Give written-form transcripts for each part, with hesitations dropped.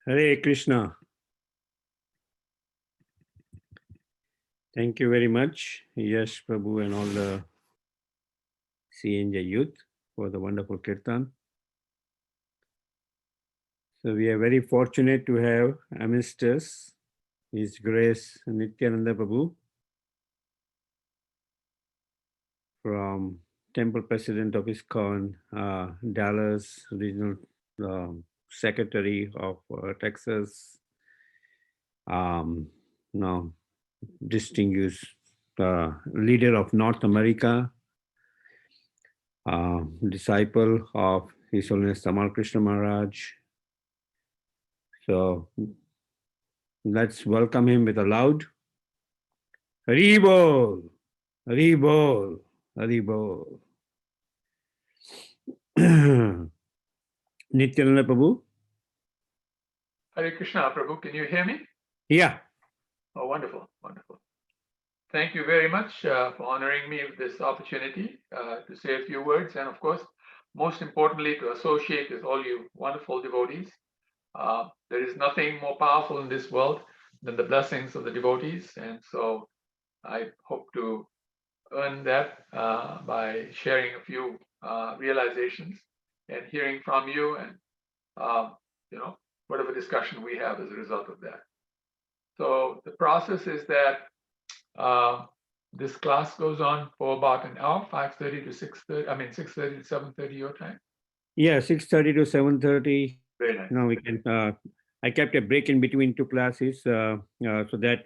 Hare Krishna. Thank you very much, Yash Prabhu and all the CNJ youth for the wonderful kirtan. So we are very fortunate to have amidst us His Grace Nityananda Prabhu from Temple President of Iskcon, Dallas Regional Secretary of Texas, now distinguished leader of North America, disciple of His Holiness Tamal Krishna Maharaj. So let's welcome him with a loud Hari Bol, Hari Bol, Hari Bol. Nityananda Prabhu. Hare Krishna, Prabhu. Can you hear me? Yeah. Oh, wonderful, wonderful. Thank you very much for honoring me with this opportunity to say a few words, and of course, most importantly, to associate with all you wonderful devotees. There is nothing more powerful in this world than the blessings of the devotees, and so I hope to earn that by sharing a few realizations and hearing from you, and whatever discussion we have as a result of that. So the process is that this class goes on for about an hour, 5:30 to 6:30. I mean 6:30 to 7:30 your time. Yeah, 6:30 to 7:30. Very nice. No, we can. I kept a break in between two classes, so that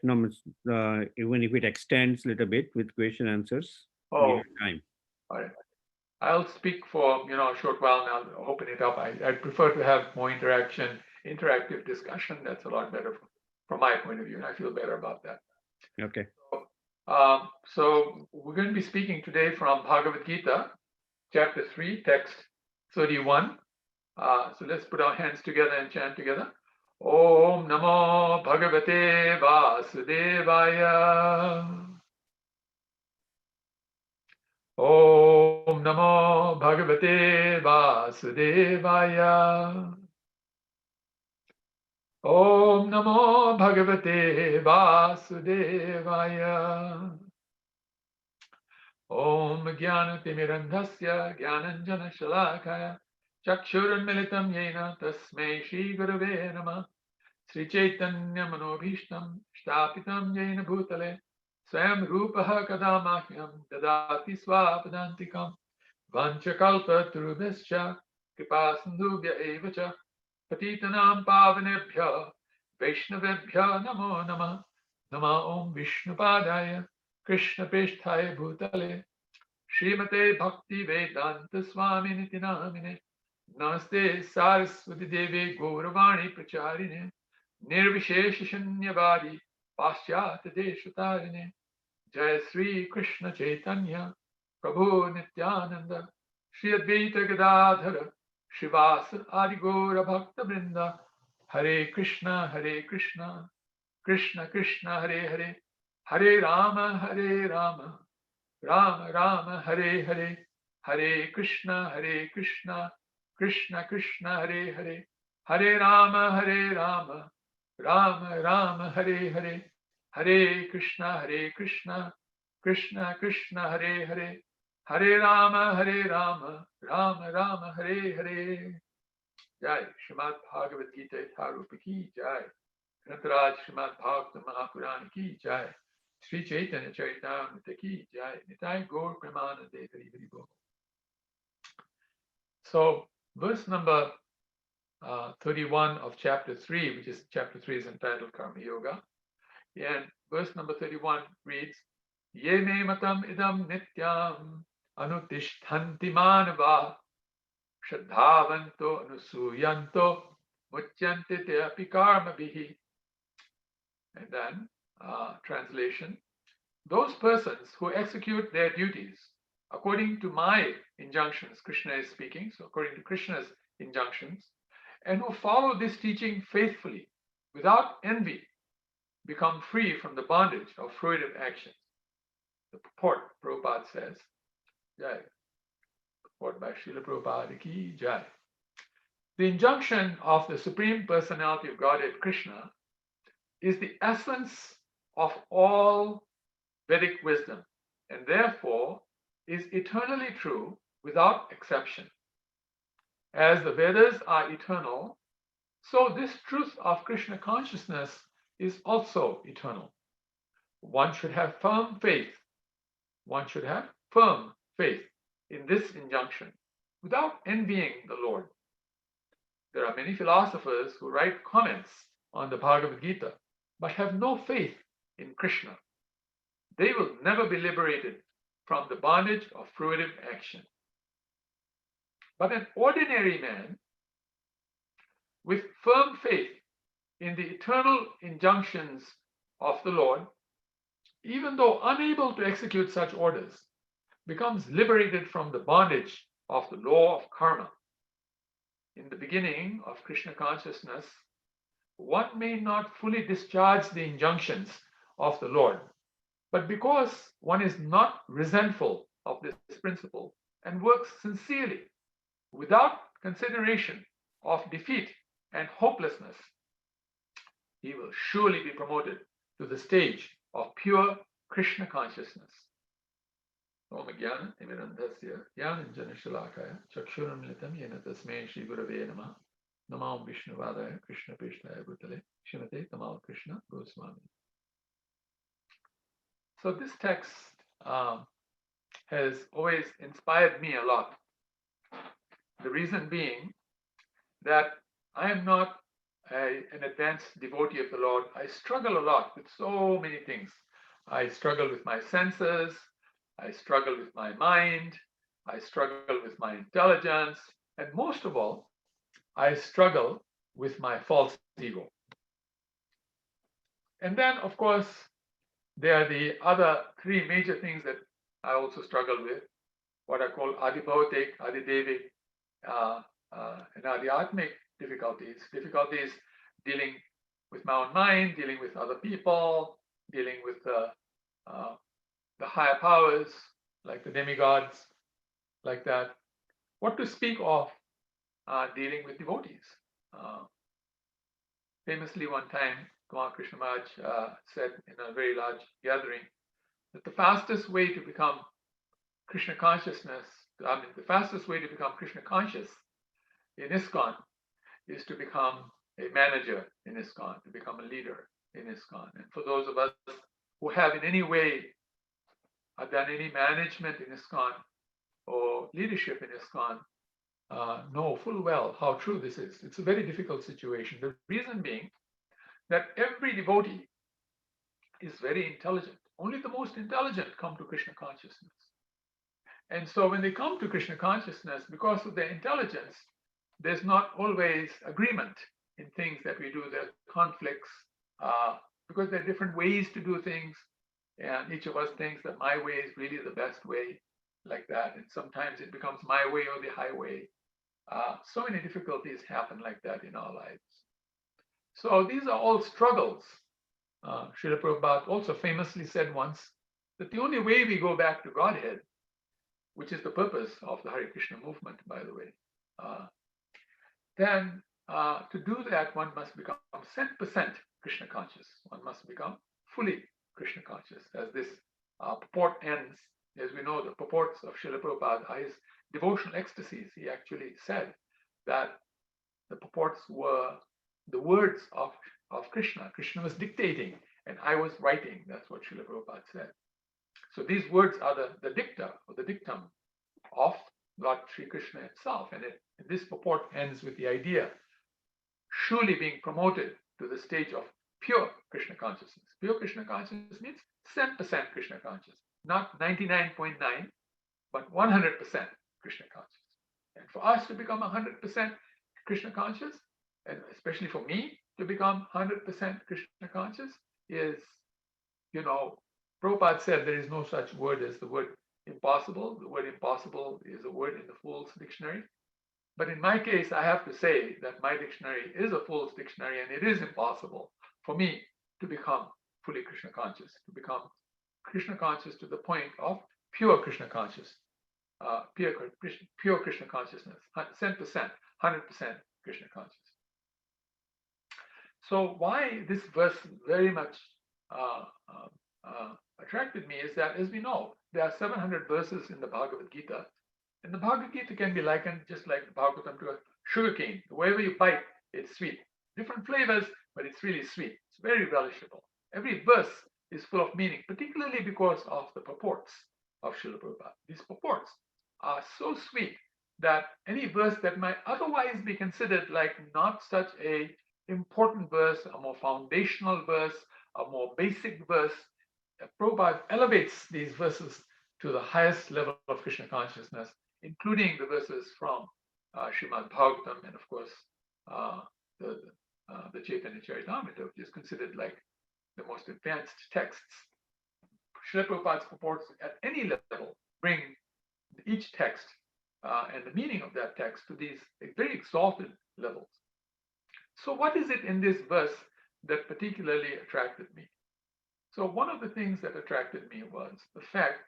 even if it extends a little bit with question answers, we have time. All right. I'll speak for a short while and I'll open it up. I prefer to have more interactive discussion. That's a lot better from my point of view, and I feel better about that. Okay. So we're going to be speaking today from Bhagavad Gita, chapter 3, text 31. So let's put our hands together and chant together. Om Namo Bhagavate Vasudevaya. Om Namo Bhagavate Vasudevaya. Om Namo Bhagavate Vasudevaya. Om Jnanatimirandhasya Jnananjana Shalakaya Chakshuranmilitam Yena Tasmai Shri Gurave Namah Sri Chaitanya Manobhishtam Shtapitam Yena Bhutale Swayam Rupaha Kadamahyam Dadati Swapadantikam Vanchakalpa Turubhascha Kripa Sindhubhya Evacha Patitanam Pavanebhya Vaishnavebhya Namo Namah Nama Om Vishnupadaya Krishna Prishthaya Bhutale Srimate Bhakti Vedanta Swami Niti Namine Namaste Saraswati Devi Gauravani Pracharine Nirvishesha Shanyavadi Paschata Deshatarine Jai Sri Krishna Chaitanya Prabhu Nityananda Shri Advaita Gadadhara Shivasa Adi Gaura Bhakta Vrinda Hare Krishna Krishna Krishna Hare Hare Hare Rama Rama Rama Hare Hare Hare Krishna Krishna Krishna Hare Hare Hare Rama Rama Rama Hare Hare Hare Krishna Krishna Krishna Hare Hare Hare Rama Rama Hare Hare. Jai Srimad Bhagavad Gita Tharupa ki Jai. Grantaraj Srimad Bhagavatam Mahapurana ki Jai. Sri Chaitanya Charitamrita ki Jai. Nitai Gaur Premanande Hari Hari Bol. So verse number 31 of chapter 3, which is chapter 3 is entitled Karma Yoga. And verse number 31 reads, Ye me matam idam nityam anutishtanti manava shraddhavanto anusuyanto muchyante te api karma bihi. And then translation, those persons who execute their duties according to my injunctions, Krishna is speaking, so according to Krishna's injunctions, and who follow this teaching faithfully without envy, become free from the bondage of fruitive actions. the purport, Prabhupada says, Jai. Purport by Srila Prabhupada ki Jai. The injunction of the Supreme Personality of Godhead, Krishna, is the essence of all Vedic wisdom, and therefore is eternally true without exception. As the Vedas are eternal, so this truth of Krishna consciousness is also eternal. One should have firm faith. One should have firm faith in this injunction without envying the Lord. There are many philosophers who write comments on the Bhagavad Gita but have no faith in Krishna. They will never be liberated from the bondage of fruitive action. But an ordinary man with firm faith in the eternal injunctions of the Lord, even though unable to execute such orders, becomes liberated from the bondage of the law of karma. In the beginning of Krishna consciousness, one may not fully discharge the injunctions of the Lord, but because one is not resentful of this principle and works sincerely without consideration of defeat and hopelessness, he will surely be promoted to the stage of pure Krishna consciousness. Om Jnana Timirandhasya Jnananjana Shalakaya Chakshurunmilitam Yena Tasmai Shri Gurave Namah Namam Vishnuvadaya Krishna Prishnaya Bhutale Srimate Tamal Krishna Goswami. So this text has always inspired me a lot. The reason being that I am not an advanced devotee of the Lord. I struggle a lot with so many things. I struggle with my senses. I struggle with my mind. I struggle with my intelligence. And most of all, I struggle with my false ego. And then, of course, there are the other three major things that I also struggle with, what I call Adibhautik, Adidevic, and Adhyatmic difficulties dealing with my own mind, dealing with other people, dealing with the higher powers, like the demigods, like that. What to speak of dealing with devotees? Famously, one time, Kumar Krishna Maharaj said in a very large gathering that the fastest way to become Krishna consciousness, the fastest way to become Krishna conscious in Iskcon is to become a manager in Iskcon, to become a leader in Iskcon. And for those of us who have in any way done any management in Iskcon or leadership in Iskcon, know full well how true this is. It's a very difficult situation. The reason being that every devotee is very intelligent. Only the most intelligent come to Krishna consciousness. And so when they come to Krishna consciousness, because of their intelligence, there's not always agreement in things that we do. There are conflicts because there are different ways to do things. And each of us thinks that my way is really the best way, like that. And sometimes it becomes my way or the highway. So many difficulties happen like that in our lives. So these are all struggles. Srila Prabhupada also famously said once that the only way we go back to Godhead, which is the purpose of the Hare Krishna movement, by the way, then to do that, one must become 100% Krishna conscious. One must become fully Krishna conscious. As this purport ends, as we know, the purports of Srila Prabhupada are his devotional ecstasies. He actually said that the purports were the words of Krishna. Krishna was dictating, and I was writing. That's what Srila Prabhupada said. So these words are the dicta or the dictum of Lord Sri Krishna himself. And this purport ends with the idea surely being promoted to the stage of pure Krishna consciousness. Pure Krishna consciousness means 100% Krishna conscious, not 99.9, but 100% Krishna conscious. And for us to become 100% Krishna conscious, and especially for me to become 100% Krishna conscious, is, Prabhupada said there is no such word as the word impossible. The word impossible is a word in the Fool's Dictionary. But in my case, I have to say that my dictionary is a Fool's Dictionary, and it is impossible for me to become fully Krishna conscious, to become Krishna conscious to the point of pure Krishna conscious, pure Krishna consciousness, 100%, 100% Krishna conscious. So why this verse very much attracted me is that, as we know, there are 700 verses in the Bhagavad Gita, and the Bhagavad Gita can be likened just like the Bhagavatam to a sugar cane. Wherever you bite, it's sweet. Different flavors, but it's really sweet. It's very relishable. Every verse is full of meaning, particularly because of the purports of Srila Prabhupada. These purports are so sweet that any verse that might otherwise be considered like not such a important verse, a more foundational verse, a more basic verse, Prabhupada elevates these verses to the highest level of Krishna consciousness, including the verses from Srimad Bhagavatam and, of course, the Chaitanya Charitamrita, which is considered like the most advanced texts. Srila Prabhupada's purports at any level bring each text and the meaning of that text to these very exalted levels. So what is it in this verse that particularly attracted me? So one of the things that attracted me was the fact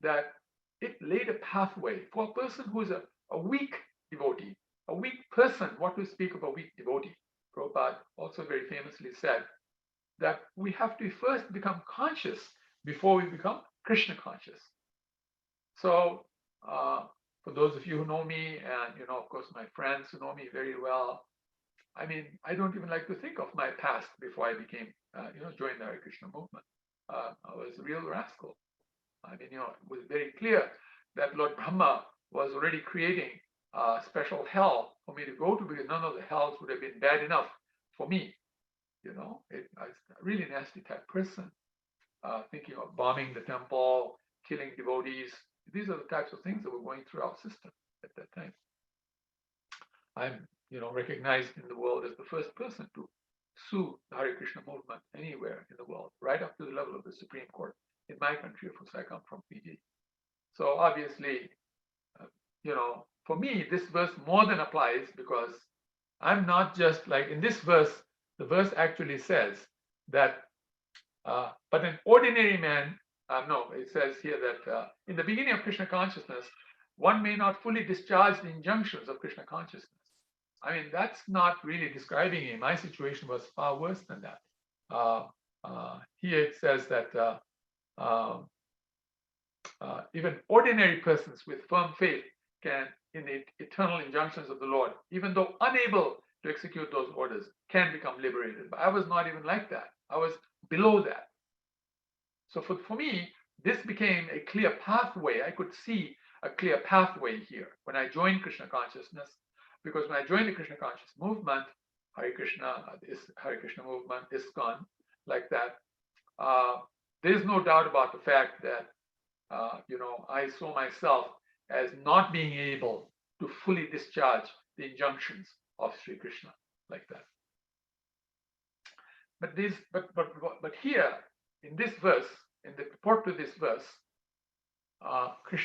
that it laid a pathway for a person who is a weak devotee, a weak person. What to speak of a weak devotee? Prabhupada also very famously said that we have to first become conscious before we become Krishna conscious. So for those of you who know me, and of course, my friends who know me very well, I mean, I don't even like to think of my past before I became, joined the Hare Krishna movement. I was a real rascal. I mean, it was very clear that Lord Brahma was already creating a special hell for me to go to, because none of the hells would have been bad enough for me. I was a really nasty type person, thinking of bombing the temple, killing devotees. These are the types of things that were going through our system at that time. I'm, recognized in the world as the first person to sue the Hare Krishna movement anywhere in the world, right up to the level of the Supreme Court in my country, of course I come from Fiji. So obviously, for me, this verse more than applies, because I'm not just like in this verse, the verse actually says that, but an ordinary man, it says here that in the beginning of Krishna consciousness, one may not fully discharge the injunctions of Krishna consciousness. I mean, that's not really describing me. My situation was far worse than that. Here it says that even ordinary persons with firm faith can, in the eternal injunctions of the Lord, even though unable to execute those orders, can become liberated. But I was not even like that. I was below that. So for me, this became a clear pathway. I could see a clear pathway here when I joined Krishna consciousness, because when I joined the Krishna conscious movement, Hare Krishna movement, Iskcon, like that, there's no doubt about the fact that I saw myself as not being able to fully discharge the injunctions of Sri Krishna, like that. But here in this verse, in the purport to this verse,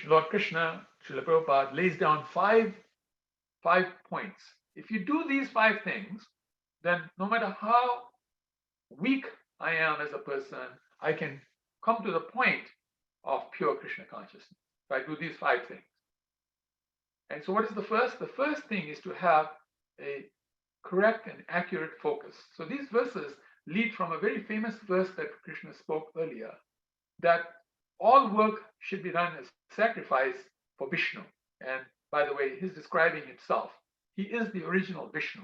Lord Krishna, Srila Prabhupada lays down five points. If you do these 5 things, then no matter how weak I am as a person, I can come to the point of pure Krishna consciousness. If I do these 5 things. And so what is the first? The first thing is to have a correct and accurate focus. So these verses lead from a very famous verse that Krishna spoke earlier, that all work should be done as sacrifice for Vishnu. And by the way, he's describing himself. He is the original Vishnu.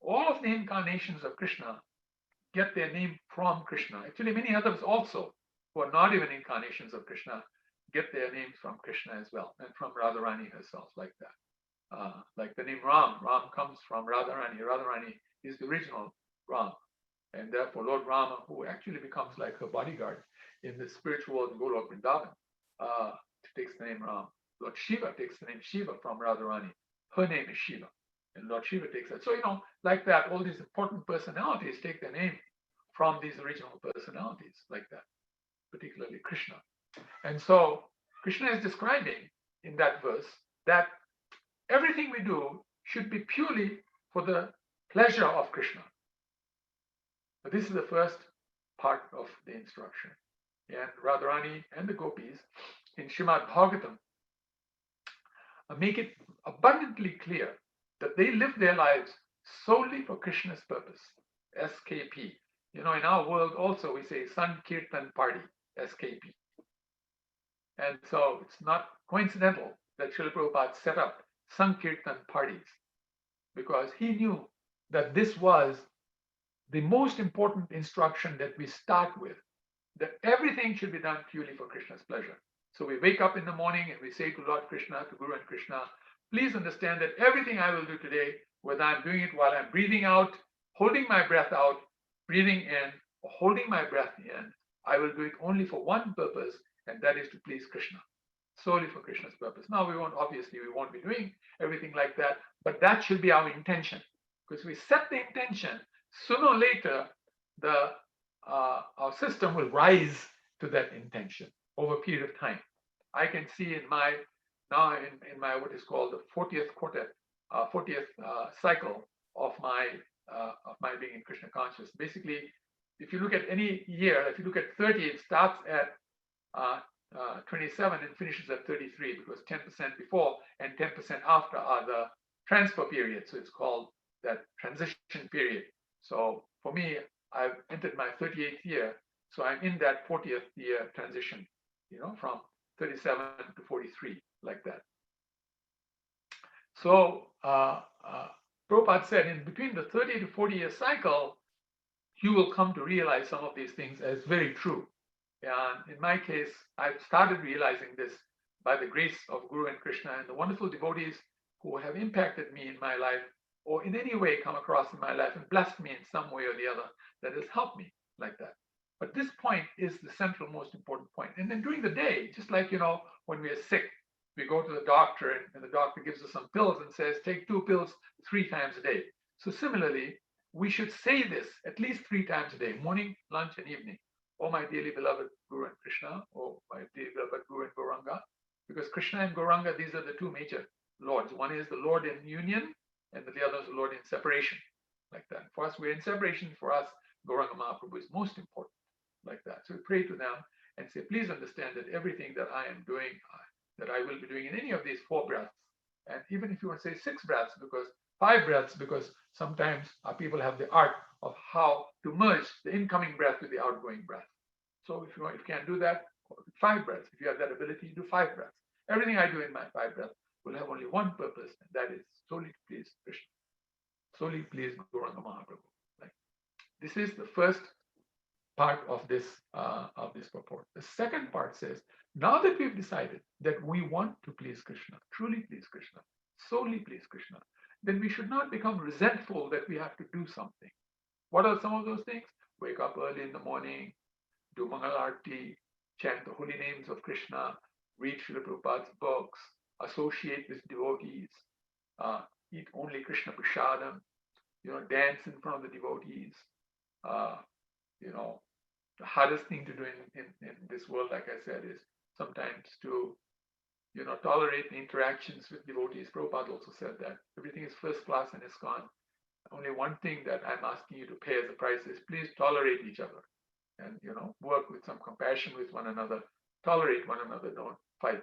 All of the incarnations of Krishna get their name from Krishna. Actually, many others also, who are not even incarnations of Krishna, get their names from Krishna as well, and from Radharani herself, like that. Like the name Ram. Ram comes from Radharani. Radharani is the original Ram. And therefore, Lord Rama, who actually becomes like her bodyguard in the spiritual world in Golok Vrindavan, takes the name Ram. Lord Shiva takes the name Shiva from Radharani. Her name is Shiva. And Lord Shiva takes that. So, like that, all these important personalities take their name from these original personalities, like that, particularly Krishna. And so Krishna is describing in that verse that everything we do should be purely for the pleasure of Krishna. But this is the first part of the instruction. and Radharani and the gopis in Srimad Bhagavatam make it abundantly clear that they live their lives solely for Krishna's purpose, SKP. In our world also we say Sankirtan Party, SKP. And so it's not coincidental that Srila Prabhupada set up Sankirtan parties, because he knew that this was the most important instruction that we start with, that everything should be done purely for Krishna's pleasure. So we wake up in the morning and we say to Lord Krishna, to Guru and Krishna, please understand that everything I will do today, whether I'm doing it while I'm breathing out, holding my breath out, breathing in, or holding my breath in, I will do it only for one purpose, and that is to please Krishna, solely for Krishna's purpose. Now, we won't be doing everything like that, but that should be our intention. Because we set the intention, sooner or later, our system will rise to that intention over a period of time. I can see in my what is called the 40th quarter, 40th cycle of my being in Krishna conscious. Basically, if you look at any year, if you look at 30, it starts at 27 and finishes at 33, because 10% before and 10% after are the transfer periods. So it's called that transition period. So for me, I've entered my 38th year, so I'm in that 40th year transition, from 37 to 43, like that. So Prabhupada said, in between the 30 to 40 year cycle, you will come to realize some of these things as very true. And in my case, I've started realizing this by the grace of Guru and Krishna and the wonderful devotees who have impacted me in my life, or in any way come across in my life and blessed me in some way or the other, that has helped me like that. But this point is the central, most important point. And then during the day, just like, when we are sick, we go to the doctor and the doctor gives us some pills and says, take 2 pills 3 times a day. So similarly, we should say this at least 3 times a day, morning, lunch, and evening. Oh, my dearly beloved Guru and Krishna, oh, my dearly beloved Guru and Gauranga, because Krishna and Gauranga, these are the 2 major lords. One is the Lord in union, and the other is the Lord in separation, like that. For us, we're in separation. For us, Gauranga Mahaprabhu is most important, like that. So we pray to them and say, please understand that everything that I am doing, that I will be doing in any of these 4 breaths, and even if you want to say 6 breaths, because 5 breaths, because sometimes our people have the art of how to merge the incoming breath with the outgoing breath. So if you can't do that, 5 breaths. If you have that ability, you do 5 breaths. Everything I do in my 5 breaths will have only one purpose, and that is solely to please Krishna, solely please Gauranga Mahaprabhu. Like, this is the first part of this purport. The second part says, now that we've decided that we want to please Krishna, truly please Krishna, solely please Krishna, then we should not become resentful that we have to do something. What are some of those things? Wake up early in the morning, do Mangal Arti, chant the holy names of Krishna, read Srila Prabhupada's books, associate with devotees, eat only Krishna Prasadam, dance in front of the devotees. The hardest thing to do in this world, like I said, is sometimes to tolerate the interactions with devotees. Prabhupada also said that everything is first class in Iskcon. Only one thing that I'm asking you to pay as a price is please tolerate each other, and work with some compassion with one another, tolerate one another, don't fight,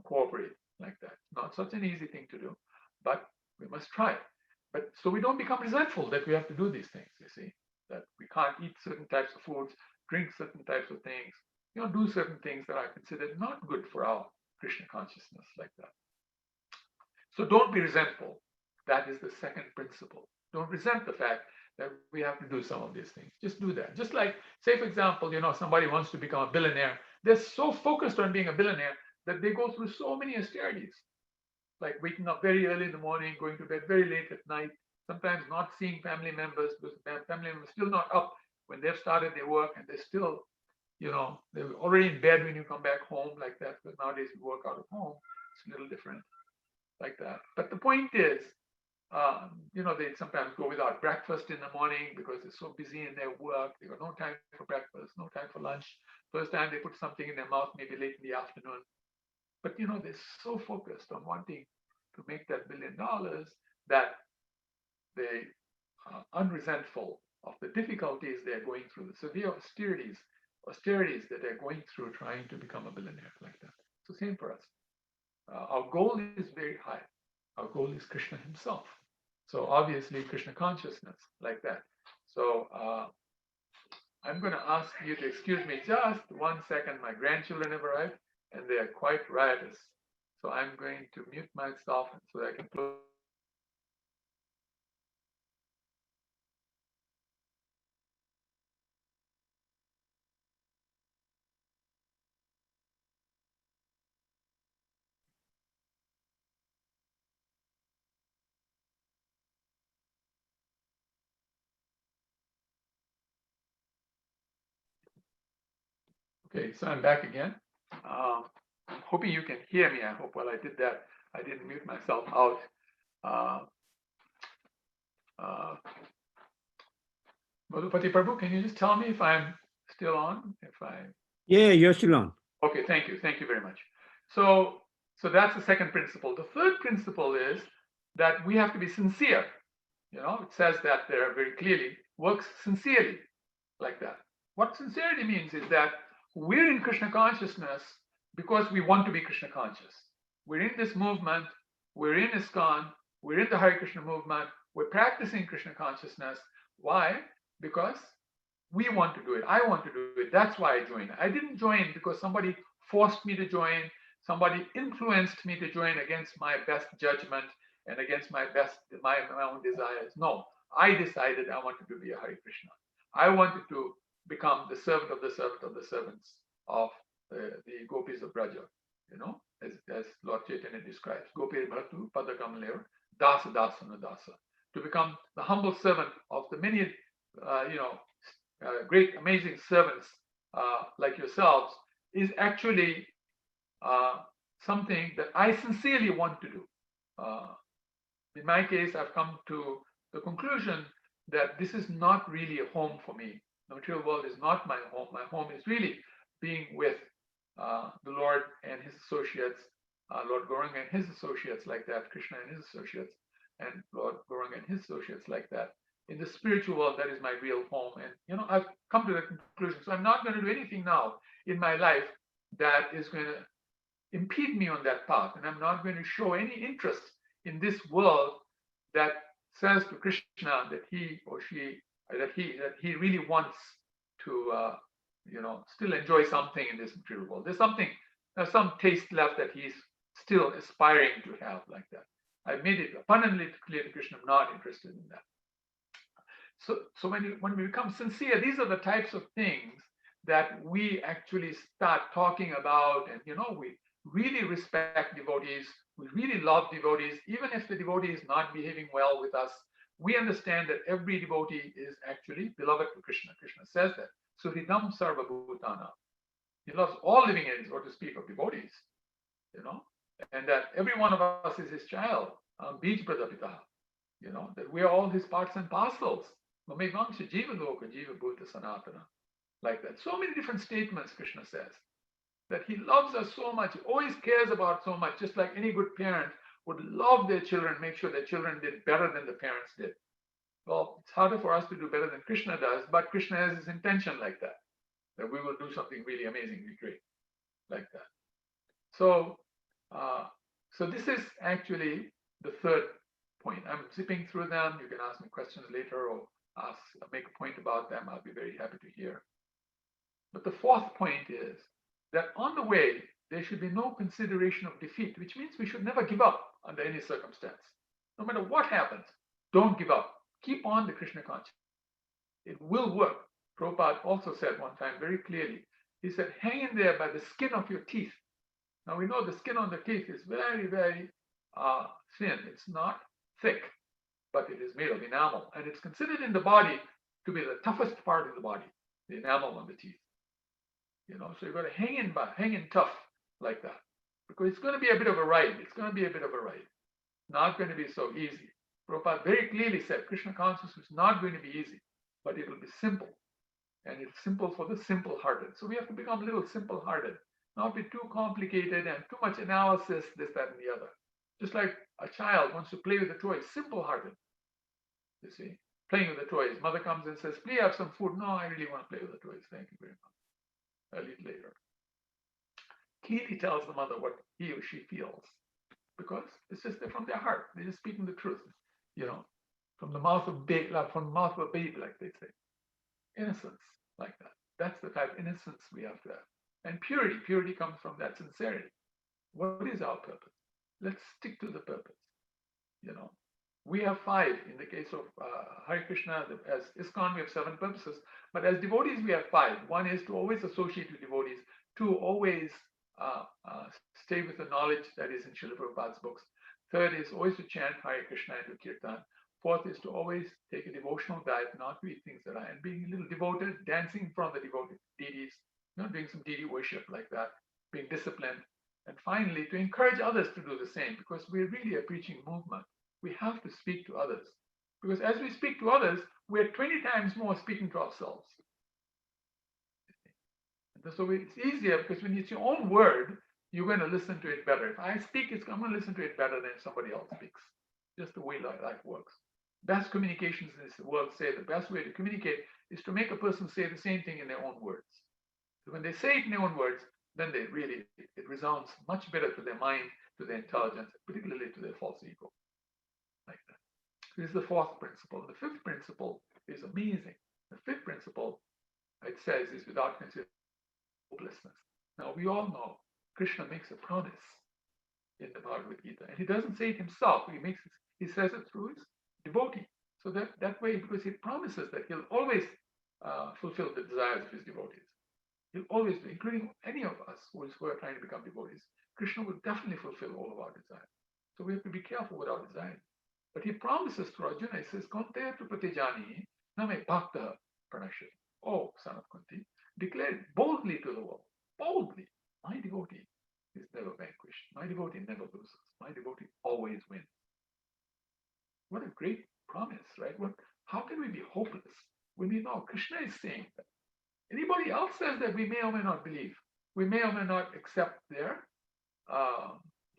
cooperate, like that. Not such an easy thing to do, but we must try. But so we don't become resentful that we have to do these things, you see, that we can't eat certain types of foods, drink certain types of things, do certain things that are considered not good for our Krishna consciousness, like that. So don't be resentful. That is the second principle. Don't resent the fact that we have to do some of these things. Just do that. Just like, say, for example, somebody wants to become a billionaire. They're so focused on being a billionaire that they go through so many austerities, like waking up very early in the morning, going to bed very late at night, sometimes not seeing family members because family members still not up when they've started their work, and they're still, they're already in bed when you come back home, like that. Because nowadays we work out of home. It's a little different, like that. But the point is, they sometimes go without breakfast in the morning because they're so busy in their work. They got no time for breakfast, no time for lunch. First time they put something in their mouth, maybe late in the afternoon. But they're so focused on wanting to make that $1 billion that they are unresentful of the difficulties they're going through, the severe austerities austerities that they're going through trying to become a billionaire like that. So same for us. Our goal is very high. Our goal is Krishna himself. So obviously Krishna consciousness like that. So I'm going to ask you to excuse me just 1 second. My grandchildren have arrived and they are quite riotous. So I'm going to mute myself so that I can close. Okay, so I'm back again. I'm hoping you can hear me. I hope while I did that, I didn't mute myself out. Madhupati Prabhu, can you just tell me if I'm still on? Yeah, you're still on. Okay, thank you. Thank you very much. So that's the second principle. The third principle is that we have to be sincere. It says that there very clearly, works sincerely like that. What sincerity means is that we're in Krishna consciousness because we want to be Krishna conscious. We're in this movement, we're in Iskcon, we're in the Hare Krishna movement, we're practicing Krishna consciousness. Why? Because we want to do it. I want to do it. That's why I joined. I didn't join because somebody forced me to join, somebody influenced me to join against my best judgment and against my own desires. No, I decided I wanted to be a Hare Krishna. I wanted to become the servant of the servant of the servants of the gopis of Braja, as Lord Chaitanya describes. Gopi Bharatu Padakamalera Dasa Dasana Dasa. To become the humble servant of the many, great, amazing servants like yourselves is actually something that I sincerely want to do. In my case, I've come to the conclusion that this is not really a home for me. The material world is not my home. My home is really being with the Lord and his associates, Lord Gauranga and his associates like that, Krishna and his associates, and Lord Gauranga and his associates like that. In the spiritual world, that is my real home. And, I've come to the conclusion. So I'm not going to do anything now in my life that is going to impede me on that path. And I'm not going to show any interest in this world that says to Krishna that he or she, that he really wants to, still enjoy something in this material world. There's some taste left that he's still aspiring to have like that. I made it abundantly clear to Krishna, I'm not interested in that. So when we become sincere, these are the types of things that we actually start talking about, and we really respect devotees, we really love devotees, even if the devotee is not behaving well with us. We understand that every devotee is actually beloved to Krishna. Krishna says that. Suhridam sarva bhutana. He loves all living entities, or to speak of devotees, and that every one of us is his child, bij pradapita, that we are all his parts and parcels. Like that. So many different statements Krishna says. That he loves us so much, he always cares about so much, just like any good parent would love their children, make sure their children did better than the parents did. Well, it's harder for us to do better than Krishna does, but Krishna has his intention like that we will do something really amazingly great like that. So, this is actually the third point. I'm zipping through them. You can ask me questions later or make a point about them. I'll be very happy to hear. But the fourth point is that on the way, there should be no consideration of defeat, which means we should never give up under any circumstance. No matter what happens, don't give up. Keep on the Krishna consciousness. It will work. Prabhupada also said one time very clearly, he said, hang in there by the skin of your teeth. Now we know the skin on the teeth is very, very thin. It's not thick, but it is made of enamel. And it's considered in the body to be the toughest part of the body, the enamel on the teeth. So you've got to hang in tough like that. Because it's going to be a bit of a ride. Not going to be so easy. Prabhupada very clearly said, Krishna consciousness is not going to be easy, but it will be simple. And it's simple for the simple-hearted. So we have to become a little simple-hearted, not be too complicated and too much analysis, this, that, and the other. Just like a child wants to play with the toys, simple-hearted. You see, playing with the toys. Mother comes and says, please have some food. No, I really want to play with the toys. Thank you very much. a little later, clearly tells the mother what he or she feels, because it's just from their heart. They're just speaking the truth, you know, from the mouth of babe, like from the mouth of a babe, like they say. Innocence, like that. That's the type of innocence we have to have. And purity. Purity comes from that sincerity. What is our purpose? Let's stick to the purpose. You know, we have 5 in the case of Hare Krishna. As Iskcon, we have 7 purposes, but as devotees, we have 5. One is to always associate with devotees. 2, always stay with the knowledge that is in Srila Prabhupada's books. 3rd is always to chant Hare Krishna and to kirtan. 4th is to always take a devotional diet, not to eat things that are, and being a little devoted, dancing in front of the devoted deities, doing some deity worship like that, being disciplined. And finally, to encourage others to do the same, because we're really a preaching movement. We have to speak to others, because as we speak to others, we're 20 times more speaking to ourselves. And so it's easier, because when it's your own word, you're going to listen to it better. If I speak, I'm going to listen to it better than if somebody else speaks. Just the way life works. Best communications in this world say the best way to communicate is to make a person say the same thing in their own words. So when they say it in their own words, then it resounds much better to their mind, to their intelligence, particularly to their false ego. Like that. This is the 4th principle. The 5th principle is amazing. The 5th principle, it says, is without consideration hopelessness. Now, we all know Krishna makes a promise in the Bhagavad Gita, and he doesn't say it himself. He says it through his devotee. So that way, because he promises that he'll always fulfill the desires of his devotees. He'll always do, including any of us who are trying to become devotees. Krishna will definitely fulfill all of our desires. So we have to be careful with our desires. But he promises to Arjuna, he says, Kunte tu pratijani name bhakta pranashati. Oh, son of Kunti, declare boldly to the world, boldly, my devotee is never vanquished. My devotee never loses. My devotee always wins. What a great promise, right? How can we be hopeless when we know Krishna is saying that? Anybody else says that, we may or may not believe. We may or may not accept their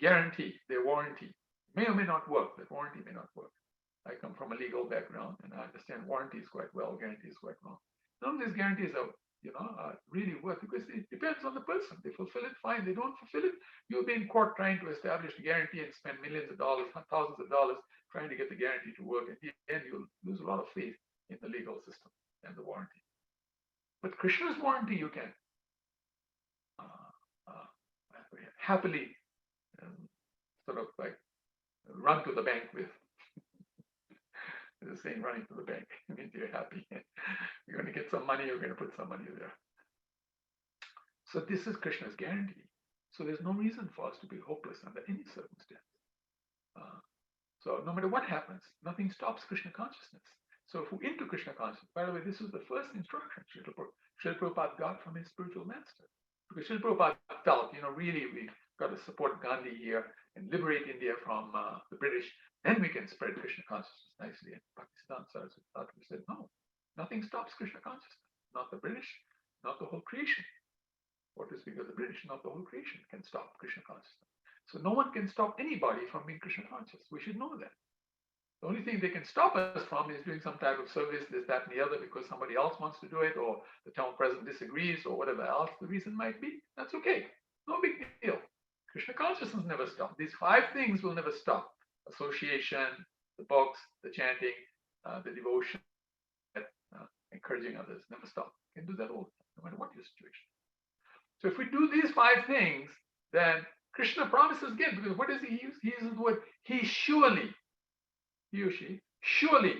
guarantee, their warranty. May or may not work. That warranty may not work. I come from a legal background, and I understand warranties quite well, guarantees quite well. None of these guarantees are, really worth, because it depends on the person. They fulfill it, fine. They don't fulfill it, you'll be in court trying to establish the guarantee and spend millions of dollars, thousands of dollars trying to get the guarantee to work. At the end, you'll lose a lot of faith in the legal system and the warranty. But Krishna's warranty, you can happily sort of like run to the bank with. The saying, running to the bank means you're happy. You're going to get some money, you're going to put some money there. So this is Krishna's guarantee. So there's no reason for us to be hopeless under any circumstance. So no matter what happens, nothing stops Krishna consciousness. So if we're into Krishna consciousness, by the way, this was the first instruction Srila Prabhupada got from his spiritual master. Because Srila Prabhupada felt, really, we've got to support Gandhi here and liberate India from the British. Then we can spread Krishna consciousness nicely. And Pakistan Saraswati said, no, nothing stops Krishna consciousness. Not the British, not the whole creation. Or to speak of the British, not the whole creation can stop Krishna consciousness. So no one can stop anybody from being Krishna conscious. We should know that. The only thing they can stop us from is doing some type of service, this, that, and the other, because somebody else wants to do it, or the town president disagrees, or whatever else the reason might be. That's okay. No big deal. Krishna consciousness never stops. These 5 things will never stop. Association, the books, the chanting, the devotion, encouraging others, never stop. You can do that all the time, no matter what your situation. So if we do these 5 things, then Krishna promises again, because what does he use? He uses the word, he or she surely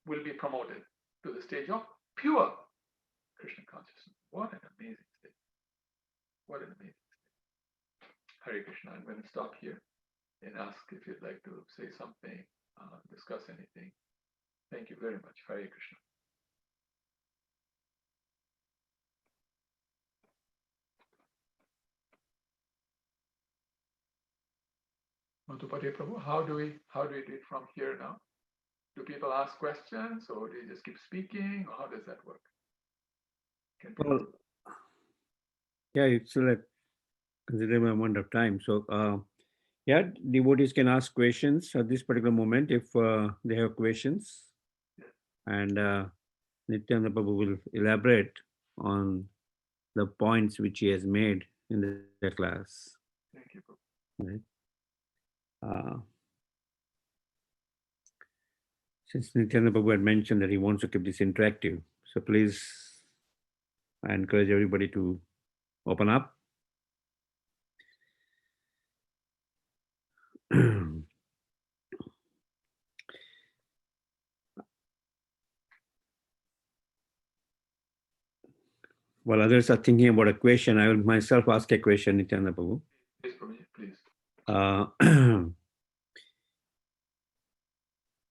will be promoted to the stage of pure Krishna consciousness. What an amazing state. What an amazing state. Hare Krishna. I'm going to stop here and ask if you'd like to say something, discuss anything. Thank you very much. Hare Krishna. Madhupati Prabhu, how do we do it from here now? Do people ask questions, or do you just keep speaking, or how does that work? Well, yeah, it's still a considerable amount of time. So, yeah, devotees can ask questions at this particular moment if they have questions. Yes. And Nityananda Prabhu will elaborate on the points which he has made in the class. Thank you. Right? Uh, since Nityananda Prabhu had mentioned that he wants to keep this interactive, so please, I encourage everybody to open up. While others are thinking about a question, I will myself ask a question, Nityananda Prabhu. Please, Prabhuji, please.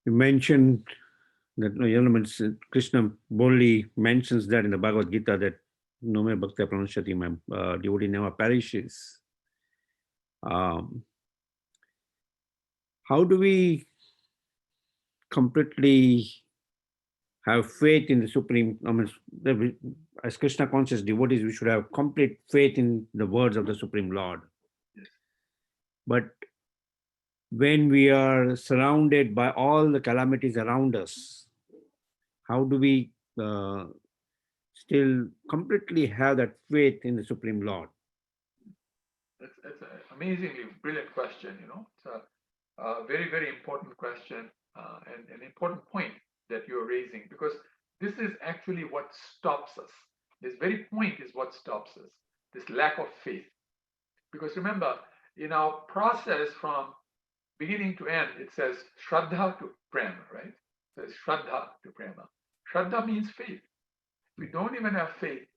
You mentioned that Krishna boldly mentions that in the Bhagavad Gita that no me bhakta pranashati, my devotee never perishes. How do we completely have faith in the Supreme? I mean, as Krishna conscious devotees, we should have complete faith in the words of the Supreme Lord. Yes. But when we are surrounded by all the calamities around us, how do we still completely have that faith in the Supreme Lord? That's an amazingly brilliant question. It's a very, very important question and an important point that you're raising, because this is actually what stops us. This very point is what stops us, this lack of faith. Because remember, in our process from beginning to end, it says Shraddha to Prema, right? It says Shraddha to Prema. Shraddha means faith. If we don't even have faith,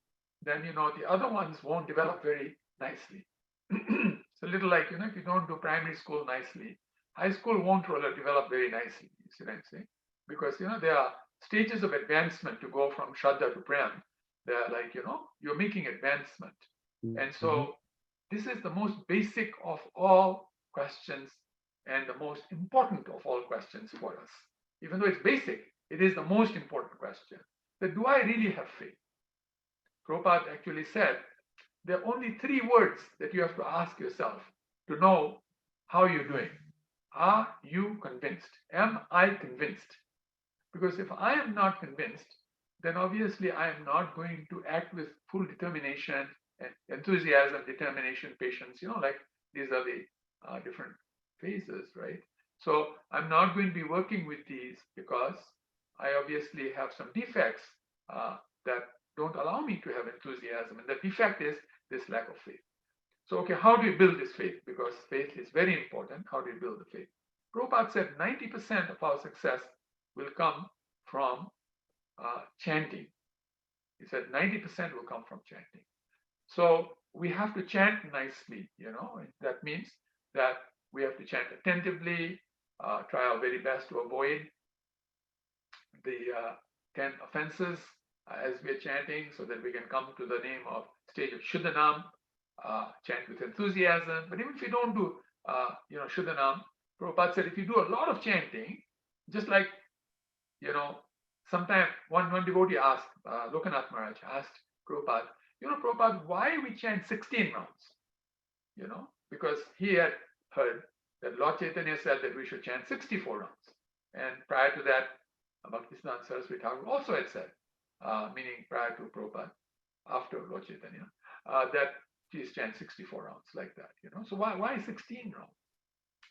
then the other ones won't develop very nicely. It's a little like, if you don't do primary school nicely, high school won't really develop very nicely. You see what I'm saying? Because there are stages of advancement to go from Shraddha to Prem. They're like, you're making advancement. And so this is the most basic of all questions and the most important of all questions for us. Even though it's basic, it is the most important question. That do I really have faith? Prabhupada actually said, there are only 3 words that you have to ask yourself to know how you're doing. Are you convinced? Am I convinced? Because if I am not convinced, then obviously I am not going to act with full determination and enthusiasm, determination, patience, like these are the different phases, right? So I'm not going to be working with these because I obviously have some defects that don't allow me to have enthusiasm. And the defect is this lack of faith. So, okay, how do you build this faith? Because faith is very important. How do you build the faith? Prabhupada said 90% of our success will come from chanting. He said 90% will come from chanting. So we have to chant nicely, That means that we have to chant attentively, try our very best to avoid the 10 offenses as we're chanting, so that we can come to the name of stage of Shuddhanam, chant with enthusiasm. But even if you don't do, Shuddhanam, Prabhupada said if you do a lot of chanting, just like, sometime one devotee asked, Lokanath Maharaj asked Prabhupada, Prabhupada, why we chant 16 rounds? Because he had heard that Lord Chaitanya said that we should chant 64 rounds. And prior to that, Bhaktisiddhanta Saraswati Thakur also had said, meaning prior to Prabhupada, after Lord Chaitanya, that please chant 64 rounds like that, So why 16 rounds?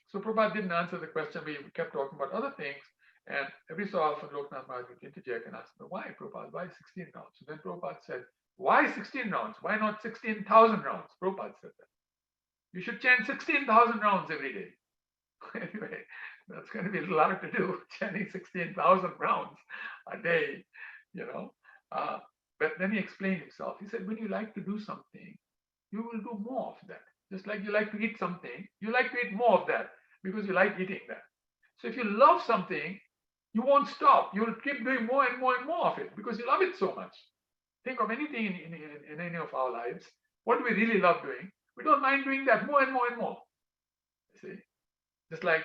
So Prabhupada didn't answer the question. We kept talking about other things. And every so often, Loknath Maharaj would interject and ask, why, Prabhupada? Why 16 rounds? So then Prabhupada said, why 16 rounds? Why not 16,000 rounds? Prabhupada said that. You should chant 16,000 rounds every day. Anyway, that's going to be a little hard to do, chanting 16,000 rounds a day, But then he explained himself. He said, when you like to do something, you will do more of that. Just like you like to eat something, you like to eat more of that because you like eating that. So if you love something, you won't stop. You will keep doing more and more and more of it because you love it so much. Think of anything in any of our lives. What do we really love doing? We don't mind doing that more and more and more. You see? Just like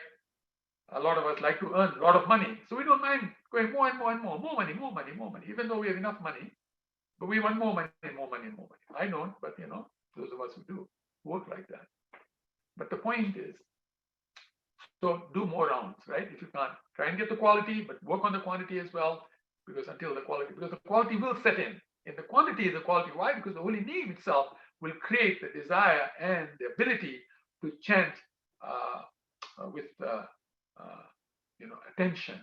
a lot of us like to earn a lot of money. So we don't mind going more and more and more. More money, more money, more money. Even though we have enough money, but we want more money, more money, more money. I don't, but those of us who do work like that. But the point is, so do more rounds, right? If you can't, try and get the quality, but work on the quantity as well, because the quality will set in. in the quantity is the quality. Why? Because the holy name itself will create the desire and the ability to chant with attention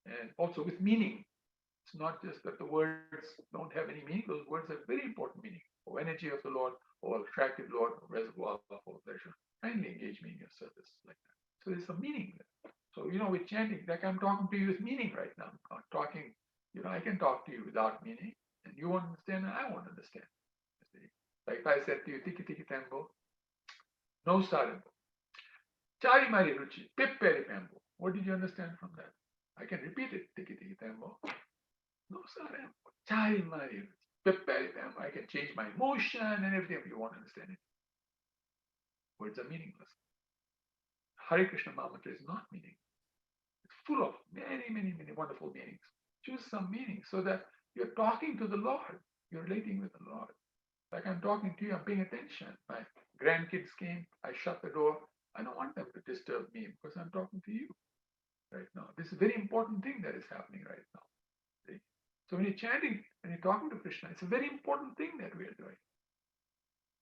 and also with meaning. It's not just that the words don't have any meaning. Those words have very important meaning. O energy of the Lord, O attractive Lord, reservoir of all pleasure. Kindly engage me in your service like that. So there's some meaning there. So, with chanting, like I'm talking to you with meaning right now. I'm talking, I can talk to you without meaning, and you won't understand, and I won't understand. Like if I said to you, tiki tiki tango, no sarembo, chari mari ruchi, pepperi pambo. What did you understand from that? I can repeat it, tiki tiki tango, no sarembo, chari mari ruchi, pepperi pambo. I can change my emotion and everything, if you want to understand it. Words are meaningless. Hare Krishna Mahamudra is not meaningless. It's full of many, many, many wonderful meanings. Choose some meaning so that you're talking to the Lord. You're relating with the Lord. Like I'm talking to you, I'm paying attention. My grandkids came, I shut the door. I don't want them to disturb me because I'm talking to you right now. This is a very important thing that is happening right now. See? So when you're chanting, when you're talking to Krishna, it's a very important thing that we are doing.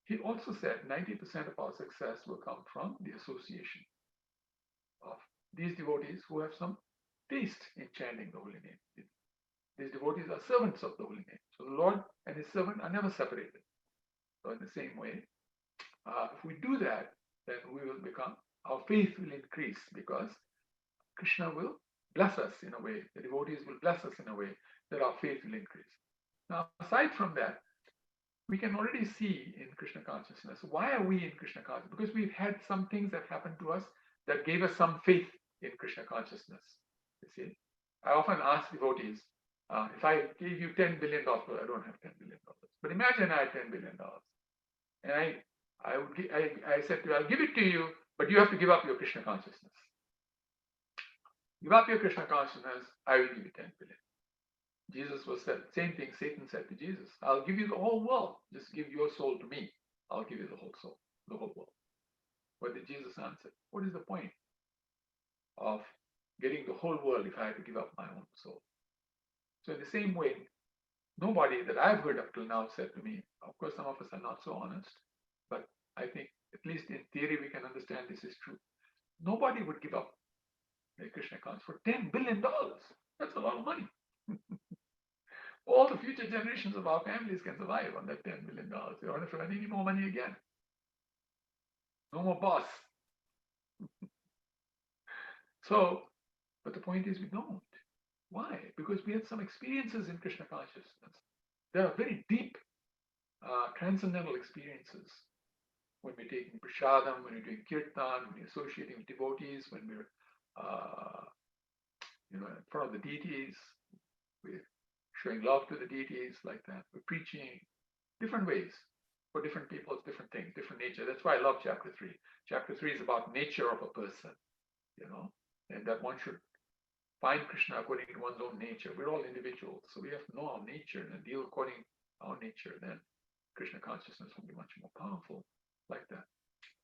He also said 90% of our success will come from the association of these devotees who have some taste in chanting the holy name. These devotees are servants of the holy name. So the Lord and his servant are never separated. So in the same way, if we do that, then we will become, our faith will increase because Krishna will bless us in a way, the devotees will bless us in a way that our faith will increase. Now, aside from that, we can already see in Krishna consciousness. Why are we in Krishna consciousness? Because we've had some things that happened to us that gave us some faith in Krishna consciousness. You see, I often ask devotees, if I gave you $10 billion, I don't have $10 billion, but imagine I had $10 billion. And I said to you, I'll give it to you, but you have to give up your Krishna consciousness. Give up your Krishna consciousness, I will give you 10 billion. Jesus was said, same thing Satan said to Jesus. I'll give you the whole world. Just give your soul to me. I'll give you the whole soul, the whole world. What did Jesus answer? What is the point of getting the whole world if I had to give up my own soul? So in the same way, nobody that I've heard up till now said to me, of course, some of us are not so honest, but I think at least in theory, we can understand this is true. Nobody would give up their Krishna consciousness for $10 billion. That's a lot of money. All the future generations of our families can survive on that $10 billion. They don't have to earn any more money again. No more boss. So, but the point is we don't. Why? Because we had some experiences in Krishna consciousness. There are very deep transcendental experiences when we're taking prashadam, when we're doing kirtan, when we're associating with devotees, when we're in front of the deities, we're showing love to the deities like that. We're preaching different ways for different people. It's different things, different nature. That's why I love chapter 3. Chapter 3 is about nature of a person, and that one should find Krishna according to one's own nature. We're all individuals, so we have to know our nature and deal according to our nature. Then Krishna consciousness will be much more powerful like that.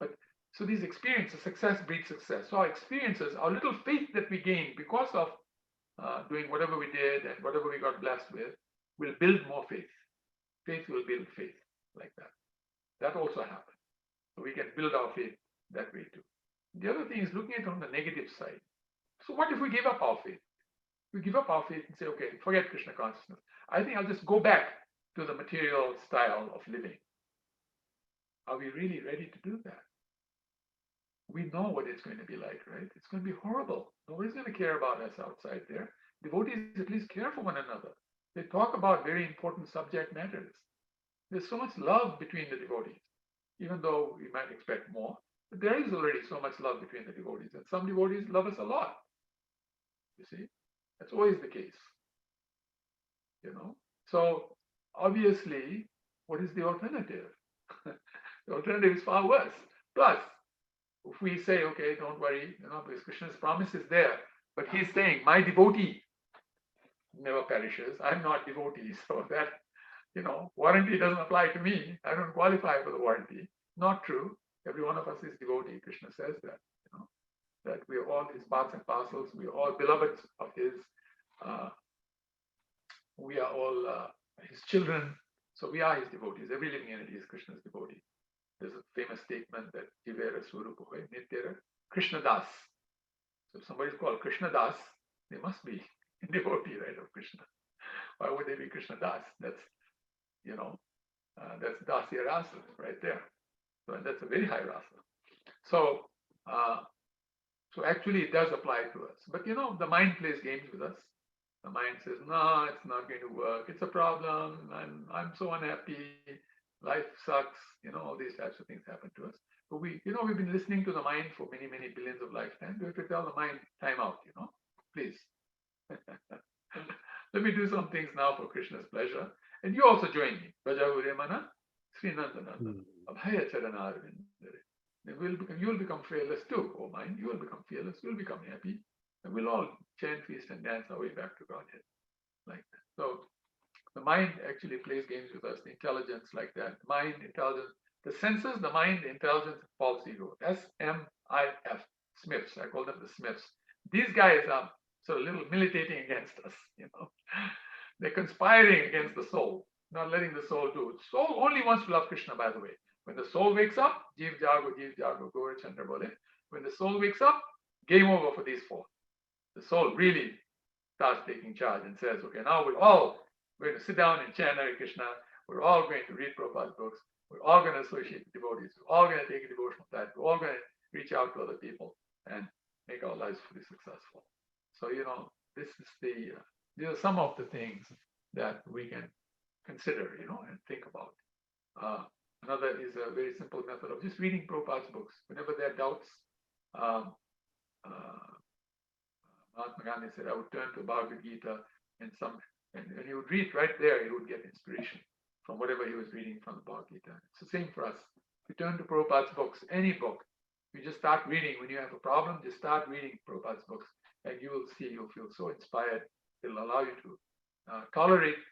But so these experiences, success breeds success. So our experiences, our little faith that we gain because of doing whatever we did and whatever we got blessed with, will build more faith. Faith will build faith like that. That also happens. So we can build our faith that way too. The other thing is looking at it on the negative side. So what if we give up our faith? We give up our faith and say, okay, forget Krishna consciousness. I think I'll just go back to the material style of living. Are we really ready to do that? We know what it's going to be like, right? It's going to be horrible. Nobody's going to care about us outside there. Devotees at least care for one another. They talk about very important subject matters. There's so much love between the devotees, even though we might expect more. But there is already so much love between the devotees, and some devotees love us a lot. You see, that's always the case. So obviously, what is the alternative? The alternative is far worse. Plus, if we say, okay, don't worry, because Krishna's promise is there, but he's saying, my devotee never perishes. I'm not devotee, so that, warranty doesn't apply to me. I don't qualify for the warranty. Not true. Every one of us is devotee. Krishna says that, that we are all his parts and parcels. We are all beloveds of his. We are all his children. So we are his devotees. Every living entity is Krishna's devotee. There's a famous statement that Jivera Swarupa Hoy Nityara Krishna Das. So if somebody is called Krishna Das, they must be a devotee, right, of Krishna. Why would they be Krishna Das? That's, you know, that's Dasya Rasa right there. So that's a very high rasa. So, uh, so actually it does apply to us. But you know, the mind plays games with us. The mind says, no, it's not going to work. It's a problem. I'm so unhappy. Life sucks. You know, all these types of things happen to us. But we've been listening to the mind for many, many billions of lifetimes. We have to tell the mind, time out, please. Let me do some things now for Krishna's pleasure. And you also join me. Bhaja Mana, Sri Nandananda, Abhaya Charanarvindare. Then you'll become fearless too, oh mind. You will become fearless. You'll become happy. And we'll all chant, feast, and dance our way back to Godhead like that. So the mind actually plays games with us, the intelligence like that. Mind, intelligence, the senses, the mind, the intelligence, false ego. SMIF, Smiths. I call them the Smiths. These guys are sort of little militating against us, They're conspiring against the soul, not letting the soul do it. Soul only wants to love Krishna, by the way. When the soul wakes up, Jeev Jago, Gaur Chandra Bole. When the soul wakes up, game over for these four. The soul really starts taking charge and says, okay, now we're all going to sit down and chant Hare Krishna. We're all going to read Prabhupada's books. We're all going to associate with devotees. We're all going to take a devotional path. We're all going to reach out to other people and make our lives fully successful. So, this is these are some of the things that we can consider, and think about. Another is a very simple method of just reading Prabhupada's books. Whenever there are doubts, um, Mahatma Gandhi said, I would turn to Bhagavad Gita and when he would read right there, he would get inspiration from whatever he was reading from the Bhagavad Gita. It's the same for us. We turn to Prabhupada's books, any book. You just start reading. When you have a problem, just start reading Prabhupada's books, and you will see, you'll feel so inspired. It'll allow you to tolerate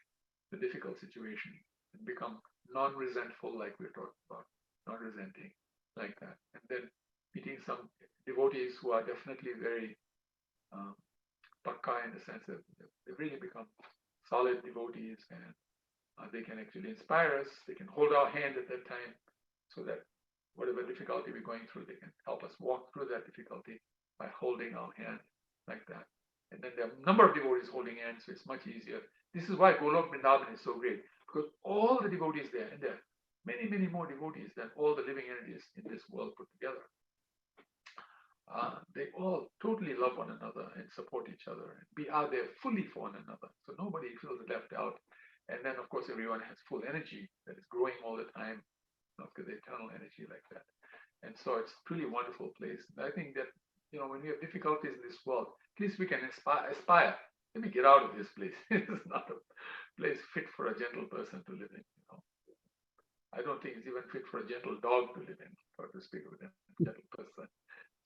the difficult situation and become non-resentful, like we're talking about, not resenting like that. And then meeting some devotees who are definitely very pakka in the sense that they've really become solid devotees, and they can actually inspire us. They can hold our hand at that time so that whatever difficulty we're going through, they can help us walk through that difficulty by holding our hand like that. And then there are a number of devotees holding hands, so it's much easier. This is why Golok Vrindavan is so great, because all the devotees there, and there are many, many more devotees than all the living entities in this world put together. They all totally love one another and support each other and be out there fully for one another. So nobody feels left out. And then, of course, everyone has full energy that is growing all the time, because eternal energy like that. And so it's a really wonderful place. And I think that, when we have difficulties in this world, at least we can aspire. Let me get out of this place. This is not a place fit for a gentle person to live in. I don't think it's even fit for a gentle dog to live in, or to speak with a gentle person.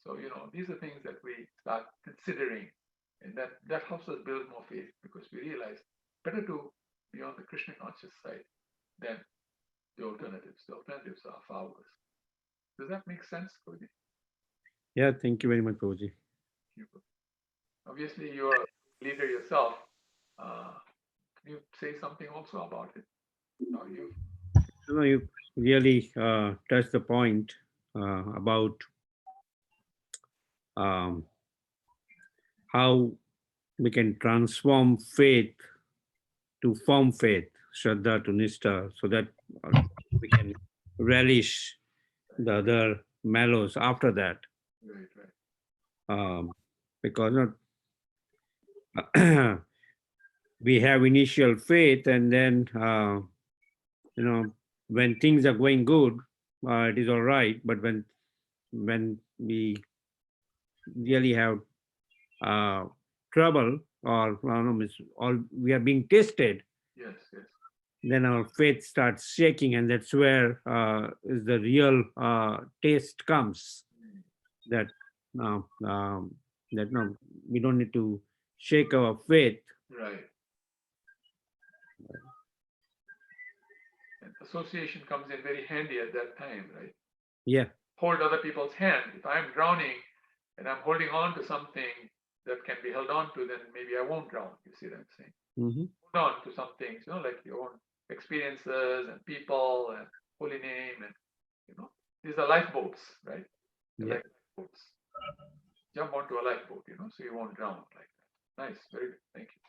So, these are things that we start considering, and that helps us build more faith, because we realize better to be on the Krishna conscious side than the alternatives. The alternatives are far worse. Does that make sense, Koji? Yeah, thank you very much, Prabhuji. Obviously, you're a leader yourself. Can you say something also about it? You really touched the point about um, how we can transform faith to firm faith, Shraddha to Nishta, so that we can relish the other mellows after that. Right. Because we have initial faith, and then when things are going good, it is all right. But when we really have trouble, or we are being tested, Yes. then our faith starts shaking, and that's where is the real taste comes. That we don't need to shake our faith. Right. And association comes in very handy at that time, right? Yeah. Hold other people's hand. If I'm drowning and I'm holding on to something that can be held on to, then maybe I won't drown. You see what I'm saying? Mm-hmm. on to some things, like your own experiences and people and holy name and these are lifeboats, right? They're Yeah. like lifeboats. Jump onto a lifeboat, so you won't drown like that. Nice, very good. Thank you.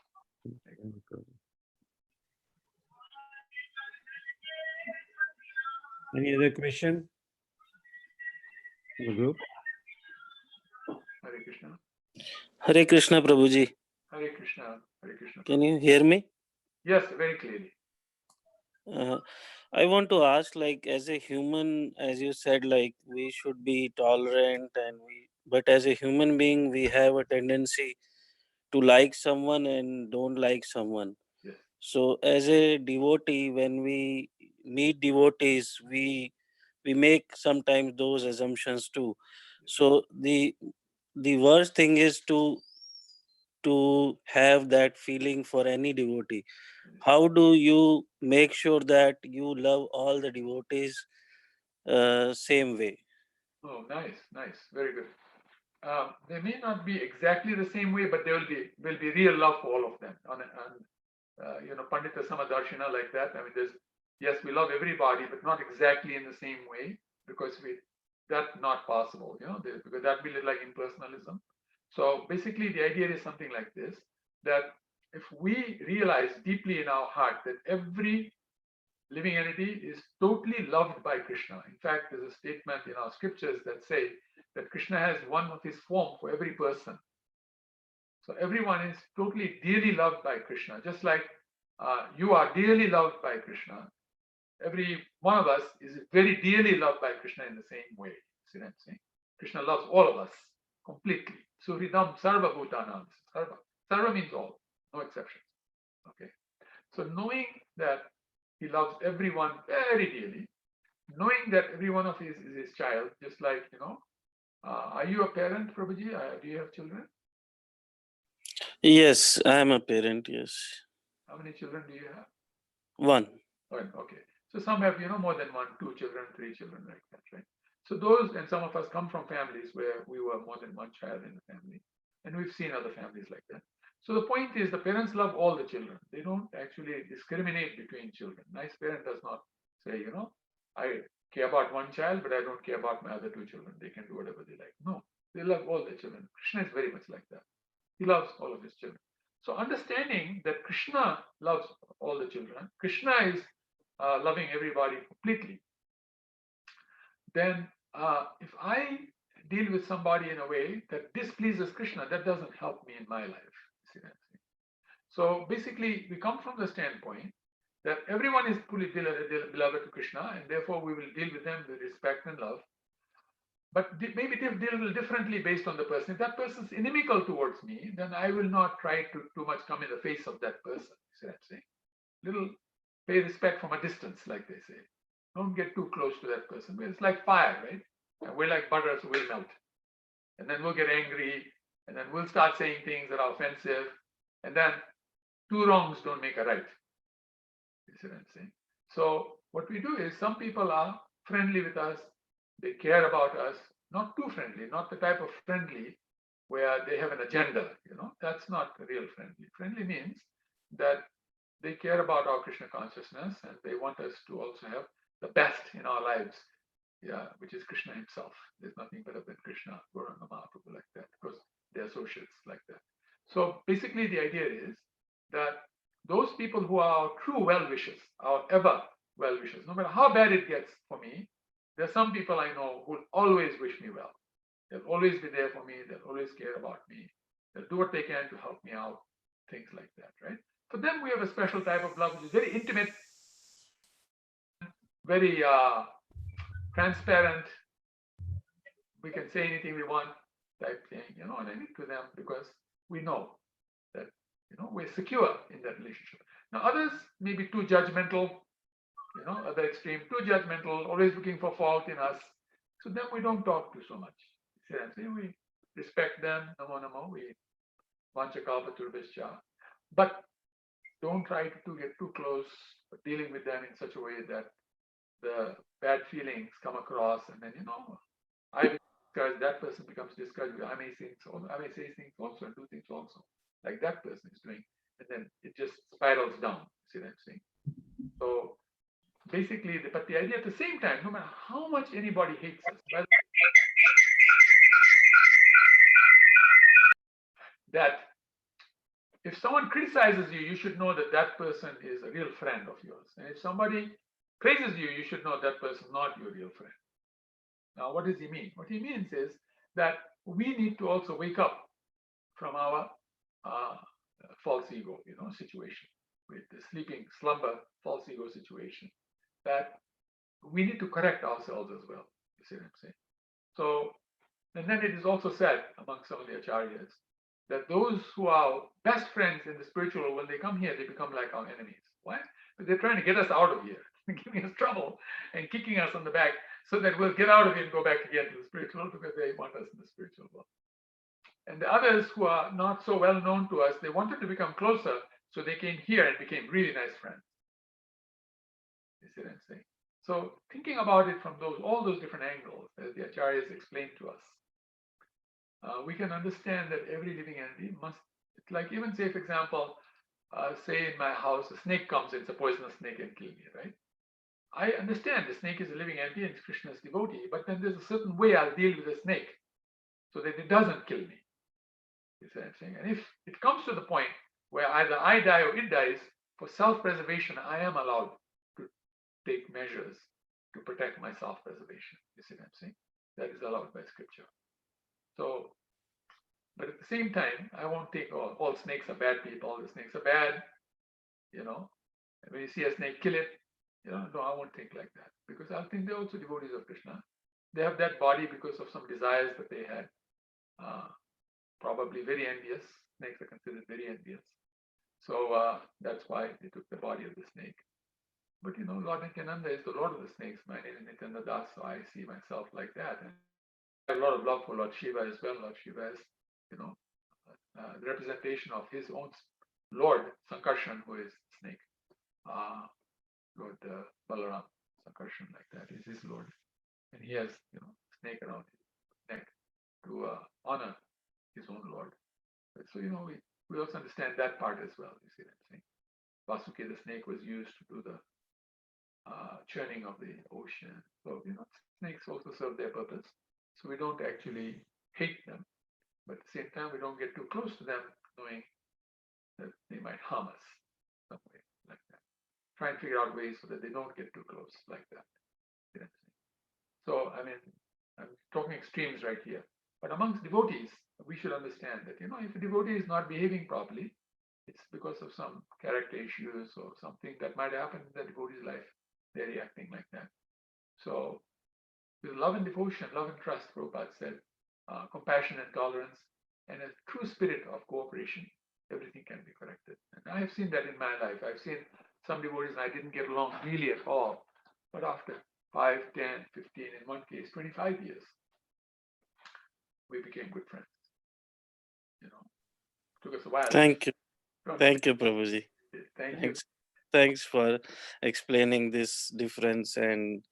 Thank Very good. Any other question in the group? you. Hare Krishna. Hare Krishna, Prabhuji. Hare Krishna. Hare Krishna. Can you hear me? Yes, very clearly. Uh, I want to ask, like, as a human, as you said, like, we should be tolerant, but as a human being, we have a tendency to like someone and don't like someone. Yes. So, as a devotee, when we meet devotees, we make sometimes those assumptions too. So, the worst thing is to have that feeling for any devotee. How do you make sure that you love all the devotees same way? Oh, nice, nice, very good. They may not be exactly the same way, but there will be real love for all of them. Pandita Samadarshina like that. I mean, yes, we love everybody, but not exactly in the same way because that's not possible. Because that will be like impersonalism. So basically, the idea is something like this: that if we realize deeply in our heart that every living entity is totally loved by Krishna. In fact, there's a statement in our scriptures that say that Krishna has one of his form for every person. So everyone is totally dearly loved by Krishna, just like you are dearly loved by Krishna. Every one of us is very dearly loved by Krishna in the same way. See what I'm saying? Krishna loves all of us completely. Suhridam sarva bhutanam. Sarva. Sarva means all, no exceptions. Okay. So knowing that he loves everyone very dearly, knowing that every one of his is his child, just like, are you a parent, Prabhuji? Do you have children? Yes, I am a parent. Yes, How many children do you have? one. One, okay. So some have, more than one, two children, three children, like that, right? So those, and some of us come from families where we were more than one child in the family. And we've seen other families like that. So the point is the parents love all the children. They don't actually discriminate between children. Nice parent does not say, I care about one child, but I don't care about my other two children. They can do whatever they like. No, they love all their children. Krishna is very much like that. He loves all of his children. So understanding that Krishna loves all the children, Krishna is loving everybody completely, then if I deal with somebody in a way that displeases Krishna, that doesn't help me in my life. See that? So basically, we come from the standpoint that everyone is fully beloved to Krishna, and therefore we will deal with them with respect and love. But maybe deal differently based on the person. If that person is inimical towards me, then I will not try to too much come in the face of that person. See what I'm saying? Little pay respect from a distance, like they say. Don't get too close to that person. It's like fire, right? And we're like butter, so we'll melt. And then we'll get angry, and then we'll start saying things that are offensive. And then two wrongs don't make a right. You see what I'm saying? So what we do is some people are friendly with us, they care about us, not too friendly, not the type of friendly where they have an agenda, that's not real friendly. Friendly means that they care about our Krishna consciousness and they want us to also have the best in our lives, which is Krishna himself. There's nothing better than Krishna, Gauranga Mahaprabhu, like that, because they're associates like that. So basically the idea is that those people who are our true well-wishers, our ever well-wishers, no matter how bad it gets for me, there are some people I know who will always wish me well. They'll always be there for me. They'll always care about me. They'll do what they can to help me out, things like that, right? For them, we have a special type of love, which is very intimate, very transparent. We can say anything we want, type thing, and I need to them because we know that, we're secure in that relationship. Now, others may be too judgmental, other extreme, too judgmental, always looking for fault in us. So then we don't talk to so much. See, we respect them, namo namo, we vanchakalpaturbhischa. But don't try to get too close, dealing with them in such a way that the bad feelings come across, and then I discouraged, that person becomes discouraged. I may say things also and do things also like that person is doing. and then it just spirals down. See what I'm saying? So basically, but the idea at the same time, no matter how much anybody hates us, that if someone criticizes you, you should know that that person is a real friend of yours. And if somebody praises you, you should know that person is not your real friend. Now, what does he mean? What he means is that we need to also wake up from our false ego, situation, with the sleeping slumber false ego situation, that we need to correct ourselves as well. You see what I'm saying? So, and then it is also said among some of the acharyas that those who are best friends in the spiritual world, when they come here, they become like our enemies. Why? Because they're trying to get us out of here, giving us trouble and kicking us on the back so that we'll get out of it and go back again to the spiritual world because they want us in the spiritual world. And the others who are not so well known to us, they wanted to become closer, so they came here and became really nice friends. You see what I'm saying? So thinking about it from all those different angles, as the acharyas explained to us, we can understand that every living entity must, like even say, for example, say in my house, a snake comes, it's a poisonous snake and kill me, right? I understand the snake is a living entity and Krishna's devotee, but then there's a certain way I'll deal with the snake so that it doesn't kill me. You see what I'm saying? And if it comes to the point where either I die or it dies, for self-preservation, I am allowed to take measures to protect my self-preservation. You see what I'm saying? That is allowed by scripture. So, but at the same time, I won't take all snakes are bad people, all the snakes are bad, And when you see a snake, kill it. No, I won't think like that, because I think they're also devotees of Krishna. They have that body because of some desires that they had. Probably very envious. Snakes are considered very envious. So that's why they took the body of the snake. But Lord Nityananda is the Lord of the snakes. My name is Nityananda Das, so I see myself like that. And I have a lot of love for Lord Shiva as well. Lord Shiva is, the representation of his own Lord Sankarshan, who is snake. Lord Balaram Sankarshan, like that, is his Lord. And he has, snake around his neck to honor his own Lord. So, we also understand that part as well. You see what I'm saying? Vasuki, the snake, was used to do the churning of the ocean. So, snakes also serve their purpose. So we don't actually hate them, but at the same time, we don't get too close to them, knowing that they might harm us some way, like that. Try and figure out ways so that they don't get too close, like that. You know what I'm saying? So, I'm talking extremes right here. But amongst devotees, we should understand that, if a devotee is not behaving properly, it's because of some character issues or something that might happen in the devotee's life. They're reacting like that. So, with love and devotion, love and trust, Prabhupada said, compassion and tolerance, and a true spirit of cooperation, everything can be corrected. And I have seen that in my life. I've seen some devotees and I didn't get along really at all. But after 5, 10, 15, in one case, 25 years, we became good friends. Took us a while. Thank you. Don't- Thank you, Prabhuji. Thank you. Thanks. Thanks for explaining this difference, and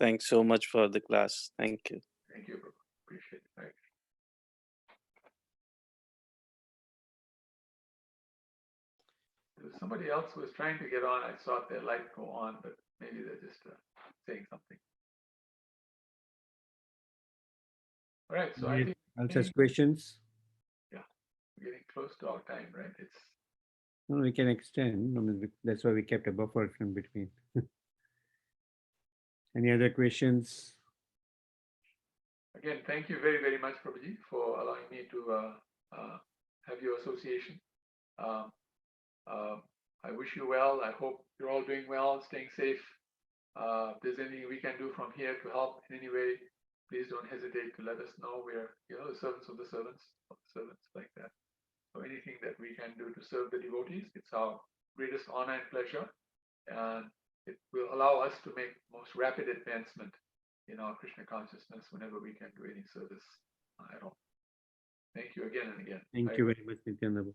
thanks so much for the class. Thank you. Thank you, Prabhu. Appreciate it. Right. There was somebody else who was trying to get on. I saw their light go on, but maybe they're just saying something. All right. So I think Answers questions. we're getting close to our time, right? It's No, we can extend. I mean, that's why we kept a buffer in between. Any other questions? again, thank you very, very much, Prabhuji, for allowing me to have your association. I wish you well. I hope you're all doing well, staying safe. If there's anything we can do from here to help in any way, please don't hesitate to let us know. We're, the servants of the servants, like that. So anything that we can do to serve the devotees, it's our greatest honor and pleasure. And it will allow us to make most rapid advancement in our Krishna consciousness whenever we can do any service at all. Thank you again and again. Thank you very much, Nityananda.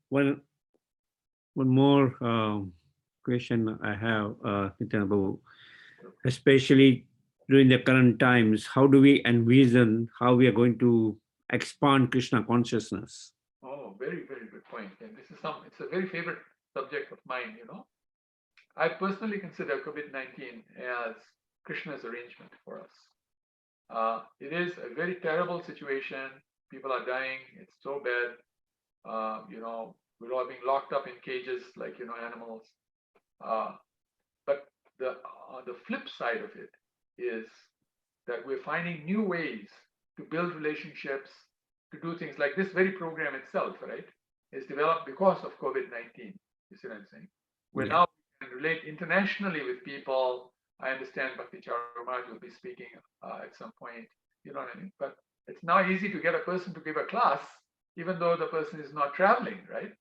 One more question I have, Nityananda, especially during the current times, how do we envision how we are going to expand Krishna consciousness? Oh, very, very good point. And this is it's a very favorite subject of mine, I personally consider COVID-19 as Krishna's arrangement for us. It is a very terrible situation. People are dying. It's so bad. We're all being locked up in cages like, animals. Uh, but the flip side of it is that we're finding new ways to build relationships, to do things like this very program itself, right, is developed because of COVID-19. You see what I'm saying? We're Yeah. now can relate internationally with people. I understand Bhakti Charumaraj will be speaking at some point, you know what I mean? But it's now easy to get a person to give a class, even though the person is not traveling, right?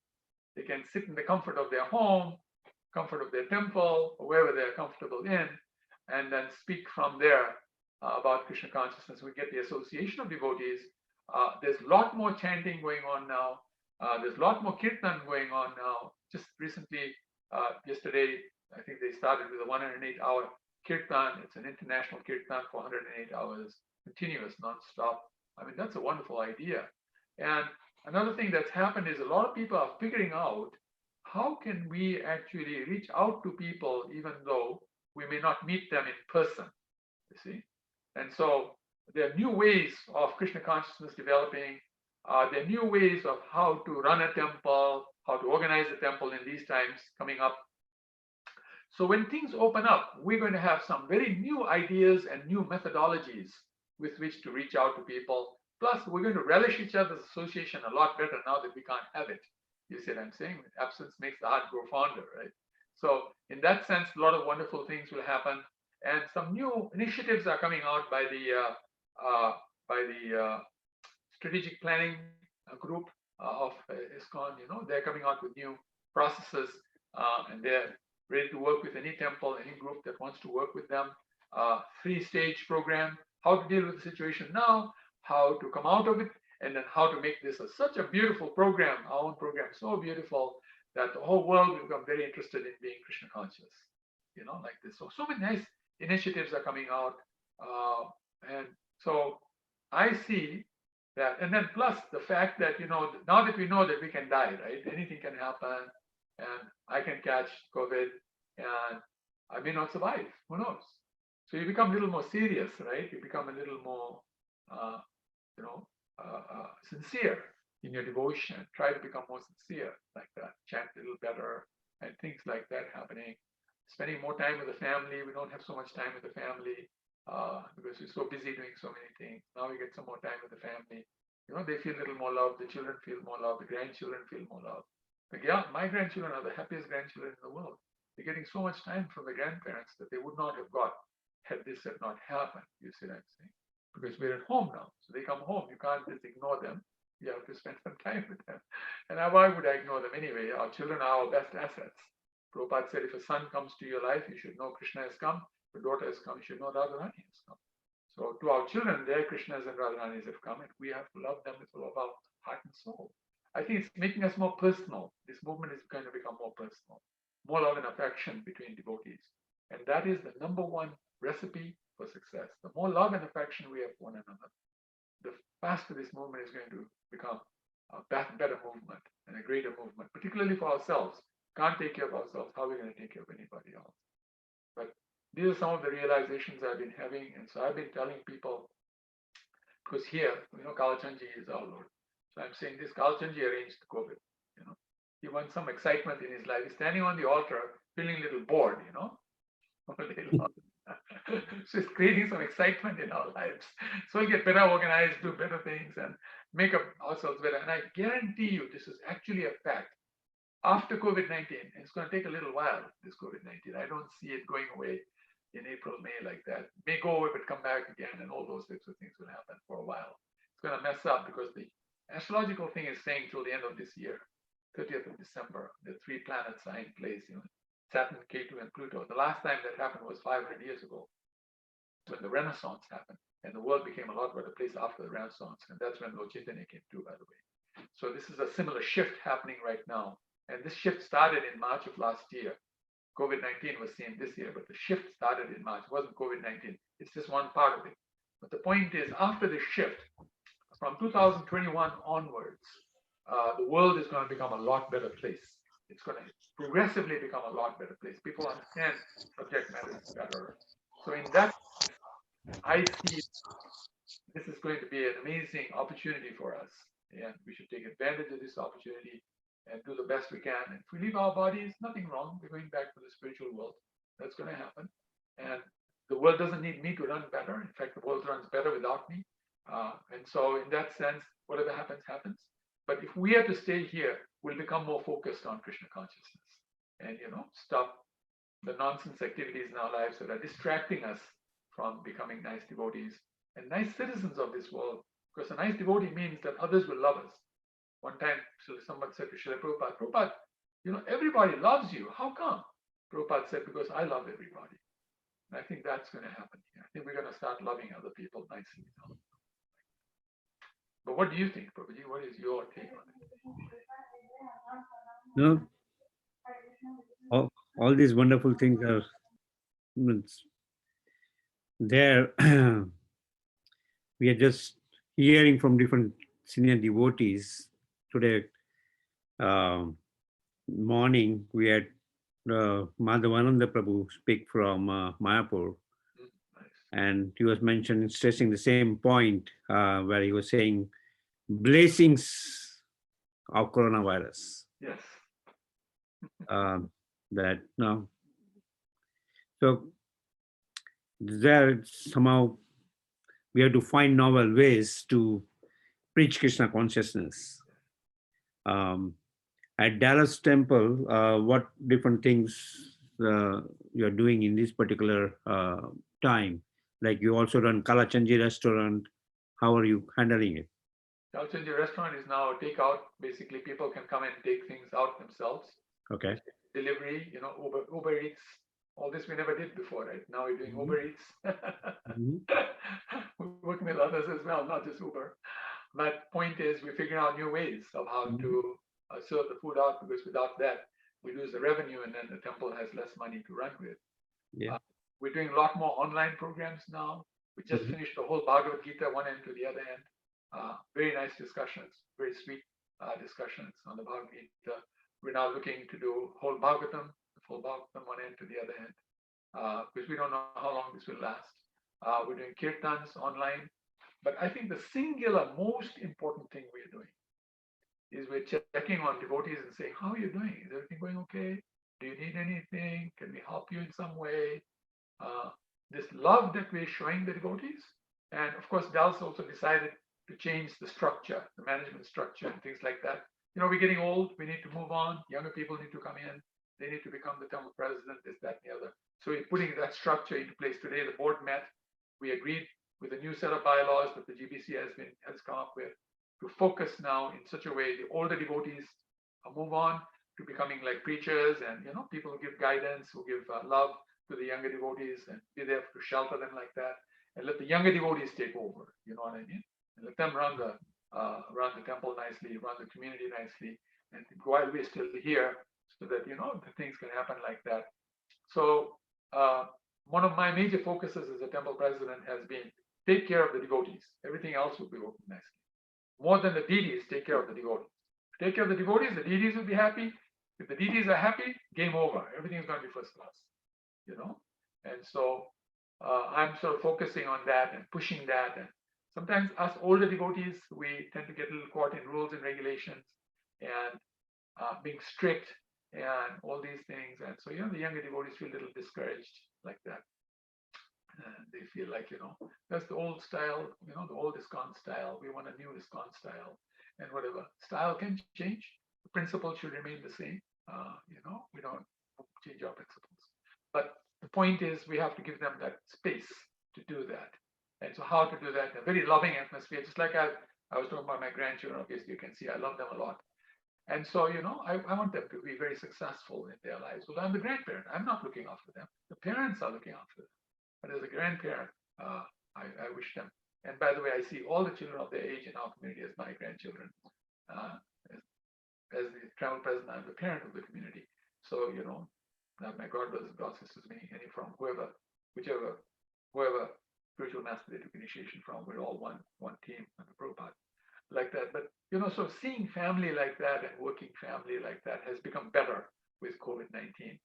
They can sit in the comfort of their home, comfort of their temple, or wherever they're comfortable in, and then speak from there about Krishna consciousness. We get the association of devotees. There's a lot more chanting going on now. There's a lot more kirtan going on now. Just recently, yesterday, I think they started with a 108-hour kirtan. It's an international kirtan for 108 hours, continuous, non-stop. I mean, that's a wonderful idea. And another thing that's happened is a lot of people are figuring out how can we actually reach out to people even though we may not meet them in person, you see? And so there are new ways of Krishna consciousness developing. There are new ways of how to run a temple, how to organize a temple in these times coming up. So when things open up, we're going to have some very new ideas and new methodologies with which to reach out to people. Plus, we're going to relish each other's association a lot better now that we can't have it. You see what I'm saying? Absence makes the heart grow fonder, right? So in that sense, a lot of wonderful things will happen. And some new initiatives are coming out by the strategic planning group of Iskcon. They're coming out with new processes, and they're ready to work with any temple, any group that wants to work with them. 3-stage program: how to deal with the situation now, how to come out of it, and then how to make this such a beautiful program. Our own program is so beautiful that the whole world will become very interested in being Krishna conscious. Like this. So many nice initiatives are coming out, and so I see that. And then plus the fact that now that we know that we can die, right? Anything can happen, and I can catch COVID, and I may not survive. Who knows? So you become a little more serious, right? You become a little more, sincere in your devotion. Try to become more sincere, like that. Chant a little better, and things like that happening. Spending more time with the family. We don't have so much time with the family because we're so busy doing so many things. Now we get some more time with the family. They feel a little more love. The children feel more love. The grandchildren feel more love. Like, yeah, my grandchildren are the happiest grandchildren in the world. They're getting so much time from the grandparents that they would not have got had this had not happened. You see what I'm saying? Because we're at home now. So they come home. You can't just ignore them. You have to spend some time with them. And why would I ignore them anyway? Our children are our best assets. Prabhupada said, if a son comes to your life, you should know Krishna has come. If a daughter has come, you should know Radharani has come. So to our children, their Krishnas and Radharanis have come, and we have to love them with all of our heart and soul. I think it's making us more personal. This movement is going to become more personal, more love and affection between devotees. And that is the number one recipe for success. The more love and affection we have for one another, the faster this movement is going to become a better movement and a greater movement, particularly for ourselves. Can't take care of ourselves. How are we going to take care of anybody else? But these are some of the realizations I've been having. And so I've been telling people, because here, Kalachandji is our Lord. So I'm saying this: Kalachandji arranged COVID. He wants some excitement in his life. He's standing on the altar, feeling a little bored, all day long. So it's creating some excitement in our lives. So we'll get better organized, do better things, and make up ourselves better. And I guarantee you, this is actually a fact. After COVID-19, it's going to take a little while, this COVID-19. I don't see it going away in April, May like that. It may go away, but come back again, and all those types of things will happen for a while. It's going to mess up because the astrological thing is saying till the end of this year, 30th of December, the 3 planets are in place, Saturn, Ketu, and Pluto. The last time that happened was 500 years ago when the Renaissance happened, and the world became a lot better place after the Renaissance. And that's when Lord Chaitanya came too, by the way. So this is a similar shift happening right now. And this shift started in March of last year. COVID-19 was seen this year, but the shift started in March. It wasn't COVID-19. It's just one part of it. But the point is, after the shift, from 2021 onwards, the world is going to become a lot better place. It's going to progressively become a lot better place. People understand subject matters better. So in that sense, I see this is going to be an amazing opportunity for us, and we should take advantage of this opportunity and do the best we can. And if we leave our bodies, nothing wrong. We're going back to the spiritual world. That's going to happen. And the world doesn't need me to run better. In fact, the world runs better without me. And so, in that sense, whatever happens, happens. But if we are to stay here, we'll become more focused on Krishna consciousness and, stop the nonsense activities in our lives that are distracting us from becoming nice devotees and nice citizens of this world. Because a nice devotee means that others will love us. One time, someone said to Srila Prabhupada, Prabhupada, everybody loves you. How come? Prabhupada said, because I love everybody. And I think that's going to happen here. I think we're going to start loving other people nicely. But what do you think, Prabhuji? What is your take on it? No, all these wonderful things are there. We are just hearing from different senior devotees today. Morning, we had Madhavananda Prabhu speak from Mayapur, and he was mentioning, stressing the same point where he was saying blessings of coronavirus. Yes. That no. So there somehow we have to find novel ways to preach Krishna consciousness. At Dallas Temple, what different things you're doing in this particular time? Like you also run Kalachanji restaurant. How are you handling it? Kalachanji restaurant is now takeout. Basically, people can come and take things out themselves. Okay. Delivery, Uber Eats. All this we never did before, right? Now we're doing Uber Eats. We're working with others as well, not just Uber. But point is, we're figuring out new ways of how to serve the food out, because without that, we lose the revenue and then the temple has less money to run with. Yeah. We're doing a lot more online programs now. We just finished the whole Bhagavad Gita, one end to the other end. Very nice discussions, very sweet discussions on the Bhagavad Gita. We're now looking to do whole Bhagavatam, the full Bhagavatam, one end to the other end, because we don't know how long this will last. We're doing kirtans online. But I think the singular most important thing we're doing is we're checking on devotees and saying, how are you doing? Is everything going okay? Do you need anything? Can we help you in some way? This love that we're showing the devotees. And of course, Dallas also decided to change the structure, the management structure and things like that. We're getting old. We need to move on. Younger people need to come in. They need to become the temple president, this, that, and the other. So we're putting that structure into place today. The board met. We agreed with a new set of bylaws that the GBC has come up with to focus now in such a way the older devotees move on to becoming like preachers and people who give guidance, who give love to the younger devotees and be there to shelter them like that, and let the younger devotees take over. You know what I mean? And let them run the temple nicely, run the community nicely, and while we're still here, so that the things can happen like that. So one of my major focuses as a temple president has been take care of the devotees. Everything else will be working nicely. More than the deities, take care of the devotees. Take care of the deities will be happy. If the deities are happy, game over. Everything is going to be first class. And so I'm sort of focusing on that and pushing that. And sometimes us older devotees, we tend to get a little caught in rules and regulations and being strict and all these things. And so, the younger devotees feel a little discouraged like that. And they feel like, that's the old style, the old Iskcon style. We want a new Iskcon style and whatever. Style can change. The principle should remain the same. We don't change our principles. But the point is we have to give them that space to do that. And so how to do that in a very loving atmosphere, just like I was talking about my grandchildren, obviously you can see I love them a lot. And so, I want them to be very successful in their lives. Well, I'm the grandparent. I'm not looking after them. The parents are looking after them. But as a grandparent, I wish them. And by the way, I see all the children of their age in our community as my grandchildren. As the travel president, I'm the parent of the community. So, my God brothers and God sisters, any from whoever spiritual master they took initiation from, we're all one team under Prabhupada, like that. But So seeing family like that and working family like that has become better with COVID-19.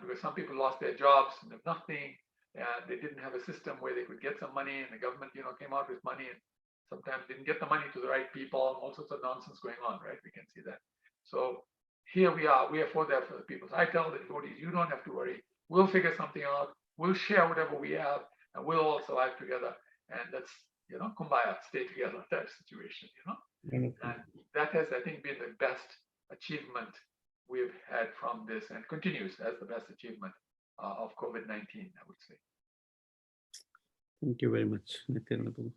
Because some people lost their jobs and have nothing, and they didn't have a system where they could get some money, and the government, came out with money and sometimes didn't get the money to the right people, all sorts of nonsense going on, right? We can see that. So here we are for there for the people. So I tell the devotees, you don't have to worry. We'll figure something out. We'll share whatever we have, and we'll all survive together. And let's, kumbaya, stay together type situation. And that has, I think, been the best achievement we've had from this, and continues as the best achievement of COVID-19, I would say. Thank you very much, Nityananda Prabhu.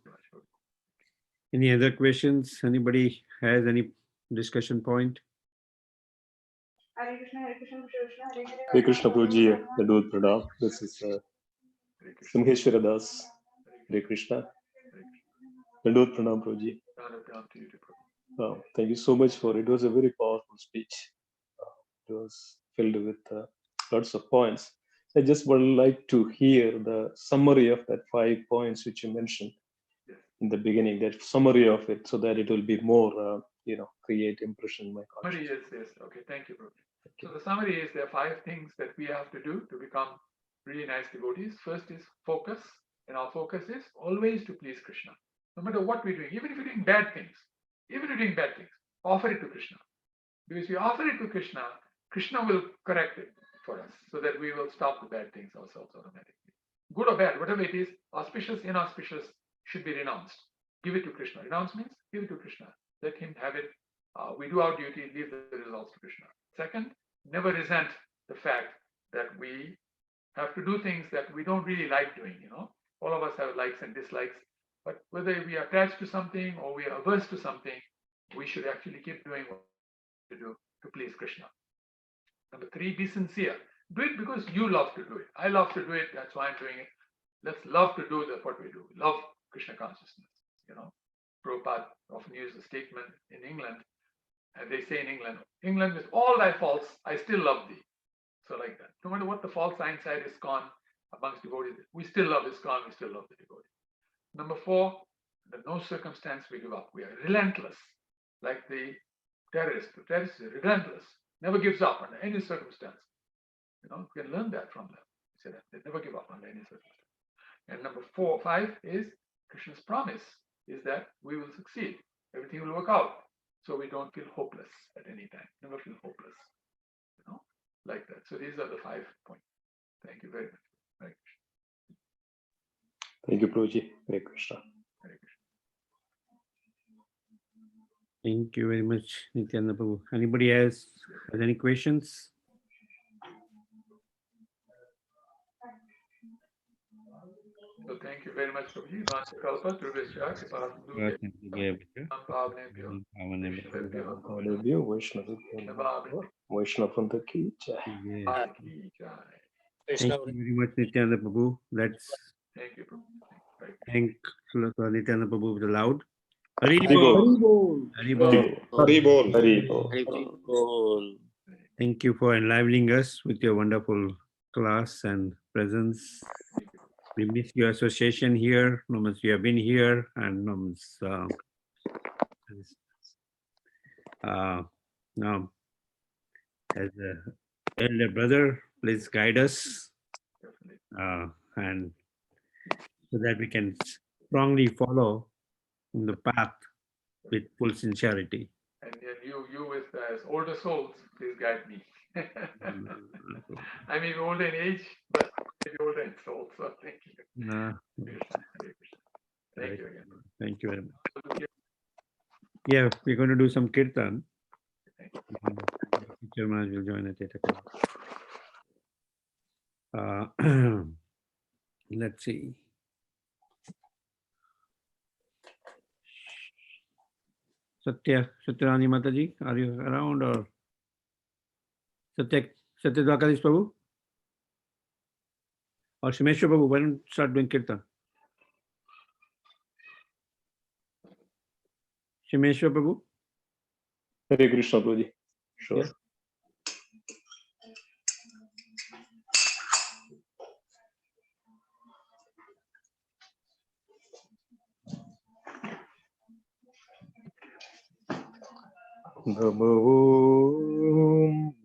Any other questions? Anybody has any discussion point? Hare Krishna, Hare Krishna, Krishna Krishna, Hare Hare. Hare Krishna Prabhuji, Dandavad Pranam. This is Simheshwara Das. Hare Krishna. Dandavad Pranam Prabhuji. Thank you so much for it. It was a very powerful speech. It was filled with lots of points. I just would like to hear the summary of that 5 points which you mentioned in the beginning, that summary of it, so that it will be more, create impression in my consciousness. Summary is this. Okay, thank you, Prabhu. So the summary is there are 5 things that we have to do to become really nice devotees. First is focus, and our focus is always to please Krishna. No matter what we're doing, even if you're doing bad things, offer it to Krishna. Because if you offer it to Krishna, Krishna will correct it for us, so that we will stop the bad things ourselves automatically. Good or bad, whatever it is, auspicious, inauspicious, should be renounced. Give it to Krishna. Renounce means give it to Krishna. Let him have it. We do our duty, leave the results to Krishna. Second, never resent the fact that we have to do things that we don't really like doing. All of us have likes and dislikes, but whether we are attached to something or we are averse to something, we should actually keep doing what we do to please Krishna. Number 3, be sincere. Do it because you love to do it. I love to do it, that's why I'm doing it. Let's love to do what we do. Love Krishna consciousness. Prabhupada often uses a statement in England, and they say in England, with all thy faults, I still love thee. So like that. No matter what the faults are inside Iskcon amongst devotees, we still love Iskcon, we still love the devotees. Number 4, under no circumstance we give up. We are relentless, like the terrorist. The terrorist is relentless, never gives up under any circumstance. You can learn that from them. They say that they never give up under any circumstance. And number 5 is Krishna's promise is that we will succeed. Everything will work out. So we don't feel hopeless at any time. Never feel hopeless. Like that. So these are the 5 points. Thank you very much. Hare Krishna. Thank you, Prabhuji. Hare Krishna. Hare Krishna. Thank you very much, Nityananda Prabhu. Anybody else has any questions? So thank you very much, Prabhuji. Kalpa, Durvesya, Bhavadebhyo, Vaishnavibhyo, Vaishnavanda ki jai. Thank you very much, Nityananda Prabhu. Let's Thank you, Prabhu. thank Nityananda Prabhu with a loud Hari Hari Bol. Bol. Hari Bol. Hari Bol. Hari Hari Bol. Bol. Thank you for enlivening us with your wonderful class and presence. We miss your association here. No much you have been here, and no much, now, as an elder brother, please guide us, and so that we can strongly follow the path with full sincerity. And then you with as older souls, please guide me. I mean, older in age, but maybe older in soul. So thank you. Thank you again. Thank you very much. Yeah, we're going to do some kirtan. Teacher Maharaj will join at 8 o'clock. Let's see. Satyarani Mataji, are you around, or Satya Dwakadish Prabhu? Or Shimeshwar Prabhu, why don't start doing kirtan? Shimeshwar Prabhu? Hare Krishna, Prabhuji. Sure. Yeah. Namo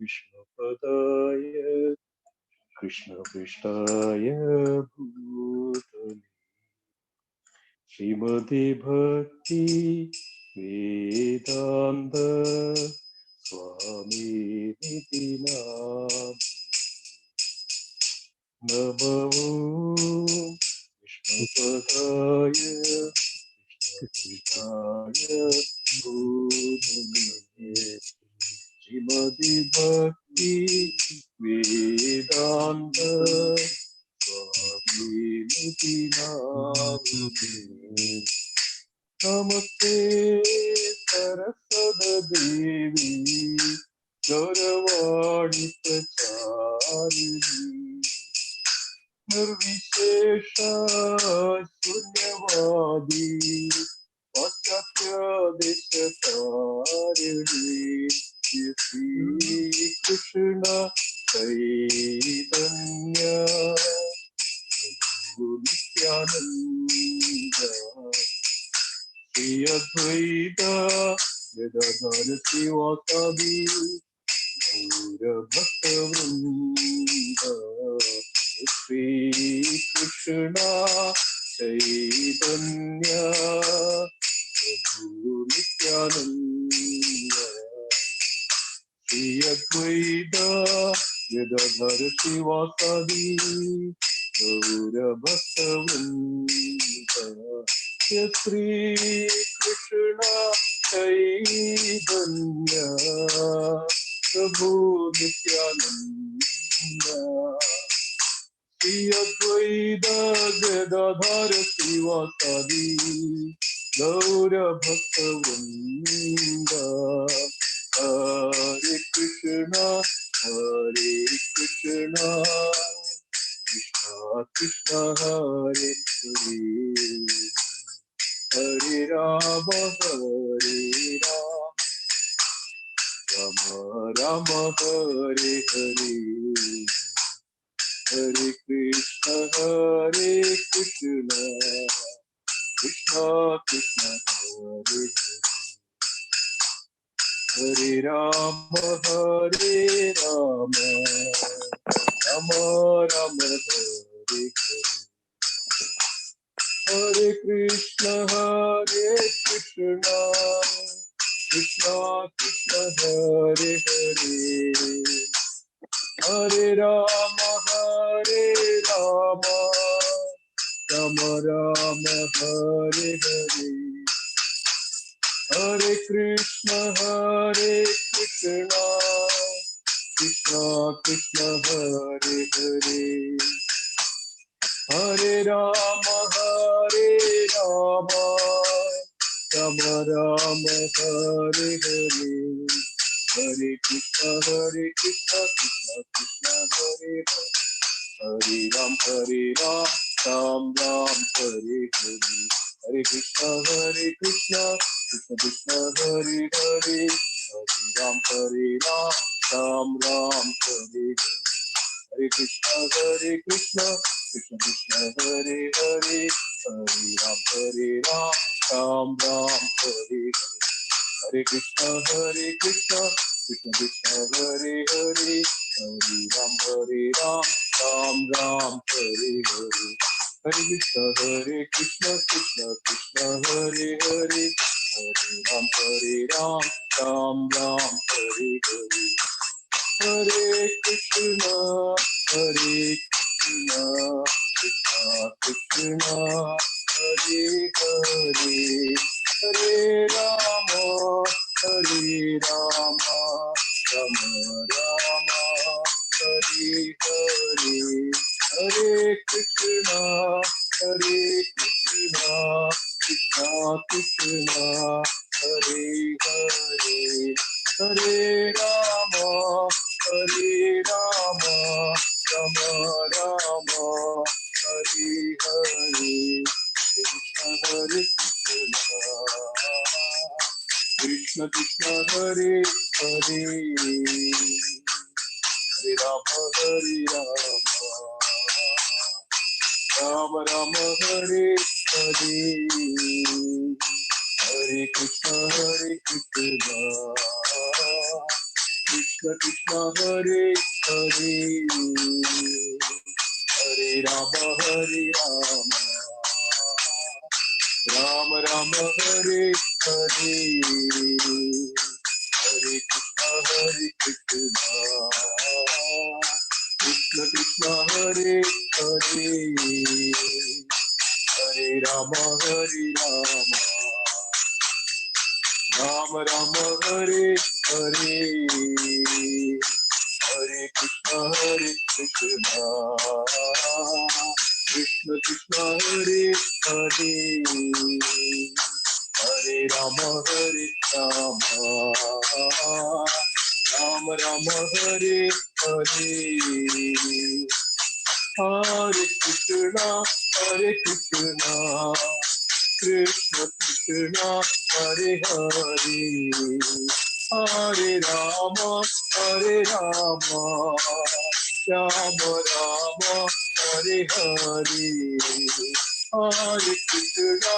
Vishnupadaya Krishna Prishtaya Bhutale Srimati Bhakti Vedanta Swami Niti Namo Vishnupadaya Krishna Prishtaya Bhutale Srimati Bhakti Vedanta Swami Niti Namaste Saraswati Devi Gauravani Pracharini Nirvishesha Sunyavadi Paschatya Deshatarini Shri Krishna Chaitanya Guru Nityananda Shri Advaita Vedadara Sivasadi Gaura Bhakta Vrinda Shri Krishna Chaitanya Guru Nityananda Shri Advaita Vedadara Sivasadi Gaura Bhakta Vrinda Shri Krishna Chaitanya Prabhu Nityananda Shri Advaita Gadadhara Sivasadi Gaura Bhakta Vrinda Hare Krishna Krishna Krishna Hare Hare Hare Rama Rama Rama Hare Hare Hare Krishna Krishna Krishna Hare Hare Rama Rama Rama Hare Hare Hare Krishna Krishna Krishna Krishna Hare Hare Hare Rama Rama Rama Hare Hare Hare Krishna Krishna Krishna Krishna Hare Hare Hare Rama Rama Rama Hare Hare Hare Krishna Krishna Krishna Hare Hare Hare Ram Ram Hare Hare Hare Krishna Krishna Krishna Hare Hare Hare Ram Ram Hare Hare Hare Krishna Krishna Krishna Hare Hare Hare Ram Ram Hare Hare Hare Krishna Krishna Krishna Hare Hare Hare Ram Ram Hare Hare Hare Krishna Krishna Krishna Hare Hare Hare Ram Ram Hare Hare Hare Krishna Krishna Krishna Hare Hare Hare Rama Rama Rama Hare Hare Hare Krishna Krishna Krishna Hare Hare Hare Rama Rama Rama Hare Hare Krishna Krishna Hare Hare Hare Rama Rama Rama Hare Hare Hare Krishna Krishna Krishna Krishna Hare Hare, Hare Rama Hare Rama, Rama Rama Hare Hare, Hare Krishna Krishna Krishna Hare Hare, Hare Rama Hare Rama, Rama Rama Hare Hare, Hare Krishna Krishna Krishna Hare Hare, Hare Rama Hare Rama, Rama Rama Hare Hare, Hare Krishna Krishna Krishna Hare Hare, Hare Rama Rama, Rama Rama Hare Hare, Hare Krishna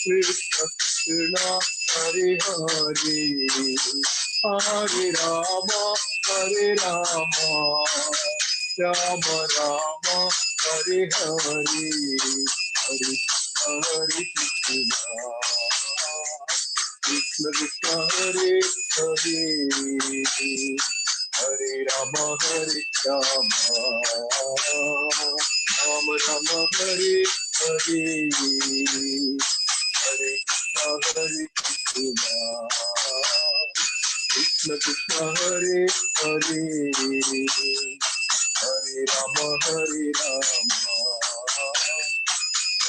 Krishna Krishna Hare Hare, Hare Rama Rama, Rama Rama Hare Hare, Hare Krishna Krishna Krishna Hare Hare, Hare Rama Rama Rama Hare Hare, Hare Krishna Krishna Krishna Hare Hare, Hare Rama Rama,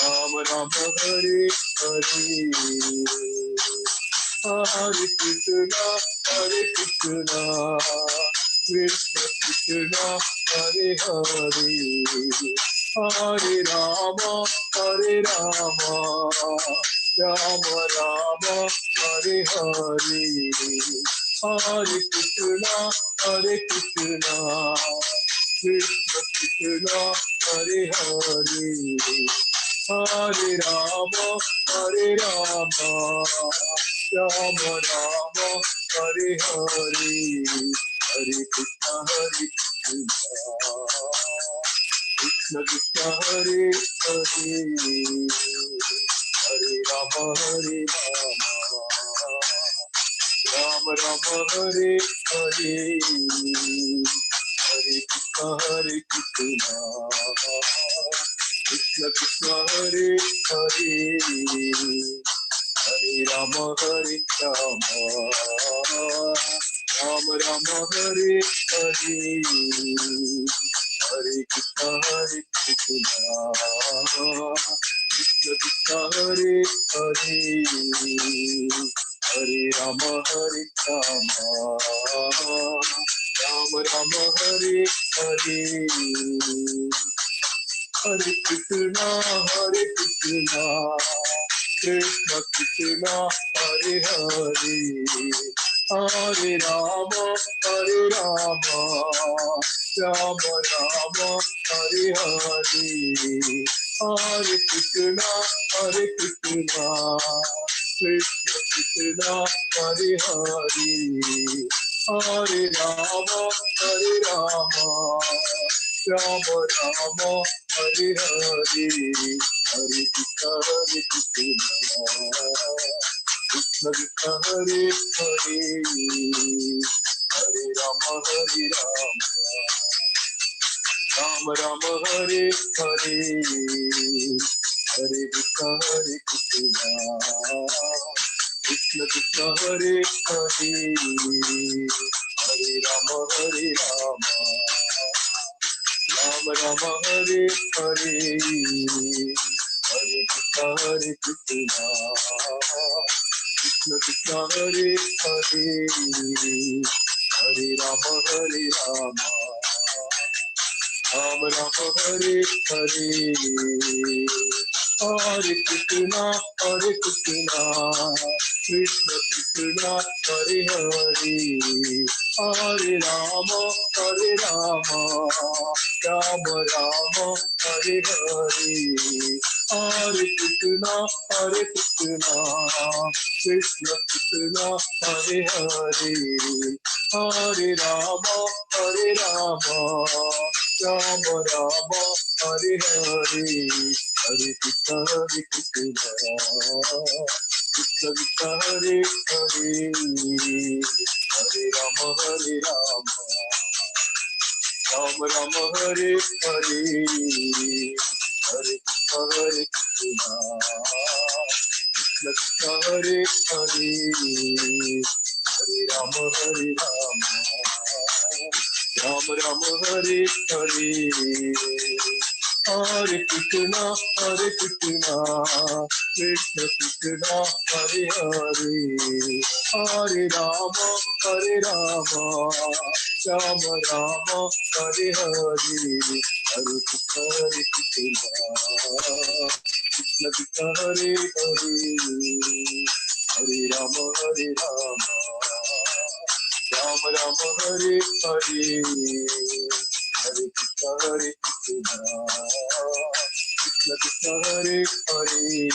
Rama Rama Hare Hare, Hare Krishna Krishna Krishna Hare Hare, Hare Rama Rama, Rama Rama Hare Hare, Hare Krishna Krishna Krishna Hare Hare, Hare Rama Rama, Rama Rama Hare Hare, Hare Krishna Krishna Krishna Hare Hare, Hare Rama Rama, Rama Rama Hare Hare, Hare Krishna Krishna Krishna Hare Hare, Hare Rama Rama, Rama Rama Hare Hare, Hare Krishna Krishna Krishna Hare Hare, Hare Rama Rama, Rama Rama Hare Hare, Hare Krishna Krishna Krishna Hare Hare, Hare Rama Rama, Rama Rama Hare Hare, Hare Krishna Krishna Krishna Hare Hare, Hare Rama Rama, Rama Rama Hare Hare, Hare Krishna Krishna Krishna Hare Hare, Hare Rama Rama, Rama Rama Hare Hare, Hare Krishna Krishna Krishna Hare Hare, Hare Rama Rama, Rama Rama Hare Hare, Hare Krishna Krishna Krishna Hare Hare, Hare Rama Rama, Rama Rama Hare Hare, Hare Krishna Krishna Krishna Hare Hare, Hare Rama Rama, Rama Rama Hare Hare, Hare Krishna, Hare Krishna, Krishna Krishna, Hare Hare, Hare Rama, Hare Rama, Rama Rama, Hare Hare, Hare Krishna, Hare Krishna, Krishna Krishna, Hare Hare, Hare Rama, Hare Rama, Rama Rama, Hare Hare, Hare Krishna, Hare Krishna, Krishna Krishna, Hare Hare, Hare Rama, Hare Rama, Rama Rama, Hare Hare, Hare Krishna, Hare Krishna, Krishna Krishna, Hare Hare, Hare Rama, Hare Rama, Rama Rama, Hare Hare, Hare Krishna, Hare Krishna, Krishna Krishna, Hare Hare, Hare Rama, Hare Rama, Rama Rama, Hare Hare, Hare Krishna, Hare Krishna, Krishna Krishna, Hare Hare,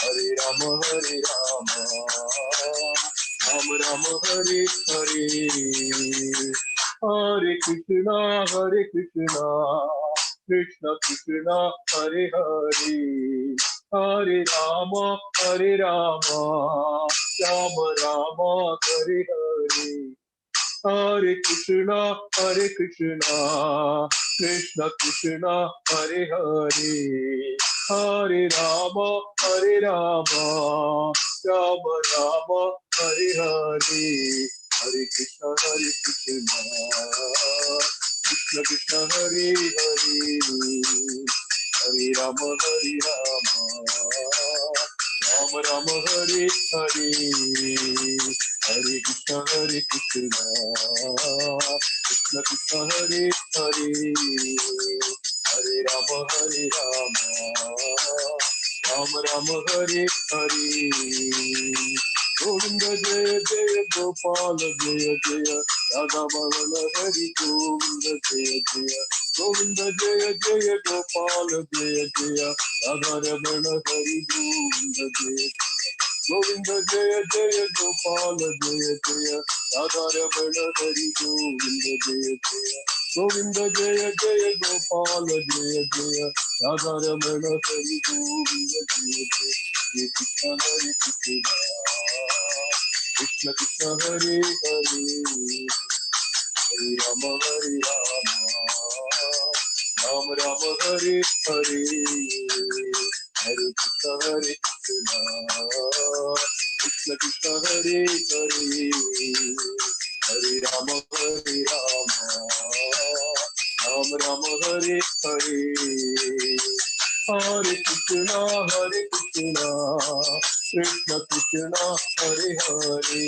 Hare Rama, Hare Rama, Rama Rama, Hare Hare, Hare Krishna, Hare Krishna, Krishna Krishna, Hare Hare, Hare Rama, Hare Rama, Rama Rama, Hare Hare, Hare Krishna, Hare Krishna, Krishna Krishna, Hare Hare, Hare Rama, Hare Rama, Rama Rama, Hare Hare, Hare Krishna, Hare Krishna, Krishna Krishna, Hare Hare, Hare Rama, Hare Rama, Rama Rama, Hare Hare, Hare Krishna, Hare Krishna, Krishna Krishna, Hare Hare, Hare Rama, Hare Rama, Rama Rama, Hare Hare, Govinda Jaya Jaya Gopal Jaya Jaya, Radha Madana Hari Govinda Jaya Jaya, Govinda Jaya Jaya Gopal Jaya Jaya, Radha Ramana Hari Govinda Jaya Jaya, Govinda Jaya Jaya Gopal Jaya Jaya, Radha Ramana Hari Govinda Jaya Jaya, Govinda Jaya Jaya Gopal Jaya Jaya, Radha Ramana Hari Govinda Jaya Jaya, Hare Krishna, Hare Krishna, Krishna Krishna, Hare Hare, Hare Rama, Hare Rama, Rama Rama, Hare Hare, Hare Krishna, Hare Krishna, Krishna Krishna, Hare Hare, Hare Rama, Hare Rama, Rama Rama, Hare Hare, Hare Krishna, Hare Krishna, Krishna Krishna, Hare Hare,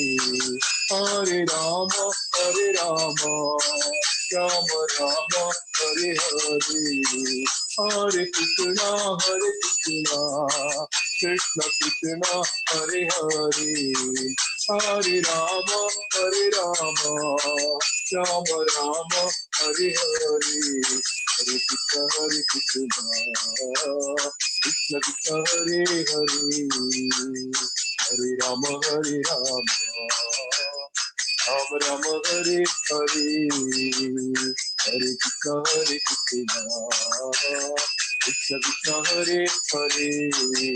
Hare Rama, Hare Rama, Rama Rama, Hare Hare, Hare Krishna, Hare Krishna, Krishna Krishna, Hare Hare, Hare Rama, Hare Rama, Rama Rama, Hare Hare, Hare Krishna, Hare Krishna, Krishna Krishna, Hare Hare, Hare Rama, Hare Rama, Rama Rama, Hare Hare, Hare Krishna, Hare Krishna, Krishna Krishna, Hare Hare,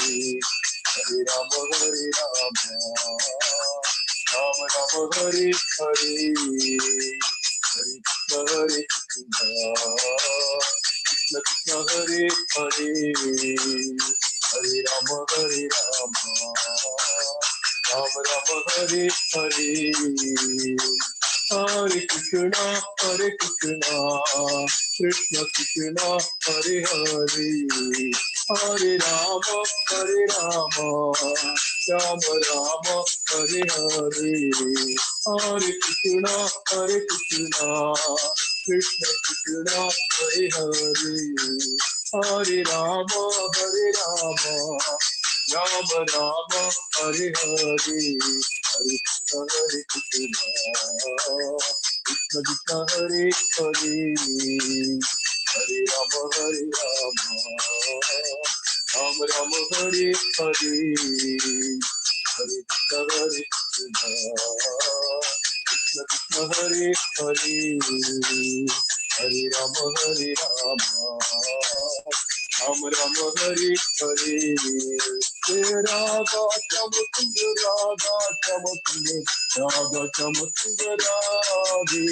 Hare Rama, Hare Rama, Rama Rama, Hare Hare, Hare Krishna, Hare Krishna, Krishna Krishna, Hare Hare, Hare Rama, Hare Rama, Rama Rama, Hare Hare, Hare Krishna, Hare Krishna, Krishna Krishna, Hare Hare, Hare Rama, Hare Rama, Rama Rama, Hare Hare, Hare Krishna, Hare Krishna, Krishna Krishna, Hare Hare, Hare Rama, Hare Rama, Rama Rama, Hare Hare, Hare Krishna, Hare Krishna, Krishna Krishna, Hare Hare, Hare Rama, Rama Rama, Hare Hare, Hare Krishna, Krishna Krishna, Hare Hare, Hare Rama, Ram Ram, Hare Hare. Radha Chamakunda, Radha Chamakunda, Radha Chamakunda, Radhe.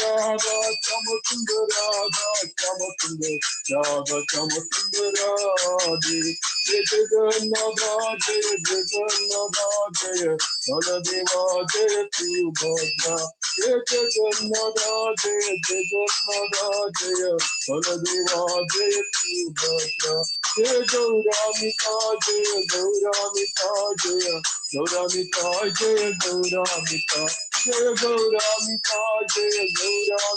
Radha Chamakunda, Radha Chamakunda, Radha Chamakunda, Radhe. Jai Jagannatha, Jai Jagannatha, Jai Baladeva, Jai Subhadra. Jai Jagannatha, Jai Jagannatha, Jai Baladeva, Jai Subhadra. Jai Gauramita, Jai Gauramita, Jai Gauramita, Jai Gauramita. Jai Gauramita, Jai Gauramita,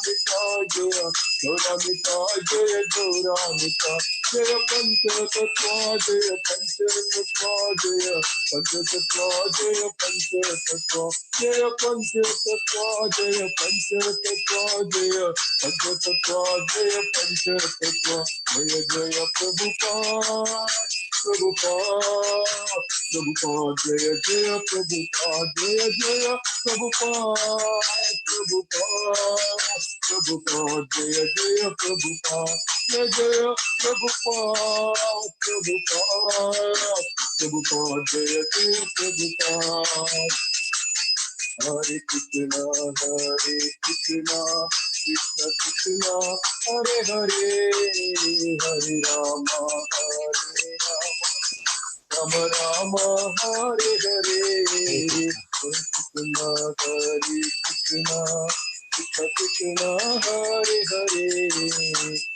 Jai Gauramita, Jai Gauramita. Jai Panchatattva, Jai Panchatattva, Jai Panchatattva, Jai Panchatattva. Jai Panchatattva, Jai Panchatattva, Jai Panchatattva, Jai Panchatattva. Jaya Jaya Prabhupada, Prabhupada, Prabhupada, Jaya Jaya Prabhupada, Jaya Jaya Prabhupada, Prabhupada, Prabhupada, Jaya Jaya Prabhupada, Jaya Jaya Prabhupada, Prabhupada, Prabhupada, Jaya Jaya Prabhupada. Hare Krishna, Hare Krishna, Krishna Krishna, Hare Hare, Hare Rama, Hare Rama, Rama Rama, Hare Hare, Hare Krishna, Hare Krishna, Krishna Krishna, Hare Hare,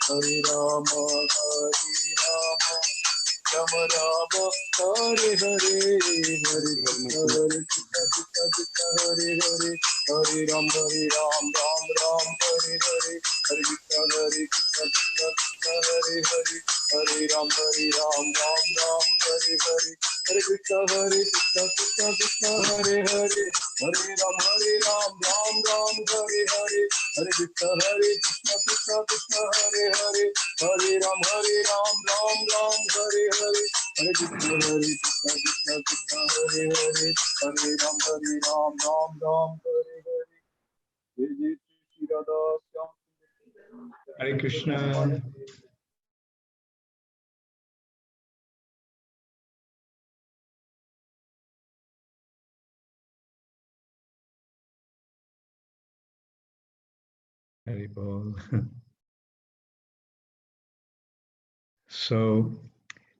Hare Rama, Hare Rama, Rama Rama, Hare Hare, Hare Krishna, Krishna Krishna, Hare Hare, Hare Ram, Ram Ram, Hare Hare, Hare Krishna, Krishna Krishna, Hare Hare, Hare Ram, Ram Ram, Hare Hare, Hare Krishna, Krishna Krishna, Hare Hare, Hare Ram, Ram Ram, Hare Hare, Hare Krishna, Krishna Krishna, Hare Hare, Hare Ram, Ram Ram, Hare Hare, Hare Krishna, Krishna Krishna, Hare Hare, Hare Ram, Ram Ram, Hare Hare. Jai Jai Shri Radha Shyam Sundar. Hare Krishna. Hare Bol. So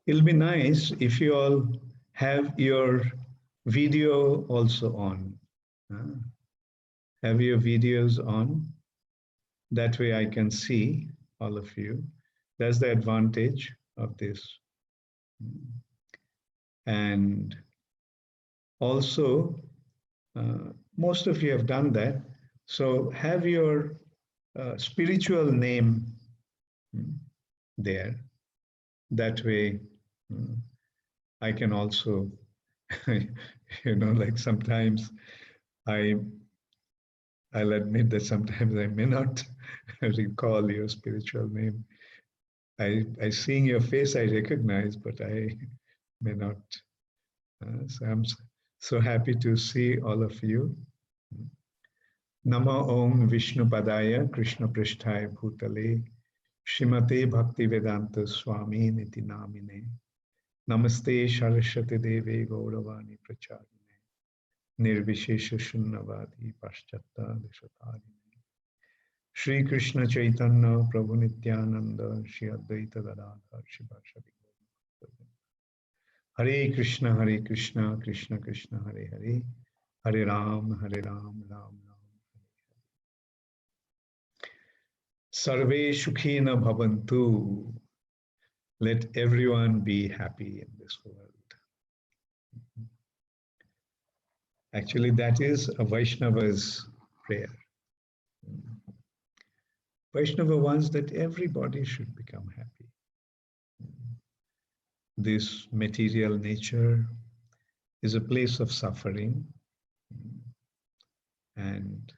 it'll be nice if you all have your video also on. Have your videos on. That way I can see all of you. That's the advantage of this. And also, most of you have done that. So have your spiritual name there. That way, I can also, like sometimes I'll admit that sometimes I may not recall your spiritual name. I seeing your face, I recognize, but I may not. So I'm so happy to see all of you. Nama Om Vishnu Padaya Krishna Prishthaya Bhutale Shrimate Bhaktivedanta Swami Niti Namine Namaste Saraswati Deve Gauravani Pracharine Nirvishesha Shunnavadi Paschata Deshatarine Shri Krishna Chaitanya Prabhu Nityananda Shri Advaita Gadadhar Shivasari Hare Krishna Krishna Krishna Hare Hare Hare Ram Ram Ram Sarve Shukhina Bhavantu. Let everyone be happy in this world. Actually, that is a Vaishnava's prayer. Vaishnava wants that everybody should become happy. This material nature is a place of suffering, and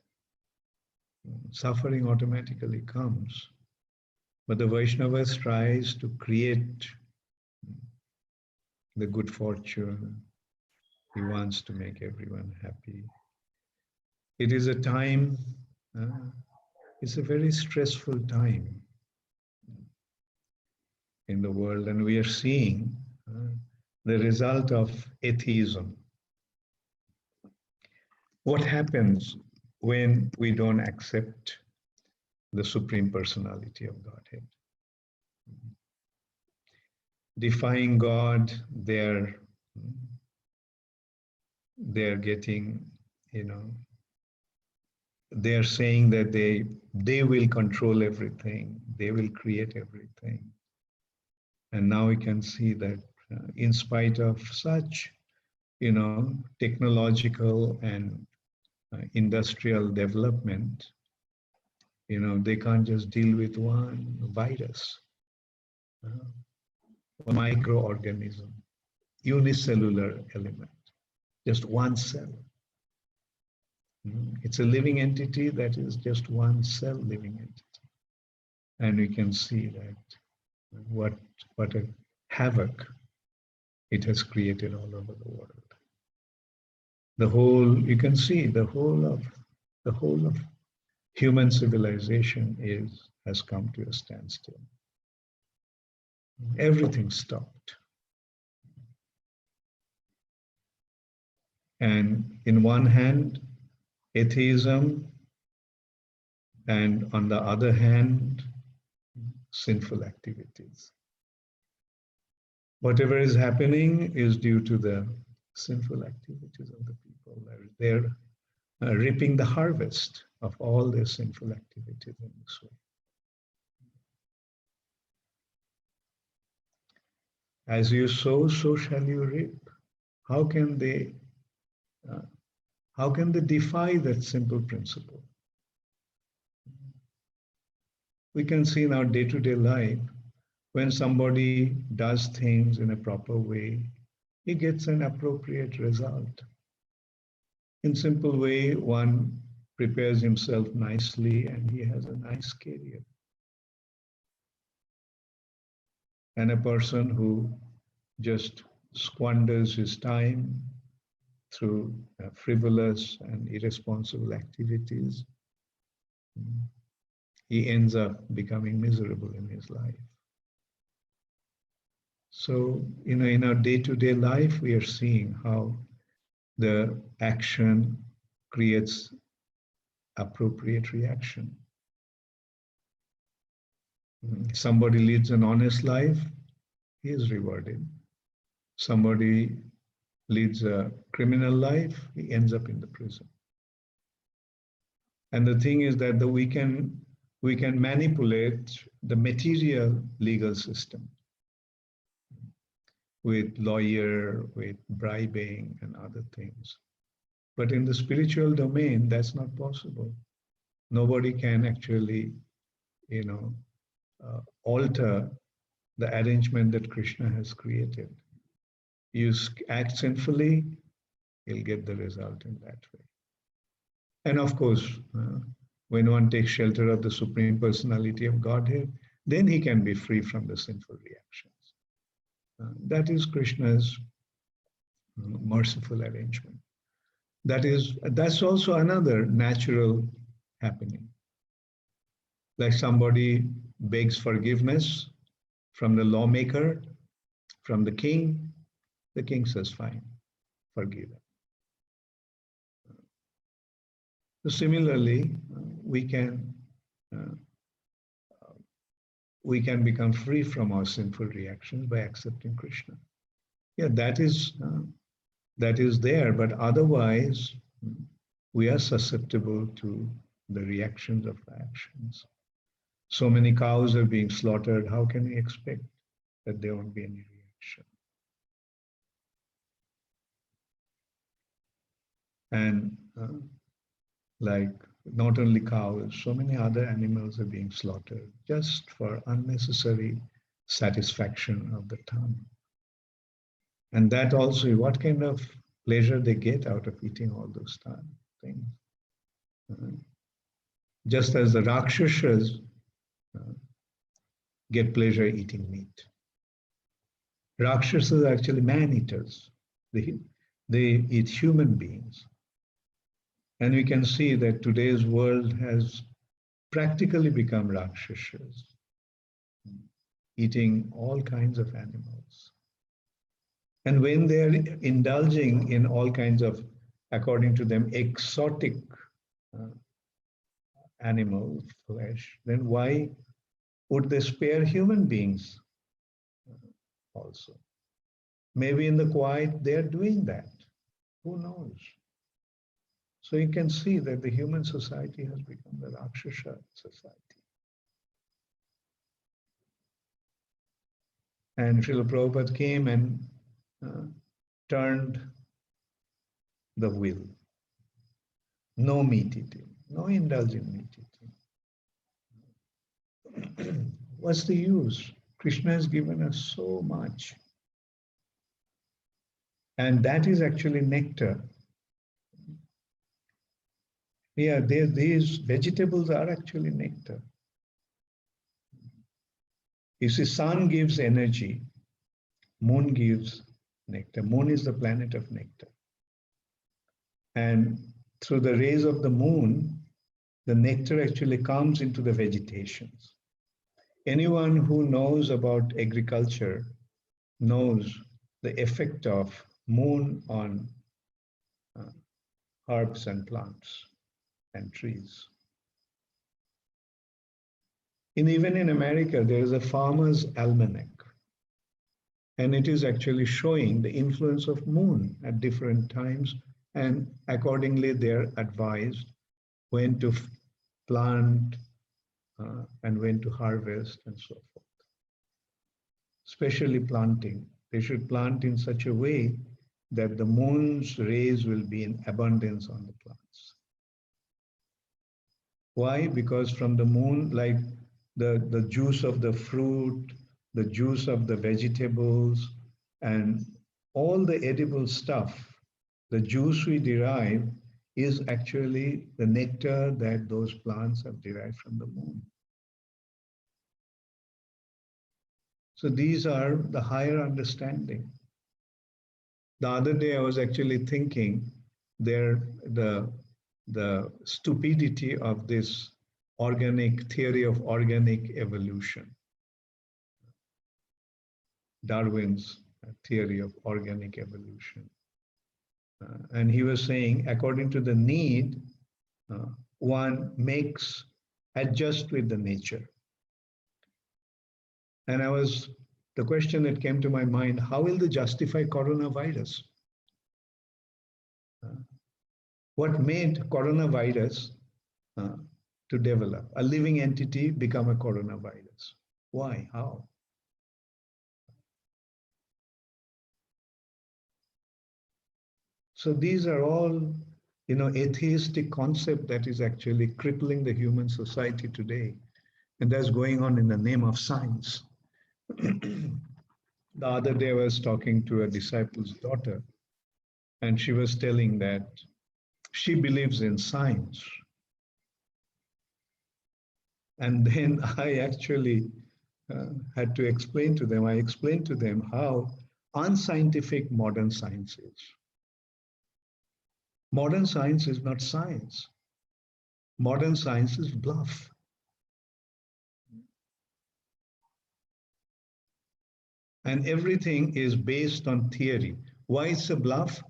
suffering automatically comes But the Vaishnavas tries to create the good fortune. He wants to make everyone happy. It is a time, it's a very stressful time in the world, and we are seeing the result of atheism. What happens when we don't accept the Supreme Personality of Godhead? Defying God, they're getting, they're saying that they will control everything, they will create everything. And now we can see that in spite of such, technological and industrial development, they can't just deal with one virus, one microorganism, unicellular element, just one cell. It's a living entity that is just one cell living entity. And we can see that what a havoc it has created all over the world. You can see the whole of human civilization has come to a standstill. Everything stopped. And in one hand, atheism, and on the other hand, sinful activities. Whatever is happening is due to the sinful activities of the people. They're reaping the harvest of all their sinful activities in this way. As you sow, so shall you reap. How can they defy that simple principle? We can see in our day-to-day life, when somebody does things in a proper way, he gets an appropriate result. In simple way, one prepares himself nicely and he has a nice career. And a person who just squanders his time through frivolous and irresponsible activities, he ends up becoming miserable in his life. So, in our day-to-day life, we are seeing how the action creates appropriate reaction. Somebody leads an honest life, he is rewarded. Somebody leads a criminal life, he ends up in the prison. And the thing is that we can manipulate the material legal system with lawyer, with bribing and other things. But in the spiritual domain, that's not possible. Nobody can actually, alter the arrangement that Krishna has created. You act sinfully, you'll get the result in that way. And of course, when one takes shelter of the Supreme Personality of Godhead, then he can be free from the sinful reactions. That is Krishna's merciful arrangement. That's also another natural happening. Like somebody begs forgiveness from the lawmaker, from the king says, fine, forgive him. So similarly, we can become free from our sinful reactions by accepting Krishna. Yeah, that is there, but otherwise we are susceptible to the reactions of the actions. So many cows are being slaughtered. How can we expect that there won't be any reaction? And like not only cows, so many other animals are being slaughtered just for unnecessary satisfaction of the tongue. And that also, what kind of pleasure they get out of eating all those things. Just as the Rakshasas get pleasure eating meat. Rakshasas are actually man-eaters. They eat human beings. And we can see that today's world has practically become Rakshasas, eating all kinds of animals. And when they're indulging in all kinds of, according to them, exotic animal flesh, then why would they spare human beings also? Maybe in the quiet they're doing that. Who knows? So you can see that the human society has become the Rakshasa society. And Srila Prabhupada came and turned the wheel. No meat eating, no indulgent meat eating. What's the use? Krishna has given us so much. And that is actually nectar. Yeah, these vegetables are actually nectar. You see, sun gives energy, moon gives nectar. Moon is the planet of nectar. And through the rays of the moon, the nectar actually comes into the vegetations. Anyone who knows about agriculture knows the effect of moon on herbs and plants and trees. Even in America, there is a farmer's almanac. And it is actually showing the influence of moon at different times. And accordingly, they're advised when to plant and when to harvest and so forth. Especially planting. They should plant in such a way that the moon's rays will be in abundance on the plants. Why? Because from the moon, like the juice of the fruit, the juice of the vegetables, and all the edible stuff, the juice we derive is actually the nectar that those plants have derived from the moon. So these are the higher understanding. The other day I was actually thinking the stupidity of this organic theory of organic evolution. Darwin's theory of organic evolution. And he was saying, according to the need, one makes adjust with the nature. And the question that came to my mind, how will they justify coronavirus? What made coronavirus to develop? A living entity become a coronavirus. Why? How? So these are all, atheistic concept that is actually crippling the human society today. And that's going on in the name of science. The other day I was talking to a disciple's daughter, and she was telling that she believes in science. And then I actually had to explain to them, I explained to them how unscientific modern science is. Modern science is not science. Modern science is bluff. And everything is based on theory. Why it's a bluff?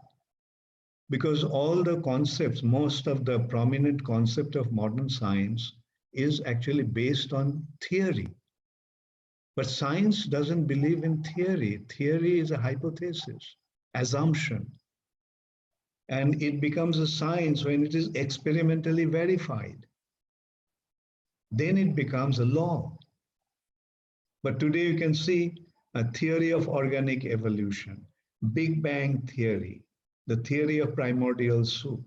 Because all the concepts, most of the prominent concept of modern science is actually based on theory. But science doesn't believe in theory. Theory is a hypothesis, assumption. And it becomes a science when it is experimentally verified. Then it becomes a law. But today you can see a theory of organic evolution, Big Bang theory, the theory of primordial soup.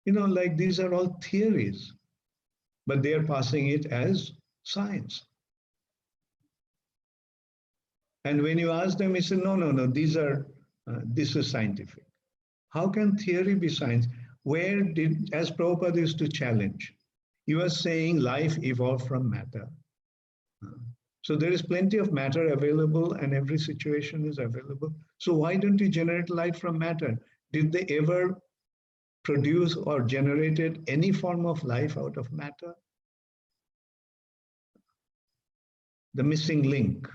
Like these are all theories, but they are passing it as science. And when you ask them, they say, no, this is scientific. How can theory be science? As Prabhupada used to challenge, you are saying life evolved from matter. So there is plenty of matter available and every situation is available. So why don't you generate light from matter? Did they ever produce or generated any form of life out of matter? The missing link,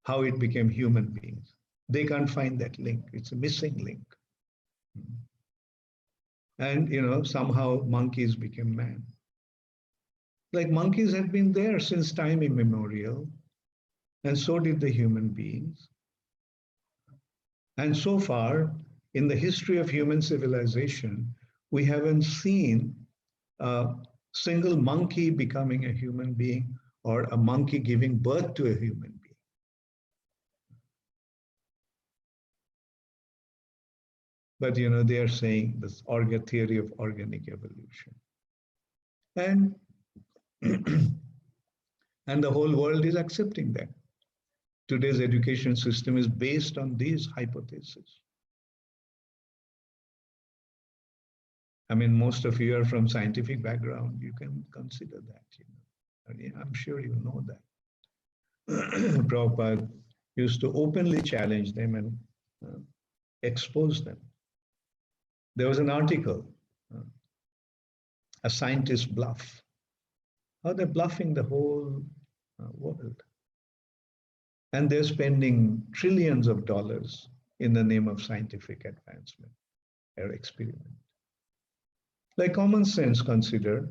how it became human beings. They can't find that link. It's a missing link. And somehow monkeys became man. Like monkeys have been there since time immemorial, and so did the human beings. And so far, in the history of human civilization, we haven't seen a single monkey becoming a human being or a monkey giving birth to a human being. But they are saying this theory of organic evolution. And and the whole world is accepting that. Today's education system is based on these hypotheses. I mean, most of you are from scientific background. You can consider that. I'm sure you know that. Prabhupada used to openly challenge them and expose them. There was an article, a scientist bluff. How they're bluffing the whole world. And they're spending trillions of dollars in the name of scientific advancement or experiment. Like common sense consider,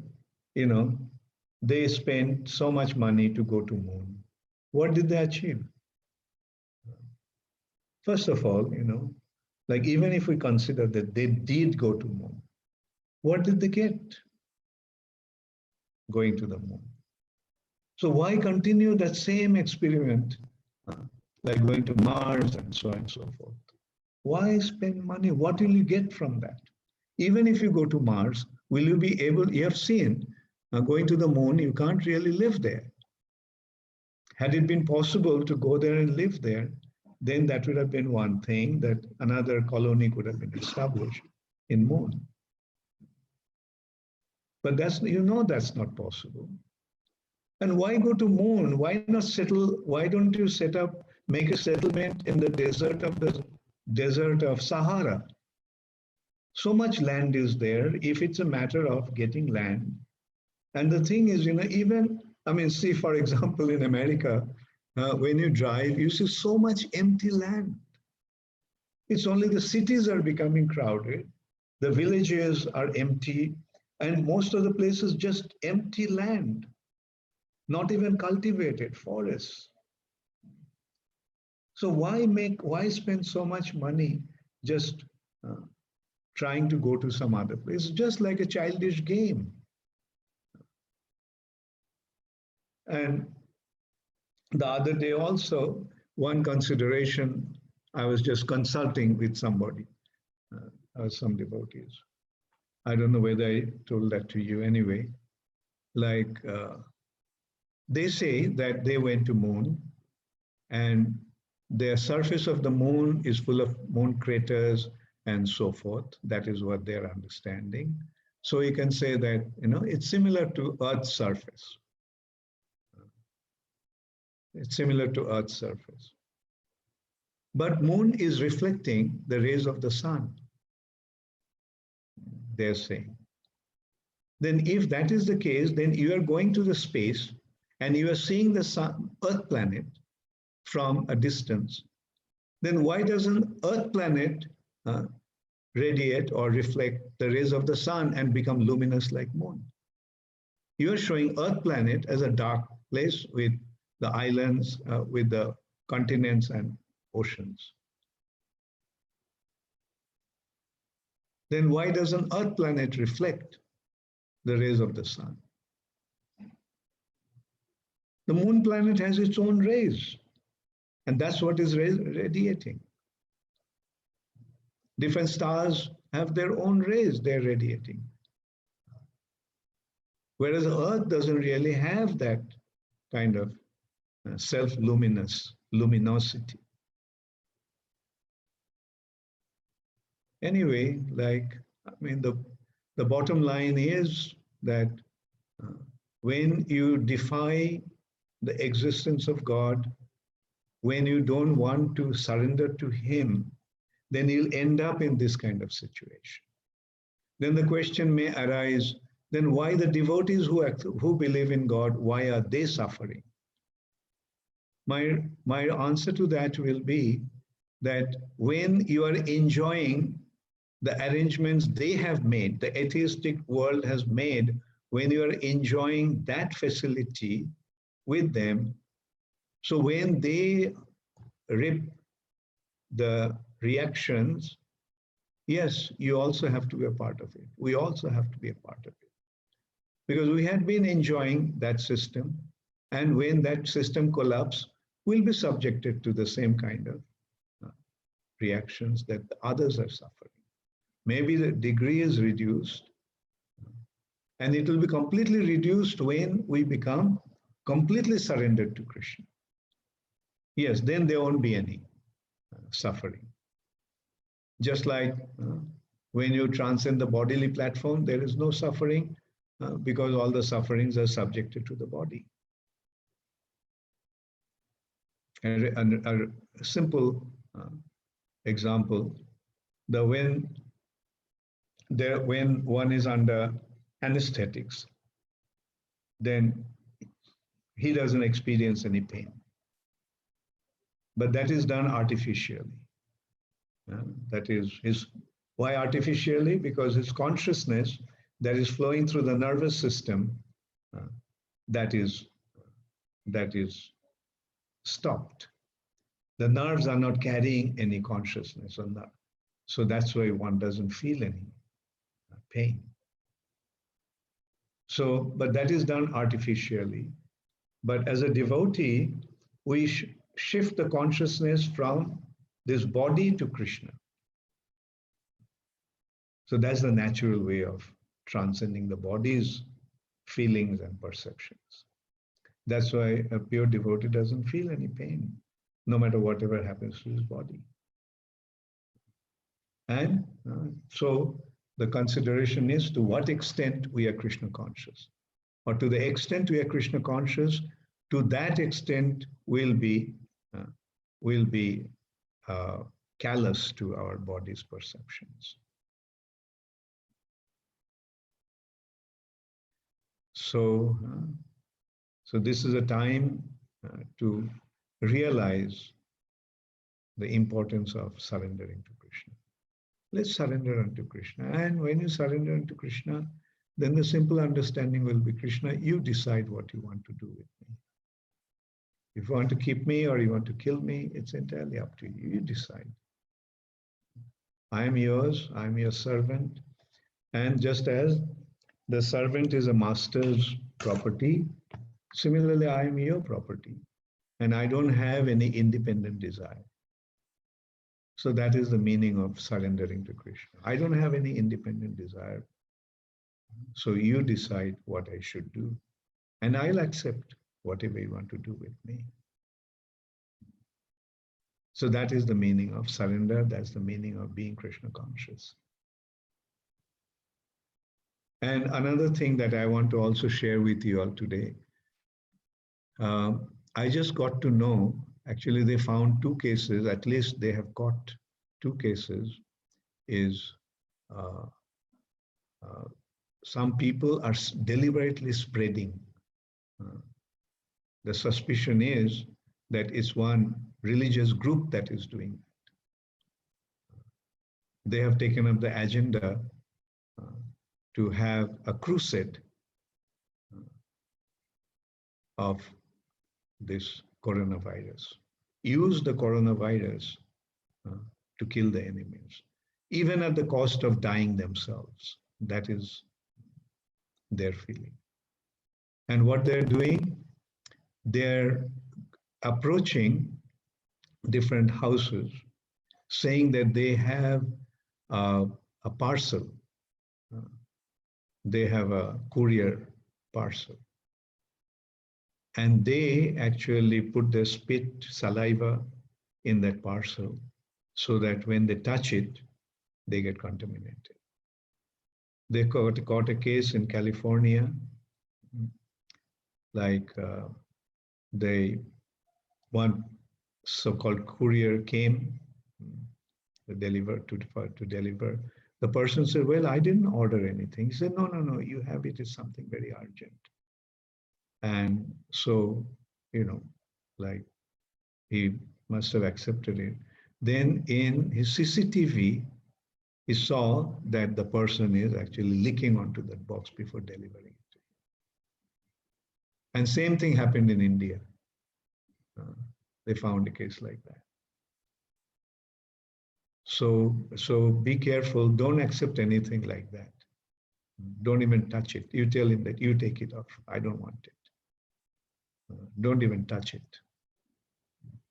they spent so much money to go to moon. What did they achieve? First of all, like even if we consider that they did go to moon, what did they get going to the moon? So why continue that same experiment, like going to Mars and so on and so forth? Why spend money? What will you get from that? Even if you go to Mars, will you be able, you have seen, going to the moon, you can't really live there. Had it been possible to go there and live there, then that would have been one thing, that another colony could have been established in moon. But that's not possible. And why go to moon? Why not settle? Why don't you make a settlement in the desert of Sahara? So much land is there. If it's a matter of getting land, and the thing is, see, for example, in America, when you drive, you see so much empty land. It's only the cities are becoming crowded. The villages are empty, and most of the places just empty land, not even cultivated forests. So why spend so much money just trying to go to some other place? It's just like a childish game. And the other day also, one consideration, I was just consulting with somebody, some devotees. I don't know whether I told that to you anyway. Like, they say that they went to moon and the surface of the moon is full of moon craters and so forth. That is what they're understanding. So you can say that, it's similar to Earth's surface. It's similar to Earth's surface. But moon is reflecting the rays of the sun, they're saying. Then if that is the case, then you are going to the space and you are seeing the sun, Earth planet from a distance. Then why doesn't Earth planet radiate or reflect the rays of the sun and become luminous like moon? You are showing Earth planet as a dark place with the islands, with the continents and oceans. Then why doesn't Earth planet reflect the rays of the sun? The moon planet has its own rays, and that's what is radiating. Different stars have their own rays they're radiating. Whereas Earth doesn't really have that kind of luminosity. Anyway, the bottom line is that when you defy the existence of God, when you don't want to surrender to Him, then you'll end up in this kind of situation. Then the question may arise, then why the devotees who believe in God, why are they suffering? My answer to that will be that when you are enjoying the arrangements they have made, the atheistic world has made, when you are enjoying that facility with them, so when they rip the reactions, yes, you also have to be a part of it. We also have to be a part of it. Because we had been enjoying that system, and when that system collapses, we'll be subjected to the same kind of reactions that the others are suffering. Maybe the degree is reduced, and it will be completely reduced when we become completely surrendered to Krishna. Yes, then there won't be any suffering. Just like when you transcend the bodily platform, there is no suffering because all the sufferings are subjected to the body. And a simple example, when one is under anesthetics, then he doesn't experience any pain. But that is done artificially. That is why artificially? Because his consciousness that is flowing through the nervous system, that is stopped. The nerves are not carrying any consciousness on that. So that's why one doesn't feel any pain. So, but that is done artificially. But as a devotee, we shift the consciousness from this body to Krishna. So that's the natural way of transcending the body's feelings and perceptions. That's why a pure devotee doesn't feel any pain, no matter whatever happens to his body. And so the consideration is to what extent we are Krishna conscious, or to the extent we are Krishna conscious, to that extent we'll be callous to our body's perceptions. So, so this is a time to realize the importance of surrendering to Krishna. Let's surrender unto Krishna. And when you surrender unto Krishna, then the simple understanding will be, Krishna, you decide what you want to do with me. If you want to keep me or you want to kill me, it's entirely up to you. You decide. I am yours, I am your servant. And just as the servant is a master's property, similarly, I am your property. And I don't have any independent desire. So that is the meaning of surrendering to Krishna. I don't have any independent desire. So you decide what I should do. And I'll accept whatever you want to do with me. So that is the meaning of surrender. That's the meaning of being Krishna conscious. And another thing that I want to also share with you all today, I just got to know, actually they found 2 cases, at least they have caught 2 cases, is some people are deliberately spreading. The suspicion is that it's one religious group that is doing that. They have taken up the agenda to have a crusade of this coronavirus. Use the coronavirus to kill the enemies, even at the cost of dying themselves. That is their feeling. And what they're doing, they're approaching different houses, saying that they have a parcel. They have a courier parcel. And they actually put their spit, saliva in that parcel so that when they touch it, they get contaminated. They caught a case in California, like one so-called courier came to deliver. The person said, "Well, I didn't order anything." He said, No, you have it. It's something very urgent." And so, like he must have accepted it. Then in his CCTV, he saw that the person is actually licking onto that box before delivering it. And same thing happened in India. They found a case like that. So be careful. Don't accept anything like that. Don't even touch it. You tell him that you take it off. I don't want it. Don't even touch it.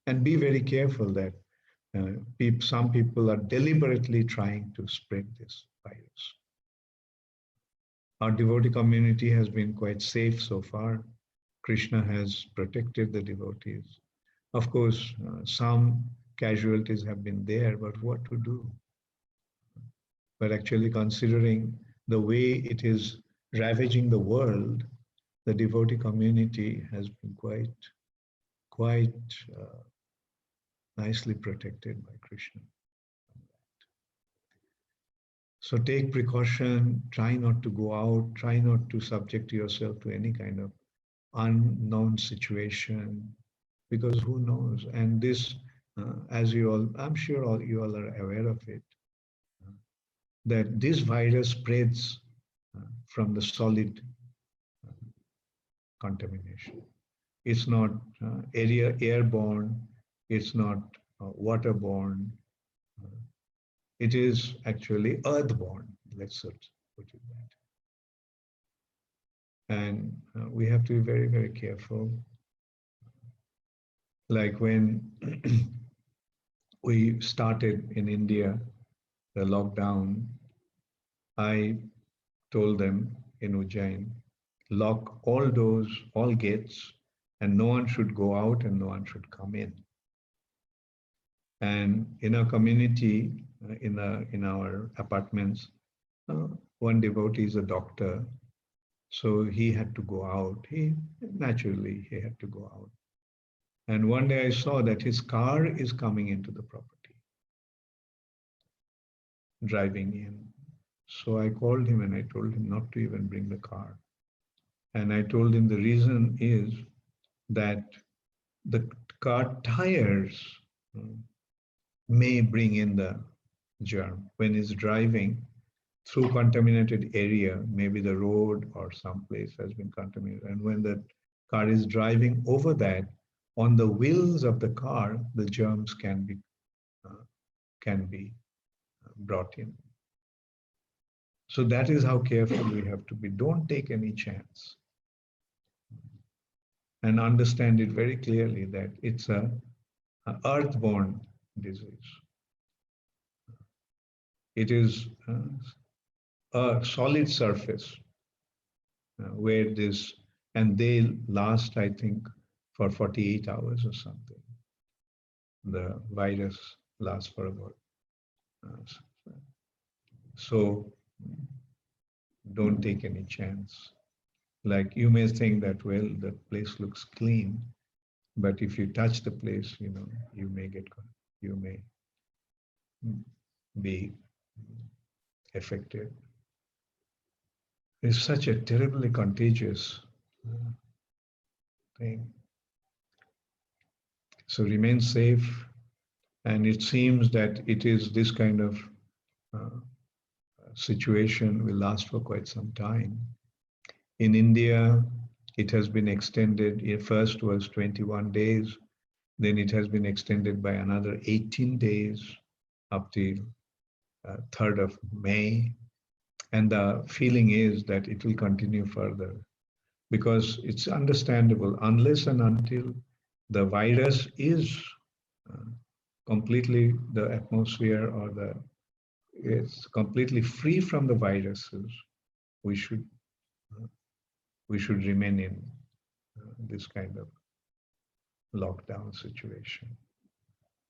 And be very careful that some people are deliberately trying to spread this virus. Our devotee community has been quite safe so far. Krishna has protected the devotees. Of course, some casualties have been there, but what to do? But actually, considering the way it is ravaging the world, the devotee community has been quite nicely protected by Krishna. So take precaution, try not to go out, try not to subject yourself to any kind of unknown situation, because who knows? And this, as you all, I'm sure all you all are aware of it, that this virus spreads from the solid contamination. It's not airborne, it's not waterborne, it is actually earthborne, let's put it that. And we have to be very, very careful. Like when we started in India, the lockdown, I told them in Ujjain, lock all doors, all gates, and no one should go out and no one should come in. And in our community, in our apartments, one devotee is a doctor, so he had to go out. Naturally he had to go out. And one day I saw that his car is coming into the property, driving in. So I called him and I told him not to even bring the car. And I told him the reason is that the car tires may bring in the germ. When he's driving through contaminated area, maybe the road or someplace has been contaminated. And when the car is driving over that, on the wheels of the car, the germs can be brought in. So that is how careful we have to be. Don't take any chance. And understand it very clearly that it's an earthborne disease. It is a solid surface where this, and they last, I think, for 48 hours or something. The virus lasts for about. So don't take any chance. Like you may think that, well, the place looks clean, but if you touch the place, you may be affected. It's such a terribly contagious thing. So remain safe. And it seems that it is this kind of situation will last for quite some time. In India, it has been extended. It first was 21 days. Then it has been extended by another 18 days up till 3rd of May. And the feeling is that it will continue further because it's understandable unless and until the virus is completely, the atmosphere or it's completely free from the viruses, we should remain in this kind of lockdown situation.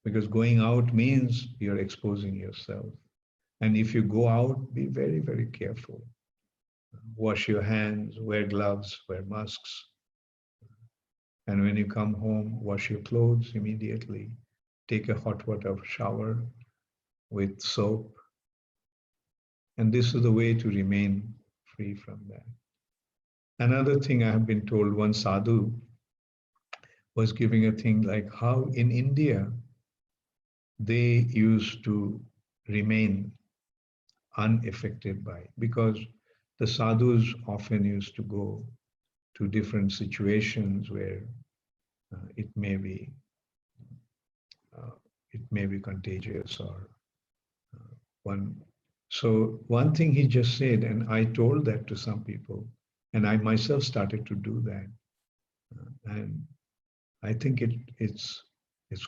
Because going out means you're exposing yourself. And if you go out, be very, very careful. Wash your hands, wear gloves, wear masks. And when you come home, wash your clothes immediately. Take a hot water shower with soap. And this is the way to remain free from that. Another thing I have been told, one sadhu was giving a thing like how in India they used to remain unaffected by, because the sadhus often used to go to different situations where it may be uh, contagious or one. So one thing he just said, and I told that to some people, and I myself started to do that, and I think it's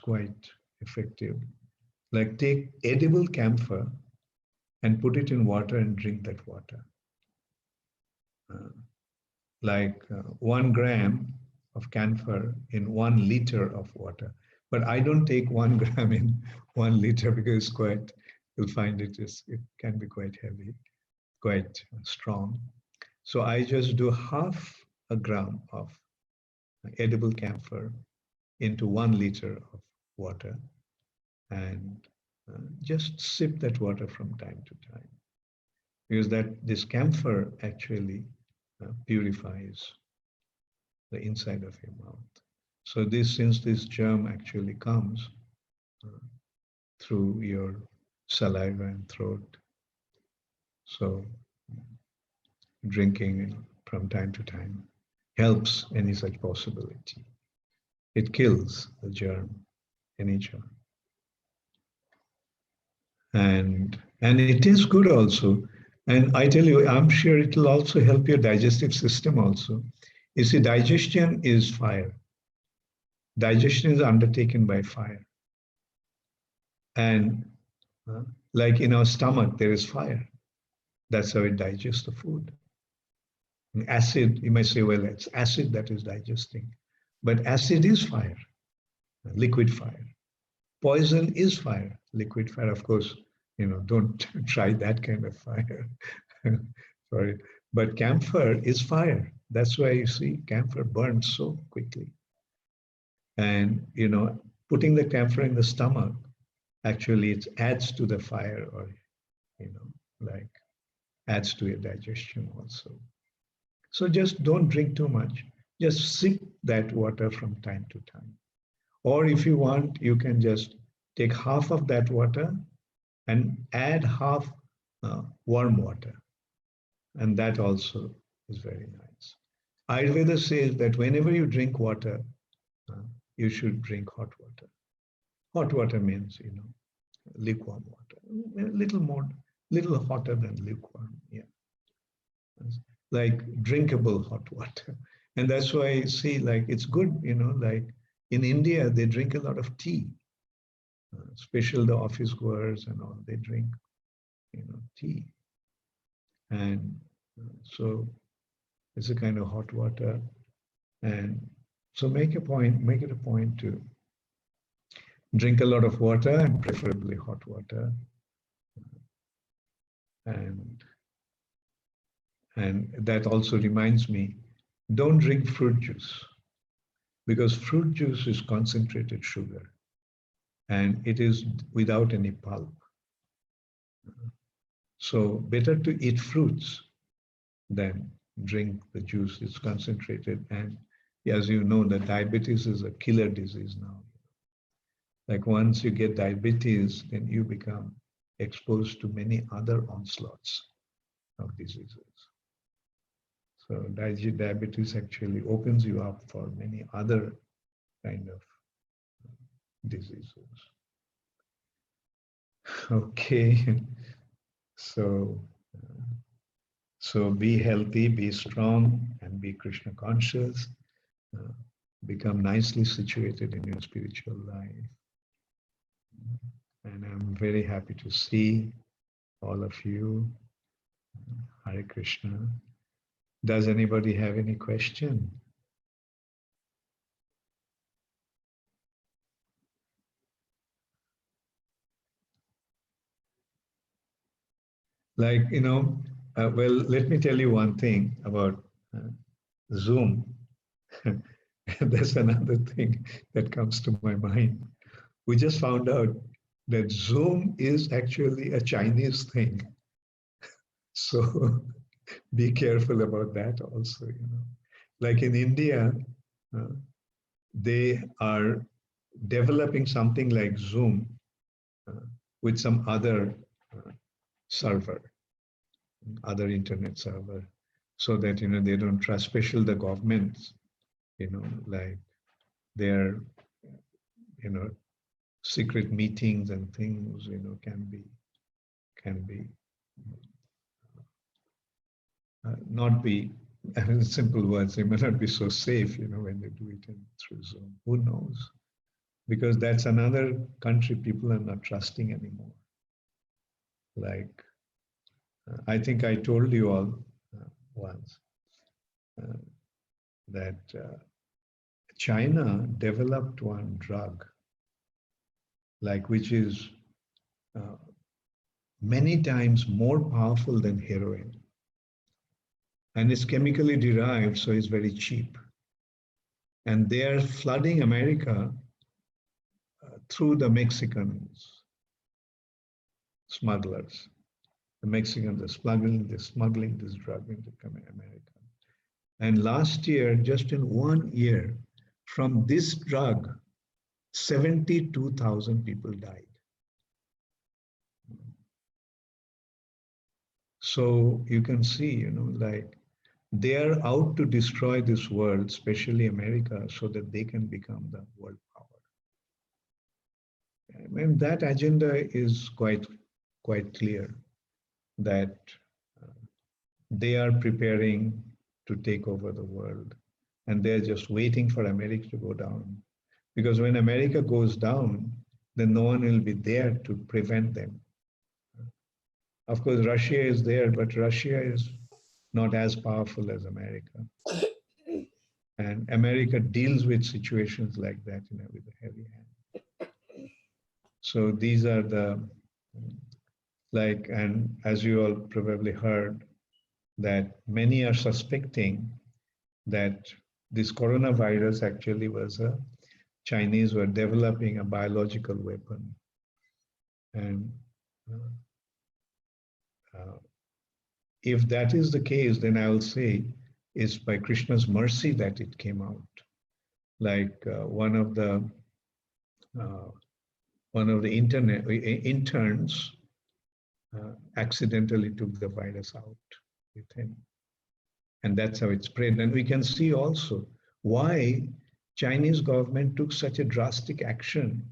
quite effective. Like take edible camphor and put it in water and drink that water. Like 1 gram of camphor in 1 liter of water. But I don't take 1 gram in 1 liter because you'll find it can be quite heavy, quite strong. So I just do half a gram of edible camphor into 1 liter of water and just sip that water from time to time. Because this camphor actually purifies the inside of your mouth. So since this germ actually comes through your saliva and throat, so drinking from time to time helps any such possibility. It kills the germ, any germ. And it is good also. And I tell you, I'm sure it will also help your digestive system also. You see, digestion is fire. Digestion is undertaken by fire. And like in our stomach, there is fire. That's how it digests the food. And acid, you might say, well, it's acid that is digesting. But acid is fire, liquid fire. Poison is fire, liquid fire. Of course, don't try that kind of fire. Sorry. But camphor is fire. That's why you see camphor burns so quickly. And, putting the camphor in the stomach, actually it adds to the fire, or, like adds to your digestion also. So just don't drink too much. Just sip that water from time to time. Or if you want, you can just take half of that water and add half warm water. And that also is very nice. Ayurveda says that whenever you drink water, you should drink hot water. Hot water means, lukewarm water, a little hotter than lukewarm, yeah. Like drinkable hot water. And that's why I see, like, it's good, like in India, they drink a lot of tea, especially the office goers and all, they drink, tea. And so it's a kind of hot water. And so make it a point to drink a lot of water, and preferably hot water. And that also reminds me, don't drink fruit juice, because fruit juice is concentrated sugar and it is without any pulp. So better to eat fruits than drink the juice. It's concentrated. And as you know, that diabetes is a killer disease now. Like once you get diabetes, then you become exposed to many other onslaughts of diseases. So diabetes actually opens you up for many other kind of diseases. Okay, so be healthy, be strong, and be Krishna conscious. Become nicely situated in your spiritual life. And I'm very happy to see all of you. Hare Krishna. Does anybody have any question? Like, well, let me tell you one thing about Zoom. That's another thing that comes to my mind. We just found out that Zoom is actually a Chinese thing. So be careful about that also, you know. Like in India, uh, they are developing something like Zoom with some other server, other internet server, so that, you know, they don't trust, especially the governments, you know, like their, you know, secret meetings and things, you know, can be not be, in simple words, they may not be so safe, you know, when they do it through Zoom. Who knows? Because that's another country people are not trusting anymore. Like, I think I told you all once uh, that China developed one drug, like which is uh, many times more powerful than heroin. And it's chemically derived, so it's very cheap. And they are flooding America through the Mexicans, smugglers. The Mexicans are smuggling this drug into America. And last year, just in 1 year, from this drug, 72,000 people died. So you can see, you know, like they are out to destroy this world, especially America, so that they can become the world power. And that agenda is quite clear, that they are preparing to take over the world, and they're just waiting for America to go down. Because when America goes down, then no one will be there to prevent them. Of course, Russia is there, but Russia is not as powerful as America. And America deals with situations like that, you know, with a heavy hand. So these are the, like, and as you all probably heard, that many are suspecting that this coronavirus actually was a Chinese were developing a biological weapon. And if that is the case, then I will say it's by Krishna's mercy that it came out. Like uh, one of the interns accidentally took the virus out with him, and that's how it spread. And we can see also why Chinese government took such a drastic action,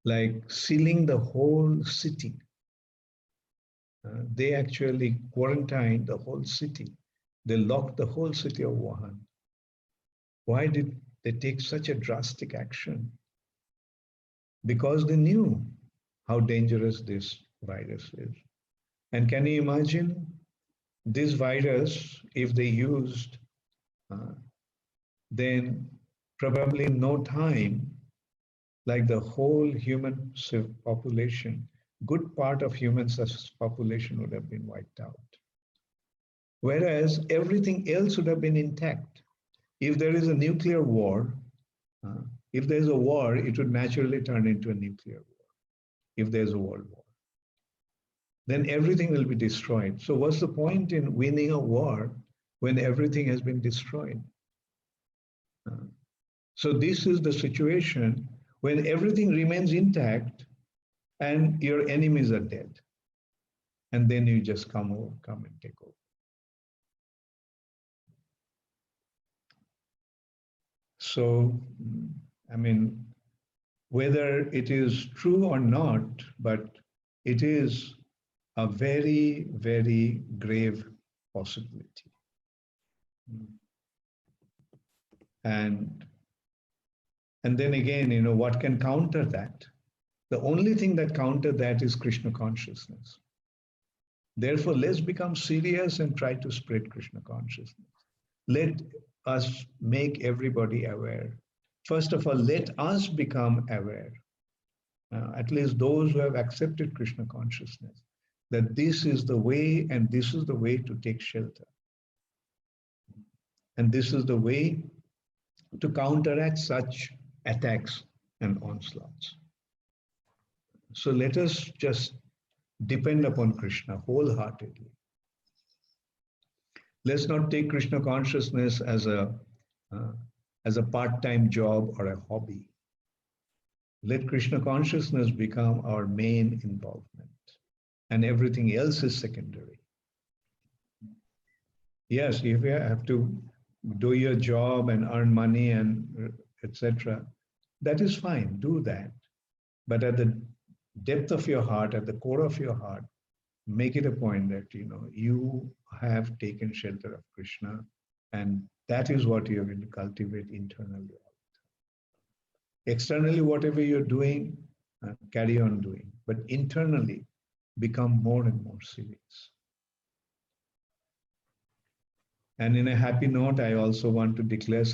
like sealing the whole city. They actually quarantined the whole city. They locked the whole city of Wuhan. Why did they take such a drastic action? Because they knew how dangerous this virus is. And can you imagine this virus, if they used, then probably in no time, like the whole human population, good part of human population would have been wiped out. Whereas everything else would have been intact. If there is a nuclear war, if there's a war, it would naturally turn into a nuclear war, if there's a world war. Then everything will be destroyed. So what's the point in winning a war when everything has been destroyed? So this is the situation when everything remains intact and your enemies are dead. And then you just come and take over. So, I mean, whether it is true or not, but it is a very, very grave possibility. And then again, you know, what can counter that? The only thing that counter that is Krishna consciousness. Therefore, let's become serious and try to spread Krishna consciousness. Let us make everybody aware. First of all, let us become aware. At least those who have accepted Krishna consciousness, that this is the way and this is the way to take shelter. And this is the way to counteract such attacks and onslaughts. So let us just depend upon Krishna wholeheartedly. Let's not take Krishna consciousness as a part-time job or a hobby. Let Krishna consciousness become our main involvement, and everything else is secondary. Yes, if you have to do your job and earn money and etc., that is fine, do that. But at the depth of your heart, at the core of your heart, make it a point that you have taken shelter of Krishna, and that is what you're going to cultivate internally. Externally, whatever you're doing, carry on doing, but internally, become more and more serious. And in a happy note, I also want to declare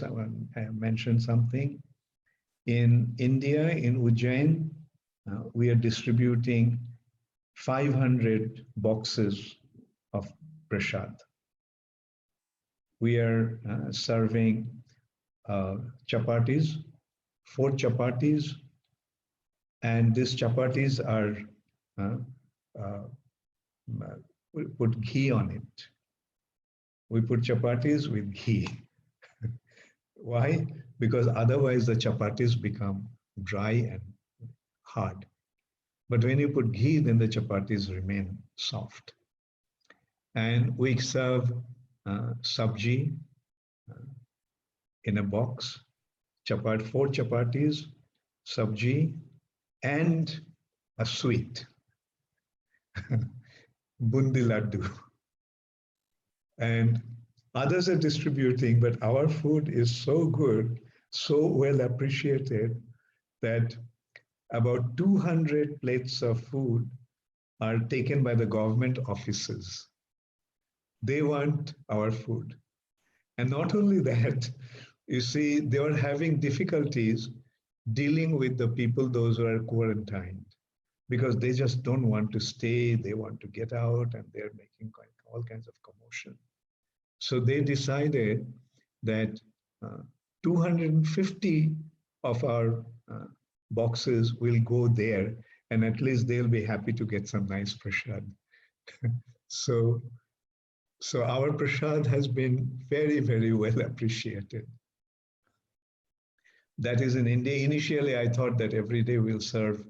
mention something. In India, in Ujjain, we are distributing 500 boxes of prasad. We are serving chapatis, 4 chapatis, and these chapatis are we put ghee on it. We put chapatis with ghee. Why? Because otherwise the chapatis become dry and hard. But when you put ghee, then the chapatis remain soft. And we serve sabji in a box, 4 chapatis, sabji, and a sweet, bundi laddu. And others are distributing, but our food is so good, so well appreciated, that about 200 plates of food are taken by the government offices. They want our food. And not only that, you see, they are having difficulties dealing with the people, those who are quarantined, because they just don't want to stay, they want to get out, and they're making all kinds of commotion. So they decided that 250 of our boxes will go there, and at least they'll be happy to get some nice prasad. So our prasad has been very, very well appreciated. That is in India. Initially, I thought that every day we'll serve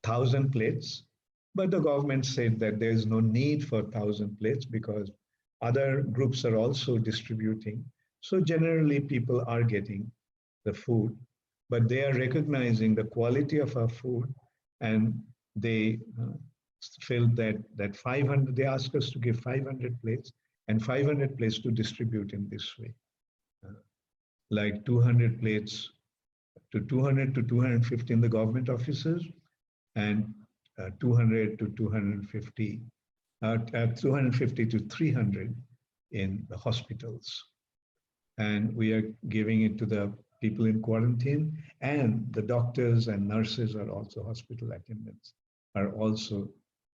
1,000 plates, but the government said that there is no need for 1,000 plates because other groups are also distributing. So generally, people are getting the food, but they are recognizing the quality of our food, and they felt that 500, they asked us to give 500 plates and 500 plates to distribute in this way. Like 200 plates to 200 to 250 in the government offices, and 200 to 250, 250 to 300 in the hospitals. And we are giving it to the people in quarantine, and the doctors and nurses are also hospital attendants, are also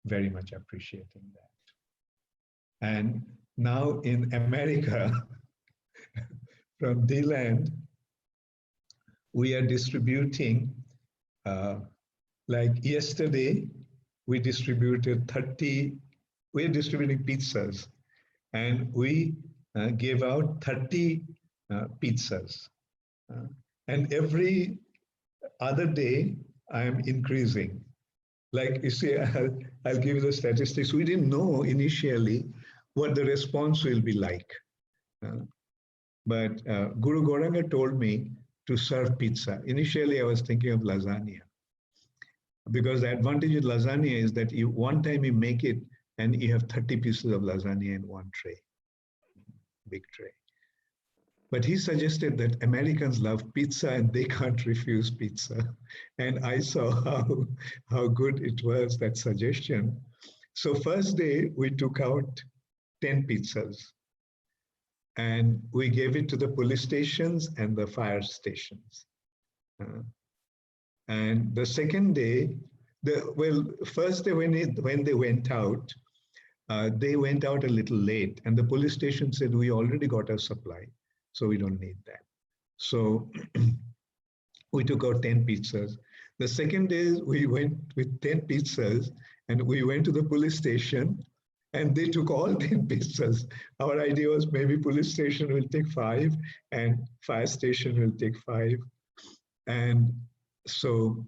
very much appreciating that. And now in America, from D-Land, we are distributing, like yesterday, we distributed 30, we're distributing pizzas, and we gave out 30 pizzas. And every other day, I'm increasing. Like you see, I'll give you the statistics. We didn't know initially what the response will be like. But Guru Gauranga told me to serve pizza. Initially, I was thinking of lasagna. Because the advantage with lasagna is that one time you make it and you have 30 pieces of lasagna in one tray, big tray. But he suggested that Americans love pizza and they can't refuse pizza. And I saw how good it was, that suggestion. So first day, we took out 10 pizzas. And we gave it to the police stations and the fire stations. And the second day, first day when they went out a little late, and the police station said, we already got our supply, so we don't need that. So we took out 10 pizzas. The second day, we went with 10 pizzas and we went to the police station and they took all 10 pizzas. Our idea was maybe police station will take 5 and fire station will take 5. And so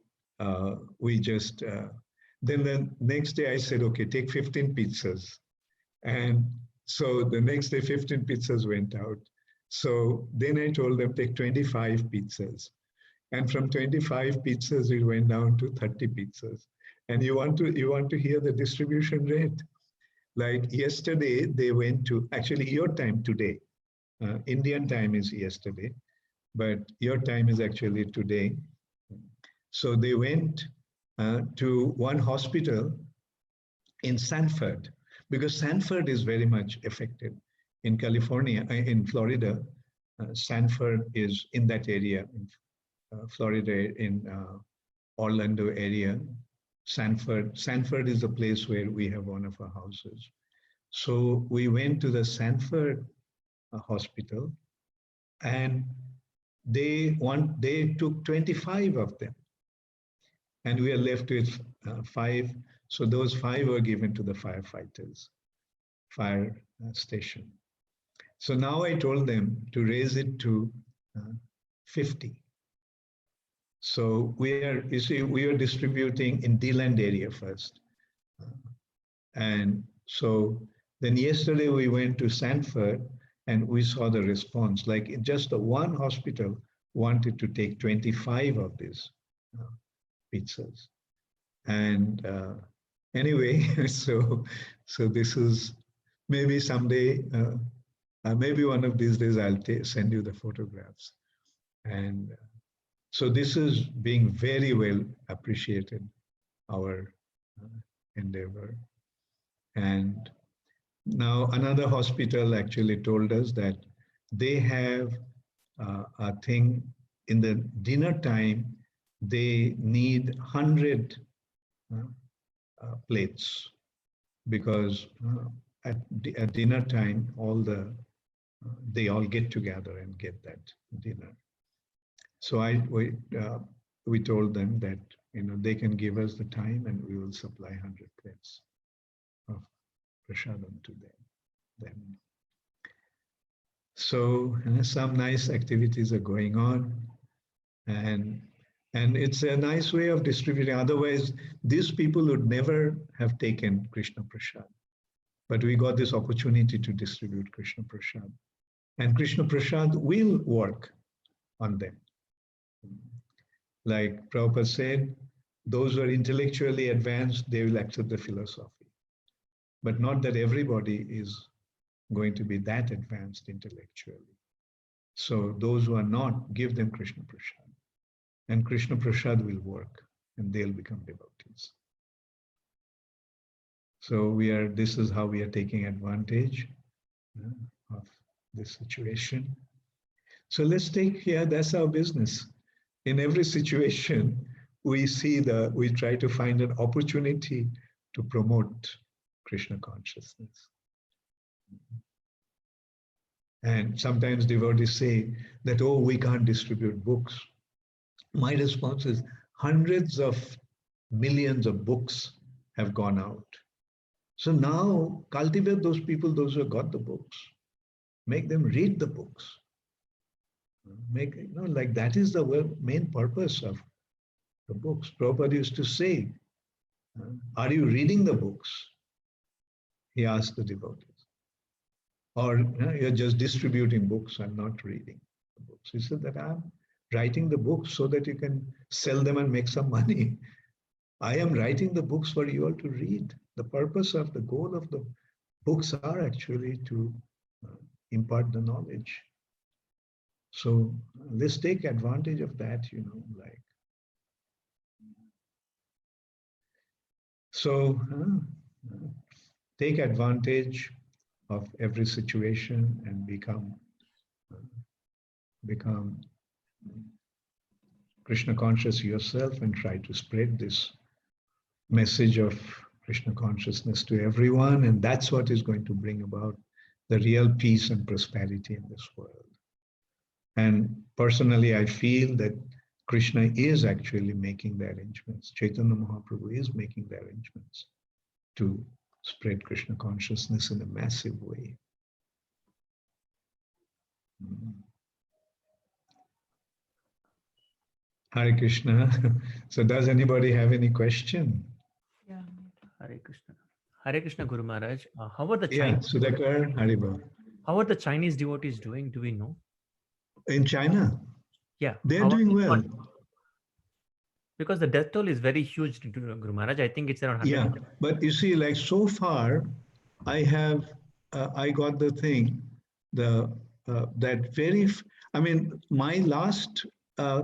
we just, then the next day I said, okay, take 15 pizzas. And so the next day, 15 pizzas went out. So then I told them, take 25 pizzas. And from 25 pizzas, it went down to 30 pizzas. And you want to hear the distribution rate? Like yesterday, they went to, actually your time today, Indian time is yesterday, but your time is actually today. So they went to one hospital in Sanford, because Sanford is very much affected. In California, in Florida, Sanford is in that area, in Florida, in Orlando area. Sanford is the place where we have one of our houses. So we went to the Sanford hospital, and they took 25 of them, and we are left with 5. So those 5 were given to the firefighters, fire station. So now I told them to raise it to 50. So we are distributing in D-Land area first. And so then yesterday we went to Sanford and we saw the response. Like just the one hospital wanted to take 25 of these pizzas. And anyway, so this is maybe someday, maybe one of these days I'll send you the photographs. And so this is being very well appreciated, our endeavor. And now another hospital actually told us that they have a thing in the dinner time, they need 100 plates, because at dinner time, they all get together and get that dinner. So we told them that they can give us the time and we will supply 100 plates of prasadam to them. So some nice activities are going on, and it's a nice way of distributing. Otherwise, these people would never have taken Krishna Prasad. But we got this opportunity to distribute Krishna Prasad. And Krishna Prasad will work on them. Like Prabhupada said, those who are intellectually advanced, they will accept the philosophy. But not that everybody is going to be that advanced intellectually. So those who are not, give them Krishna Prasad. And Krishna Prasad will work and they'll become devotees. So this is how we are taking advantage of this situation. So let's take here, that's our business. In every situation, we try to find an opportunity to promote Krishna consciousness. And sometimes devotees say that, oh, we can't distribute books. My response is hundreds of millions of books have gone out. So now cultivate those people, those who have got the books. Make them read the books. Like that is the main purpose of the books. Prabhupada used to say, are you reading the books? He asked the devotees. Or you're just distributing books and not reading the books. He said that I'm writing the books so that you can sell them and make some money. I am writing the books for you all to read. The purpose of the goal of the books are actually to impart the knowledge. So let's take advantage of that, like. So take advantage of every situation and become Krishna conscious yourself and try to spread this message of Krishna consciousness to everyone. And that's what is going to bring about the real peace and prosperity in this world. And personally, I feel that Krishna is actually making the arrangements. Chaitanya Mahaprabhu is making the arrangements to spread Krishna consciousness in a massive way. Mm. Hare Krishna. So does anybody have any question? Yeah. Hare Krishna. Hare Krishna Guru Maharaj. How are the Yeah, Chinese? Sudhakar, Haribol. How are the Chinese devotees doing? Do we know? In China, Yeah. they're How are doing they well. Because the death toll is very huge, Guru Maharaj. I think it's around 100. Yeah, but you see, like so far, I have, I got the thing, the that very, I mean, my last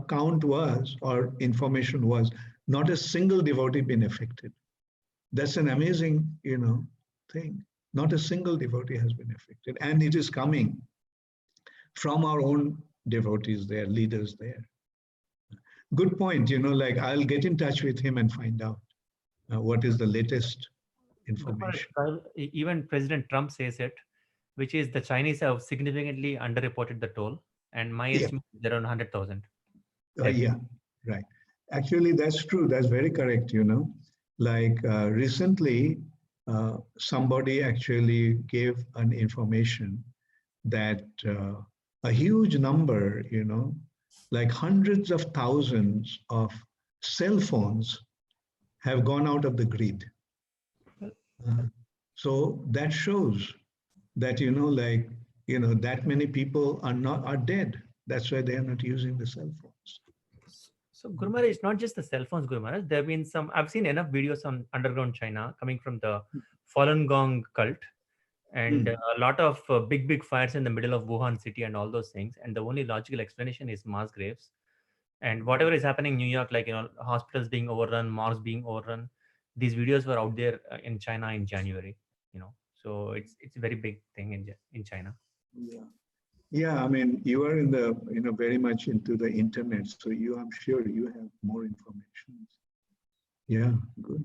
count was, or information was, not a single devotee been affected. That's an amazing, thing. Not a single devotee has been affected, and it is coming from our own devotees there, leaders there. Good point. Like I'll get in touch with him and find out what is the latest Guru Maharaj, information. even President Trump says it, which is the Chinese have significantly underreported the toll, and my Yeah. estimate is around 100,000. Yeah, right. Actually, that's true. That's very correct. Like recently, somebody actually gave an information that a huge number, like hundreds of thousands of cell phones have gone out of the grid. So that shows that, that many people are dead. That's why they are not using the cell phones. So Guru Maharaj, it's not just the cell phones, Guru Maharaj. There have been some, I've seen enough videos on underground China coming from the Falun Gong cult, and a lot of big fires in the middle of Wuhan city and all those things. And the only logical explanation is mass graves. And whatever is happening in New York, like, hospitals being overrun, malls being overrun, these videos were out there in China in January, so it's a very big thing in China. Yeah, I mean, you are in the, very much into the internet, so I'm sure you have more information. Yeah, good.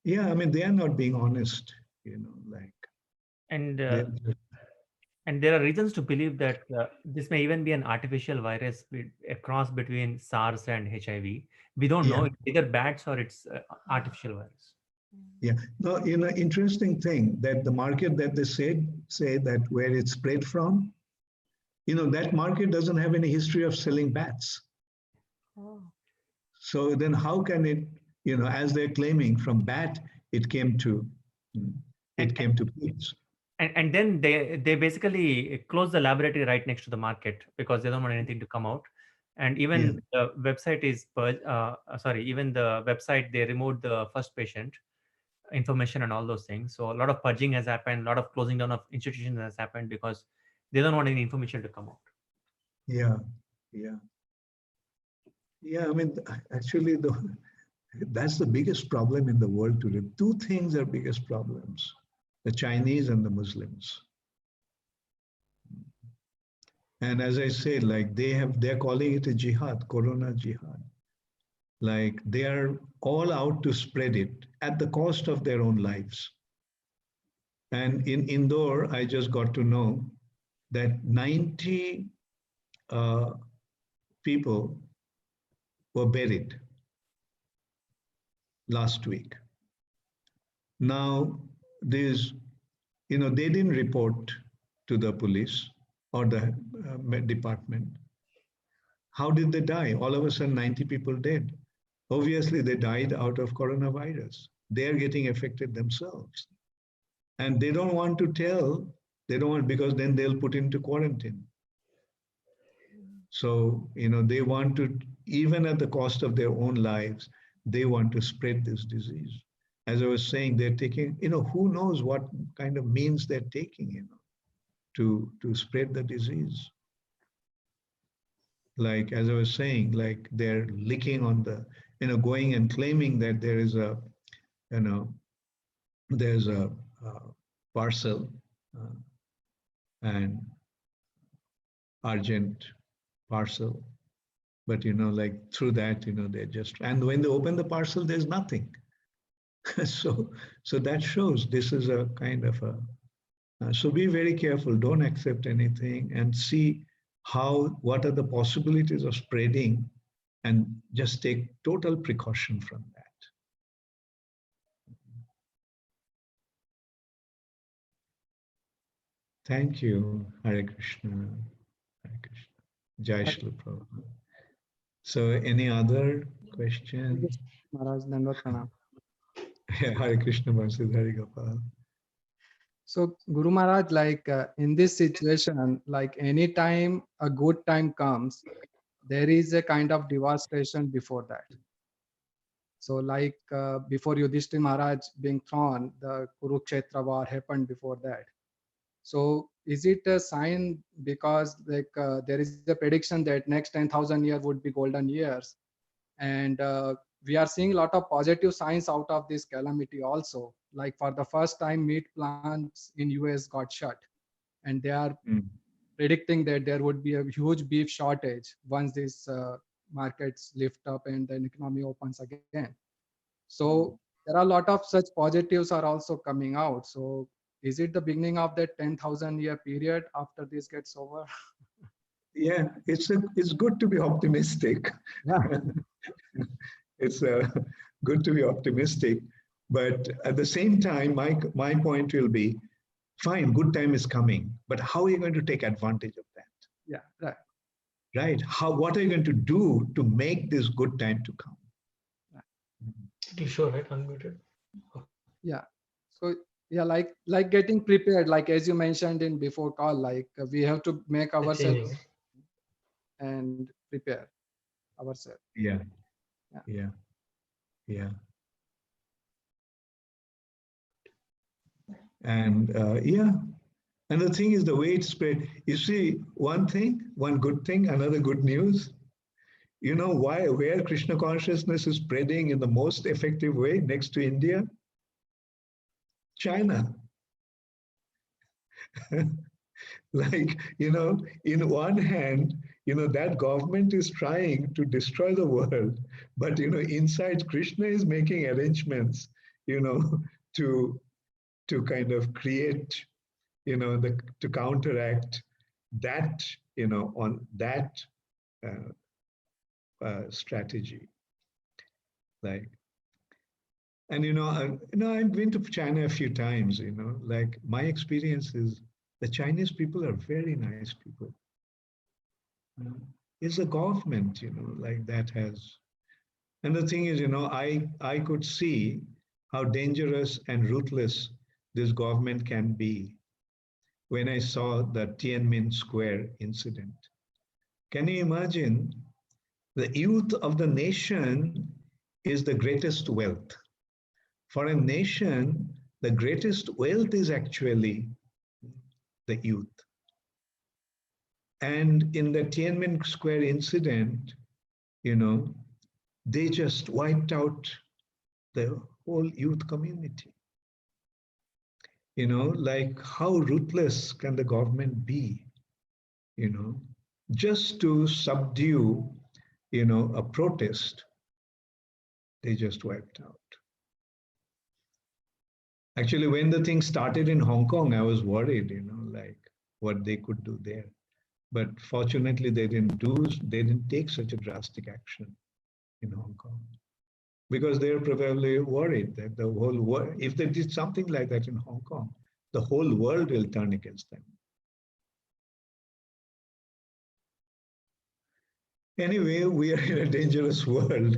Yeah, I mean, they are not being honest, like. And they're- and there are reasons to believe that this may even be an artificial virus, a cross between SARS and HIV. We don't know. Yeah. It's either bats or it's artificial virus. Yeah, no, interesting thing that the market that they say that where it's spread from, that market doesn't have any history of selling bats. Oh. So then how can it, as they're claiming from bat, it came to pigs. And then they basically close the laboratory right next to the market because they don't want anything to come out. And even the website is even the website, they removed the first patient information and all those things. So a lot of purging has happened, a lot of closing down of institutions has happened because they don't want any information to come out. Yeah. I mean, actually, that's the biggest problem in the world today. Two things are biggest problems: the Chinese and the Muslims. And as I said, like they're calling it a jihad, Corona jihad. Like they are all out to spread it at the cost of their own lives. And in Indore, I just got to know that 90 people were buried last week. Now, they didn't report to the police or the department. How did they die? All of a sudden, 90 people dead. Obviously, they died out of coronavirus. They're getting affected themselves. And they don't want to tell, because then they'll put into quarantine. So, they want to, even at the cost of their own lives, they want to spread this disease. As I was saying, they're taking, who knows what kind of means they're taking, to spread the disease. Like, as I was saying, like they're licking on the, going and claiming that there is a, there's a parcel and urgent parcel. But, like through that, they just, and when they open the parcel, there's nothing. So that shows this is a kind of a, so be very careful. Don't accept anything and see what are the possibilities of spreading, and just take total precaution from that. Thank you, Hare Krishna. Hare Krishna. Jai Shri Prabhupada. So, any other question? Maharaj, Dandavad Pranam. Hare Krishna versus Hare Gopal. So Guru Maharaj, like in this situation, like anytime a good time comes, there is a kind of devastation before that. So like before Yudhishthira Maharaj being thrown, the Kurukshetra war happened before that. So is it a sign, because like there is a prediction that next 10,000 years would be golden years, and we are seeing a lot of positive signs out of this calamity also. Like for the first time, meat plants in US got shut, and they are predicting that there would be a huge beef shortage once these markets lift up and the economy opens again. So there are a lot of such positives are also coming out. So is it the beginning of that 10,000 year period after this gets over? Yeah, it's good to be optimistic. Yeah. It's good to be optimistic, but at the same time, my point will be, fine, good time is coming, but how are you going to take advantage of that? Yeah, right. Right? What are you going to do to make this good time to come? You sure, right? Unmuted. Yeah. So yeah, like getting prepared, like as you mentioned in before call, like we have to make ourselves and prepare ourselves. Yeah, Yeah. yeah, yeah. And yeah, and the thing is the way it's spread. You see, one good thing, another good news. You know where Krishna consciousness is spreading in the most effective way next to India? China. Like, in one hand, that government is trying to destroy the world, but, inside Krishna is making arrangements, to kind of create, to counteract that, on that strategy. Like, and I've been to China a few times. Like my experience is the Chinese people are very nice people. It's the government, like that has. And the thing is, I could see how dangerous and ruthless this government can be when I saw the Tiananmen Square incident. Can you imagine? The youth of the nation is the greatest wealth. For a nation, the greatest wealth is actually the youth. And in the Tiananmen Square incident, they just wiped out the whole youth community. Like how ruthless can the government be, just to subdue, a protest, they just wiped out. Actually, when the thing started in Hong Kong, I was worried, like what they could do there. But fortunately, they didn't take such a drastic action in Hong Kong, because they're probably worried that the whole world, if they did something like that in Hong Kong, the whole world will turn against them. Anyway, we are in a dangerous world,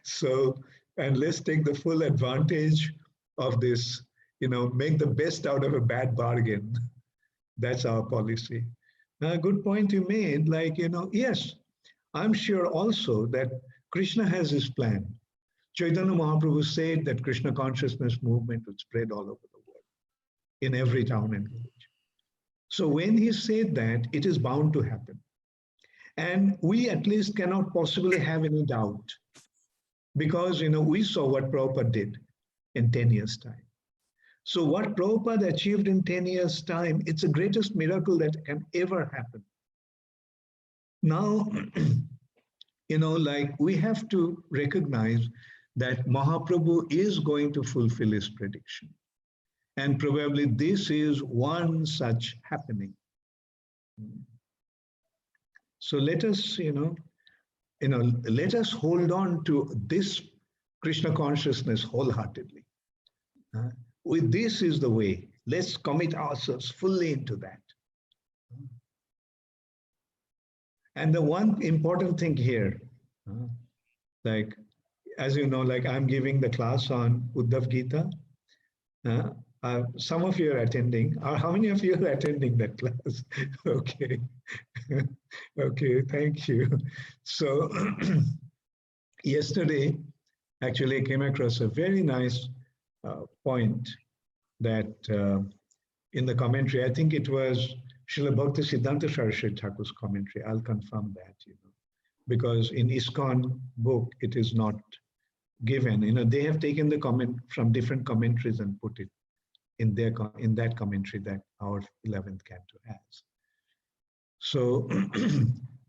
So, and let's take the full advantage of this, make the best out of a bad bargain. That's our policy. Now, a good point you made, like, yes, I'm sure also that Krishna has his plan. Chaitanya Mahaprabhu said that Krishna consciousness movement would spread all over the world, in every town and village. So when he said that, it is bound to happen. And we at least cannot possibly have any doubt, because, we saw what Prabhupada did in 10 years' time. So what Prabhupada achieved in 10 years' time, it's the greatest miracle that can ever happen. Now, like we have to recognize that Mahaprabhu is going to fulfill his prediction. And probably this is one such happening. So let us, let us hold on to this Krishna consciousness wholeheartedly. With this is the way. Let's commit ourselves fully into that. And the one important thing here, like, as you know, like I'm giving the class on Uddhav Gita. Some of you are attending. How many of you are attending that class? Okay. Okay, thank you. So yesterday, actually, I came across a very nice point that in the commentary, I think it was Srila Bhakti Siddhanta Saraswati Thakur's commentary. I'll confirm that, because in Iskcon book, it is not given. They have taken the comment from different commentaries and put it in that commentary that our 11th canto has. So,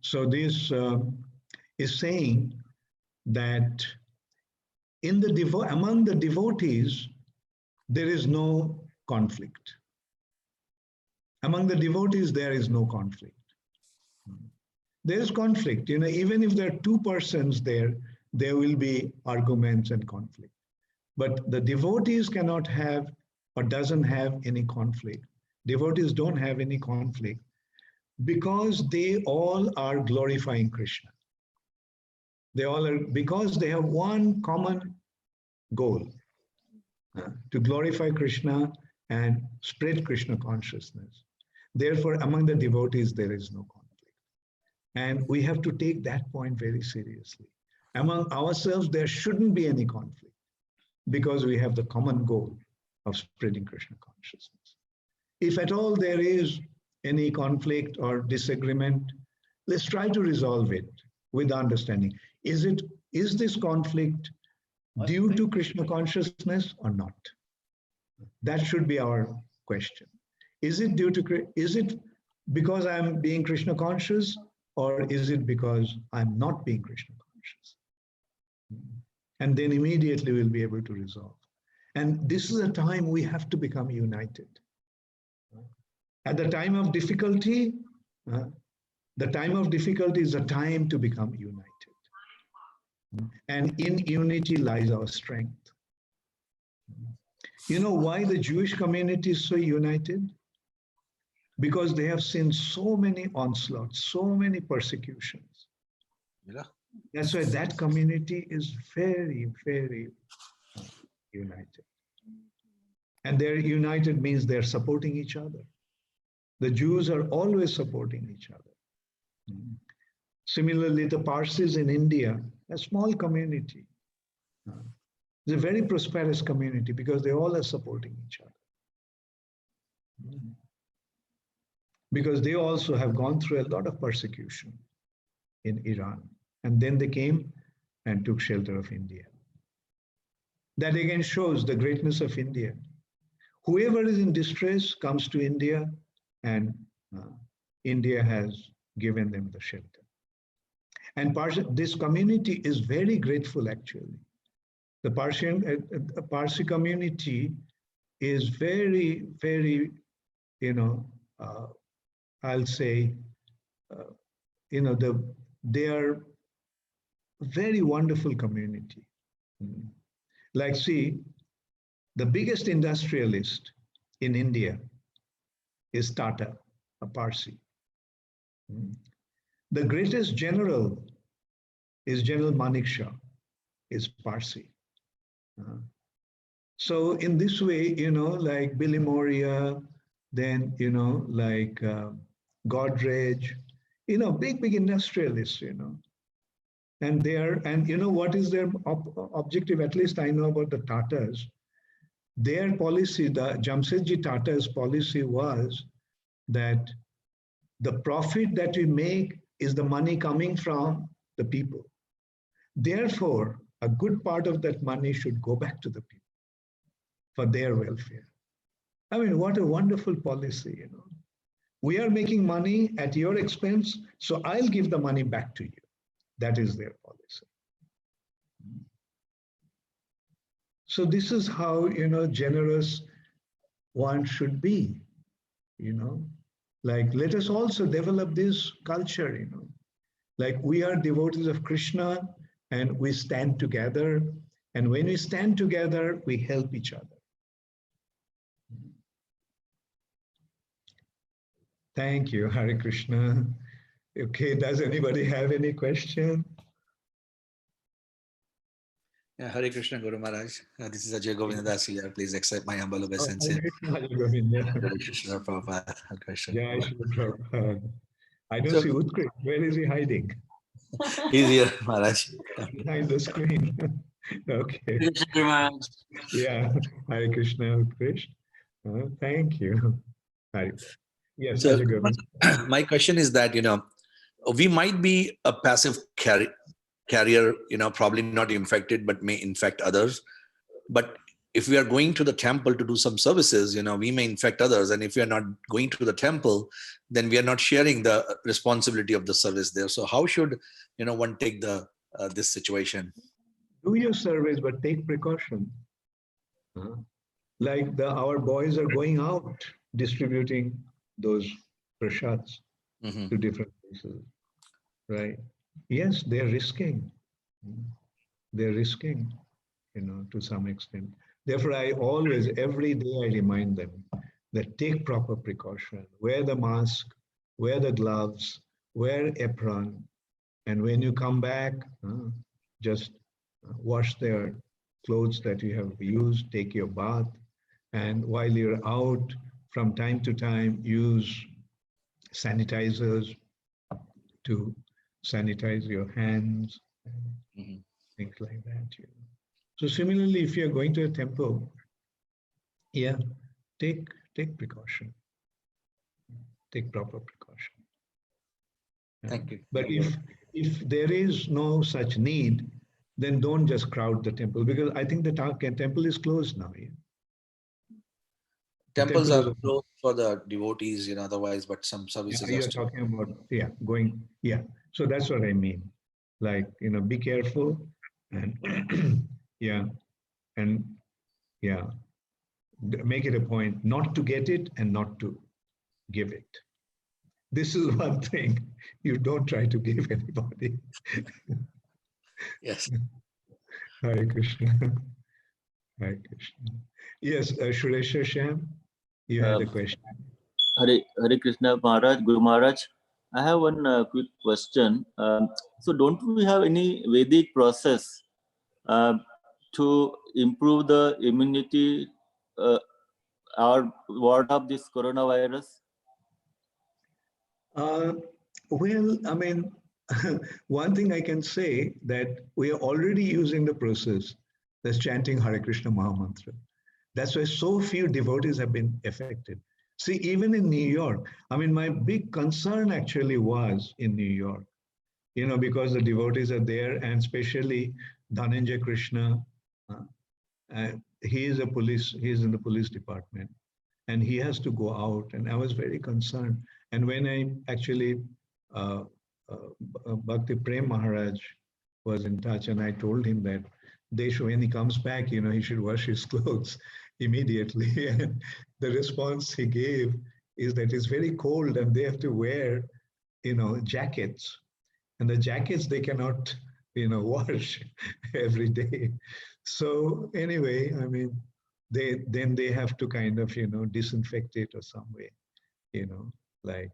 so this is saying that among the devotees, there is no conflict. Among the devotees, there is no conflict. There is conflict. Even if there are two persons there will be arguments and conflict. But the devotees cannot have or doesn't have any conflict. Devotees don't have any conflict because they all are glorifying Krishna. They all are, because they have one common goal, to glorify Krishna and spread Krishna consciousness. Therefore, among the devotees, there is no conflict. And we have to take that point very seriously. Among ourselves, there shouldn't be any conflict because we have the common goal of spreading Krishna consciousness. If at all there is any conflict or disagreement, let's try to resolve it with understanding. Is this conflict due to Krishna consciousness or not? That should be our question. Is it because I'm being Krishna conscious, or is it because I'm not being Krishna conscious? And then immediately we'll be able to resolve. And this is a time we have to become united. At the time of difficulty, is a time to become united. And in unity lies our strength. You know why the Jewish community is so united? Because they have seen so many onslaughts, so many persecutions. Yeah. That's why that community is very, very united. And they're united means they're supporting each other. The Jews are always supporting each other. Similarly, the Parsis in India, a small community. It's a very prosperous community because they all are supporting each other. Because they also have gone through a lot of persecution in Iran. And then they came and took shelter of India. That again shows the greatness of India. Whoever is in distress comes to India, and India has given them the shelter. And this community is very grateful, actually. The Parsi community is very, very, I'll say, they are a very wonderful community. Like, see, the biggest industrialist in India is Tata, a Parsi. The greatest general is General Manekshaw, is Parsi. So in this way, like Billy Moria, then, like Godrej, big industrialists, And what is their objective? At least I know about the Tatars. Their policy, the Jamsetji Tata's policy was that the profit that we make is the money coming from the people. Therefore, a good part of that money should go back to the people for their welfare. I mean, what a wonderful policy, We are making money at your expense, so I'll give the money back to you. That is their policy. So this is how, generous one should be, Like, let us also develop this culture, Like we are devotees of Krishna and we stand together. And when we stand together, we help each other. Thank you, Hare Krishna. Okay, does anybody have any question? Yeah, Hare Krishna, Guru Maharaj. This is Ajay Govindas here. Please accept my humble Oh, obeisance. Hare Krishna, Hare Govinda. Hare Krishna, Prabhupada. Hare Krishna. Jai Shri Prabhupada. I don't So- see Utkrit. Where is he hiding? He's here, Maharaj. Behind the screen. Okay. Krishna Guru Maharaj. Yeah. Hare Krishna, Utkrit. Thank you. Hare. Yes, So Ajay Govinda. my question is that, we might be a passive carrier, probably not infected, but may infect others. But if we are going to the temple to do some services, we may infect others. And if we are not going to the temple, then we are not sharing the responsibility of the service there. So how should, one take this situation? Do your service, but take precaution. Like our boys are going out distributing those prasads Mhm. to different places, right? Yes, they're risking. They're risking, to some extent. Therefore, I always, every day, I remind them that take proper precaution. Wear the mask, wear the gloves, wear apron, and when you come back, just wash their clothes that you have used, take your bath, and while you're out, from time to time, use sanitizers to sanitize your hands, Mhm. things like that. So similarly, if you're going to a temple, yeah, take precaution, take proper precaution. Thank you. But if there is no such need, then don't just crowd the temple, because I think the temple is closed now. Yeah? Temples temple are is closed for the devotees, otherwise, but some services are you're still. talking about, going, so that's what I mean. Like, be careful and yeah, and yeah, make it a point not to get it and not to give it. This is one thing you don't try to give anybody. Yes. Hare Krishna. Hare Krishna. Yes, Shulesha Sham, you had a question. Hare Krishna Maharaj, Guru Maharaj. I have one quick question. So, don't we have any Vedic process to improve the immunity or ward off this coronavirus? Well, I mean, one thing I can say that we are already using the process that's chanting Hare Krishna Mahamantra. That's why so few devotees have been affected. See, even in New York, I mean, my big concern actually was in New York, because the devotees are there, and especially Dhananjay Krishna, he is in the police department, and he has to go out, and I was very concerned. And when I actually, uh, Bhakti Prem Maharaj was in touch, and I told him that when he comes back, he should wash his clothes immediately. And the response he gave is that it's very cold and they have to wear, jackets. And the jackets they cannot, wash every day. So anyway, I mean, they have to kind of, disinfect it or some way, like.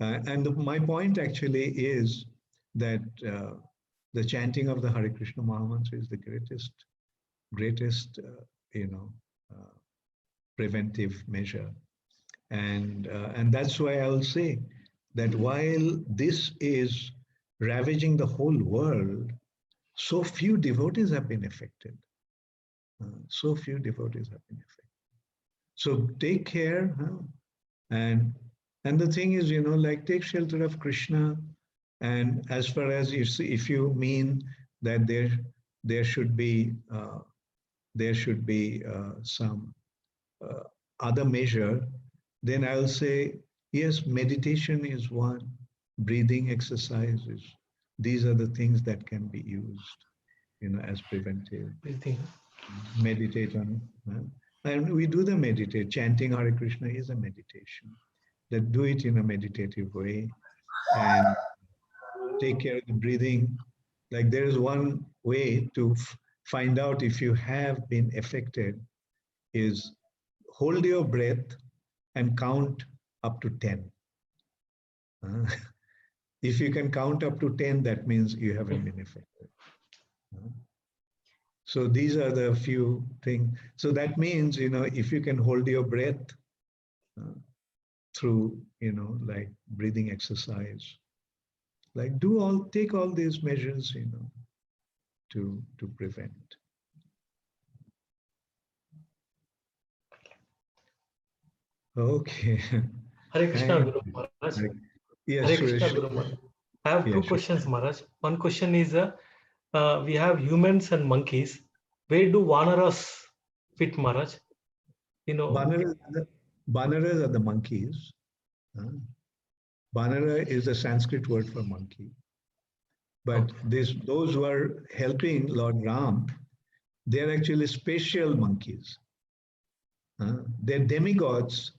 And my point actually is that the chanting of the Hare Krishna Mahamantra is the greatest, preventive measure. And that's why I'll say that while this is ravaging the whole world, so few devotees have been affected. So few devotees have been affected. So take care, and the thing is, like, take shelter of Krishna. And as far as you see, if you mean that there should be some other measure, then I'll say yes, meditation is one, breathing exercises. These are the things that can be used, as preventive. Meditate on, and we do the meditate. Chanting Hare Krishna is a meditation. That do it in a meditative way, and take care of the breathing. Like there is one way to find out if you have been affected is hold your breath and count up to 10. If you can count up to 10, that means you haven't been affected. So these are the few things. So that means, if you can hold your breath through, like breathing exercise, like take all these measures, to prevent. Okay. Hare Krishna, Thank Guru you. Maharaj. Yes, Hare Krishna, Suresh. Guru Maharaj. I have Yeah, two sure. questions, Maharaj. One question is, we have humans and monkeys. Where do Vanaras fit, Maharaj? Banaras are the monkeys. Banara is a Sanskrit word for monkey. But those who are helping Lord Ram, they're actually special monkeys. Their demigods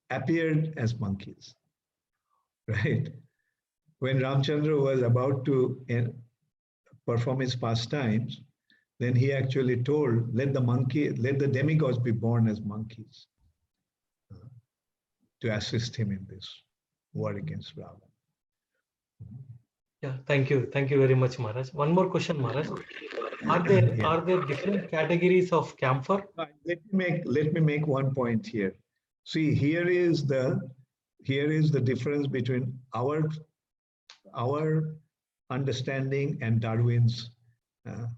appeared as monkeys, right? When Ramchandra was about to perform his pastimes, then he actually told, let the demigods be born as monkeys to assist him in this war against Ravan. Yeah, thank you. Thank you very much, Maharaj. One more question, Maharaj. Are there different categories of camphor? Let me make one point here. See, here is the difference between our understanding and Darwin's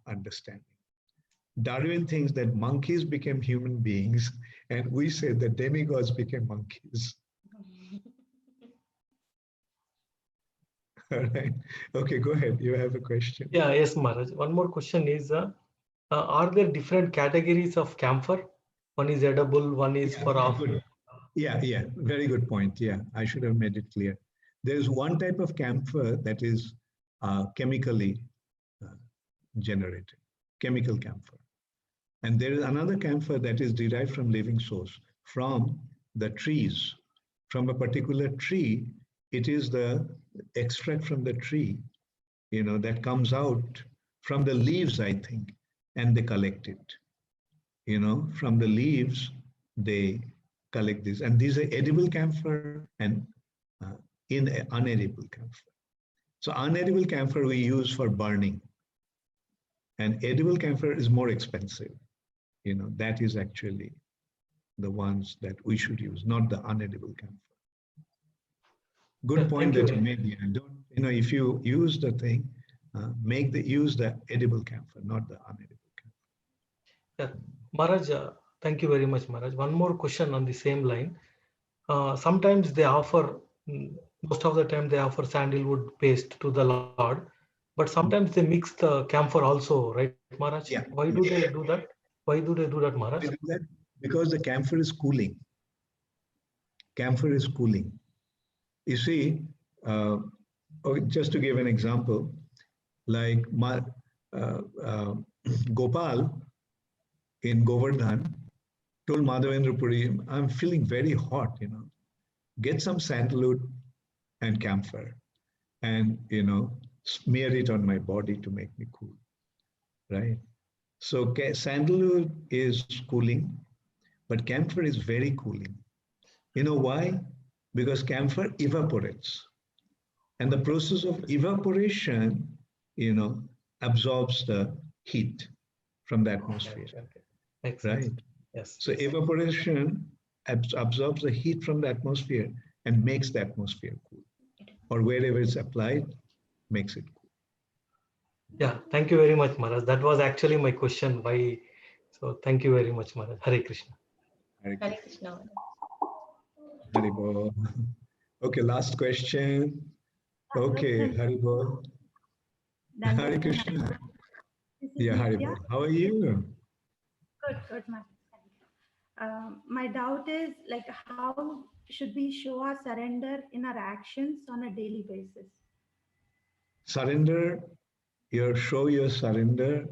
understanding. Darwin thinks that monkeys became human beings, and we say that demigods became monkeys. All right. Okay, go ahead. You have a question. Yeah, yes, Maharaj. One more question is, are there different categories of camphor? One is edible, one is for off. Yeah, very good point. Yeah, I should have made it clear. There is one type of camphor that is chemically generated, chemical camphor. And there is another camphor that is derived from living source, from the trees. From a particular tree, it is the extract from the tree, that comes out from the leaves, I think, and they collect it. From the leaves, they collect this. And these are edible camphor and unedible camphor. So unedible camphor we use for burning. And edible camphor is more expensive. That is actually the ones that we should use, not the unedible camphor. Good point that you made. Yeah. If you use the thing, use the edible camphor, not the unedible camphor. Yeah, Maharaj, thank you very much, Maharaj. One more question on the same line. Sometimes they offer, most of the time they offer sandalwood paste to the Lord, but sometimes they mix the camphor also, right, Maharaj? Yeah. Why do they do that? Why do they do that, Maharaj? They do that because the camphor is cooling. Camphor is cooling. You see, just to give an example, like Gopal in Govardhan told Madhavendra Puri, I'm feeling very hot, get some sandalwood and camphor and, smear it on my body to make me cool, right? So sandalwood is cooling, but camphor is very cooling. You know why? Because camphor evaporates. And the process of evaporation, absorbs the heat from the atmosphere. Okay. Right? Yes. So evaporation absorbs the heat from the atmosphere and makes the atmosphere cool. Or wherever it's applied, makes it cool. Yeah, thank you very much, Maharaj. That was actually my question. Why? So thank you very much, Maharaj. Hare Krishna. Hare Krishna. Haribol. Okay, last question. Okay, Haribol. Hare Krishna. Yeah, Haribol. How are you? Good, my doubt is like, how should we show our surrender in our actions on a daily basis? Surrender, show your surrender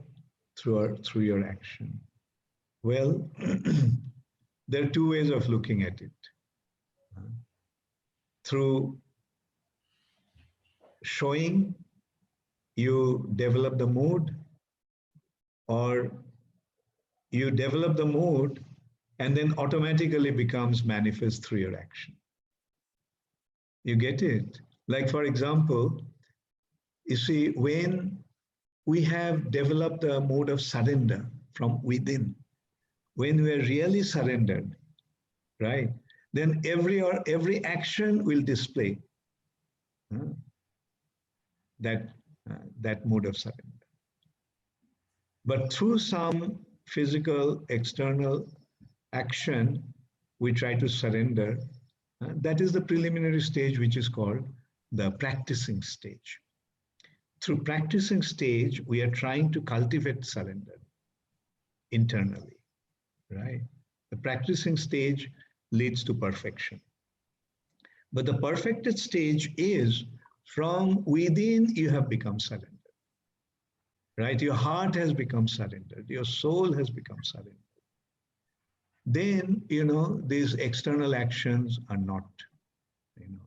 through your action. Well, there are two ways of looking at it. Through showing, you develop the mood, or you develop the mood and then automatically becomes manifest through your action. You get it? Like, for example, you see, when we have developed a mode of surrender from within, when we are really surrendered, right, then every action will display that mode of surrender. But through some physical external action, we try to surrender. That is the preliminary stage, which is called the practicing stage. Through practicing stage, we are trying to cultivate surrender internally, right? The practicing stage leads to perfection. But the perfected stage is from within you have become surrendered, right? Your heart has become surrendered. Your soul has become surrendered. Then, these external actions are not,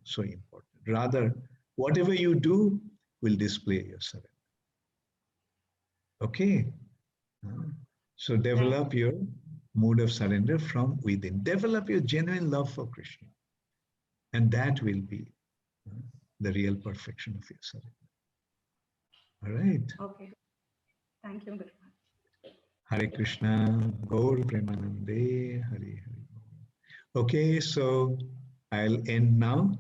so important. Rather, whatever you do will display your surrender. Okay? So develop your mood of surrender from within. Develop your genuine love for Krishna. And that will be the real perfection of your surrender. All right? Okay. Thank you, Guru. Hare Krishna, Gaur Premanande, Hare Hare. Okay, so I'll end now.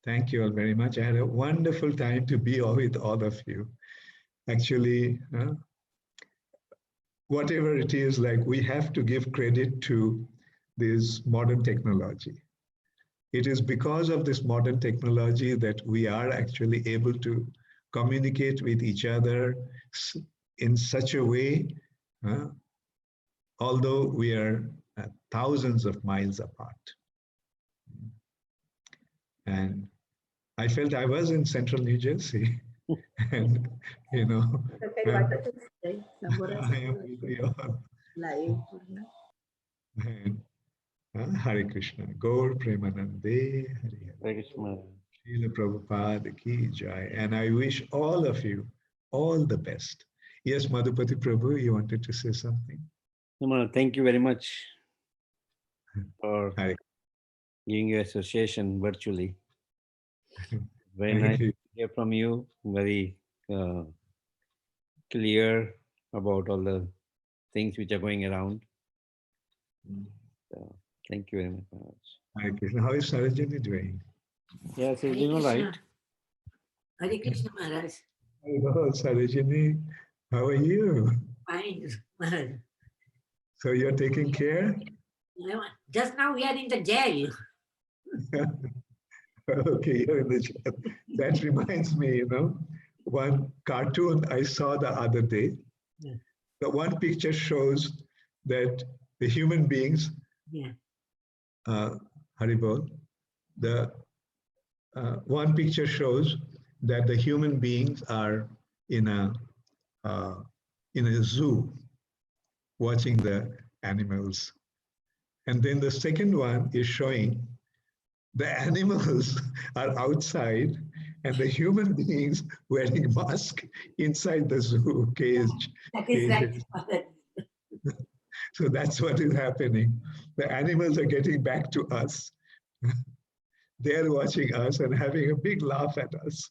Thank you all very much. I had a wonderful time to be with all of you. Actually, whatever it is, like, we have to give credit to this modern technology. It is because of this modern technology that we are actually able to communicate with each other in such a way, although we are thousands of miles apart. And I felt I was in central New Jersey. And, I am with you all. And, Hare Krishna, Gaur Premanande, Hare Hare. Krishna. Srila Prabhupada ki jai. And I wish all of you all the best. Yes, Madhupati Prabhu, you wanted to say something? Thank you very much for Hare. giving your association virtually. Very Thank nice you. to hear from you. Very clear about all the things which are going around. So, thank you very much, Maharaj. Hare Krishna. How is Sarojini doing? Yeah, she's doing all right. Hare Krishna Maharaj. Hello, Sarojini. How are you? Fine, Maharaj. So you're taking care? Just now we are in the jail. Okay, you're in the chat. That reminds me, one cartoon I saw the other day. Yeah. The one picture shows that the human beings, Yeah. Haribol, the one picture shows that the human beings are in a zoo watching the animals. And then the second one is showing the animals are outside and the human beings wearing masks inside the zoo cage. That is right. So that's what is happening. The animals are getting back to us. They're watching us and having a big laugh at us.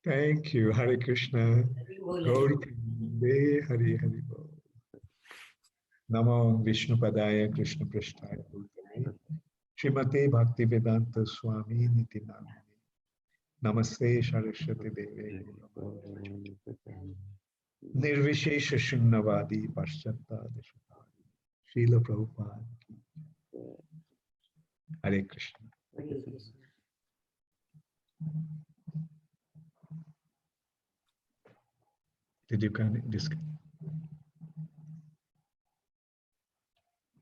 Thank you. Hare Krishna. Gaur Premanande, Hare Hare Bol. Namo Vishnu Padaya Krishna Prasthaya Bhutale. Srimate Bhakti Vedanta Swami Niti Namini. Namaste Saraswati Deve. Nirvishesha Shunnavadi Paschata Deshapari. Srila Prabhupada. Hare Krishna. Did you disconnect?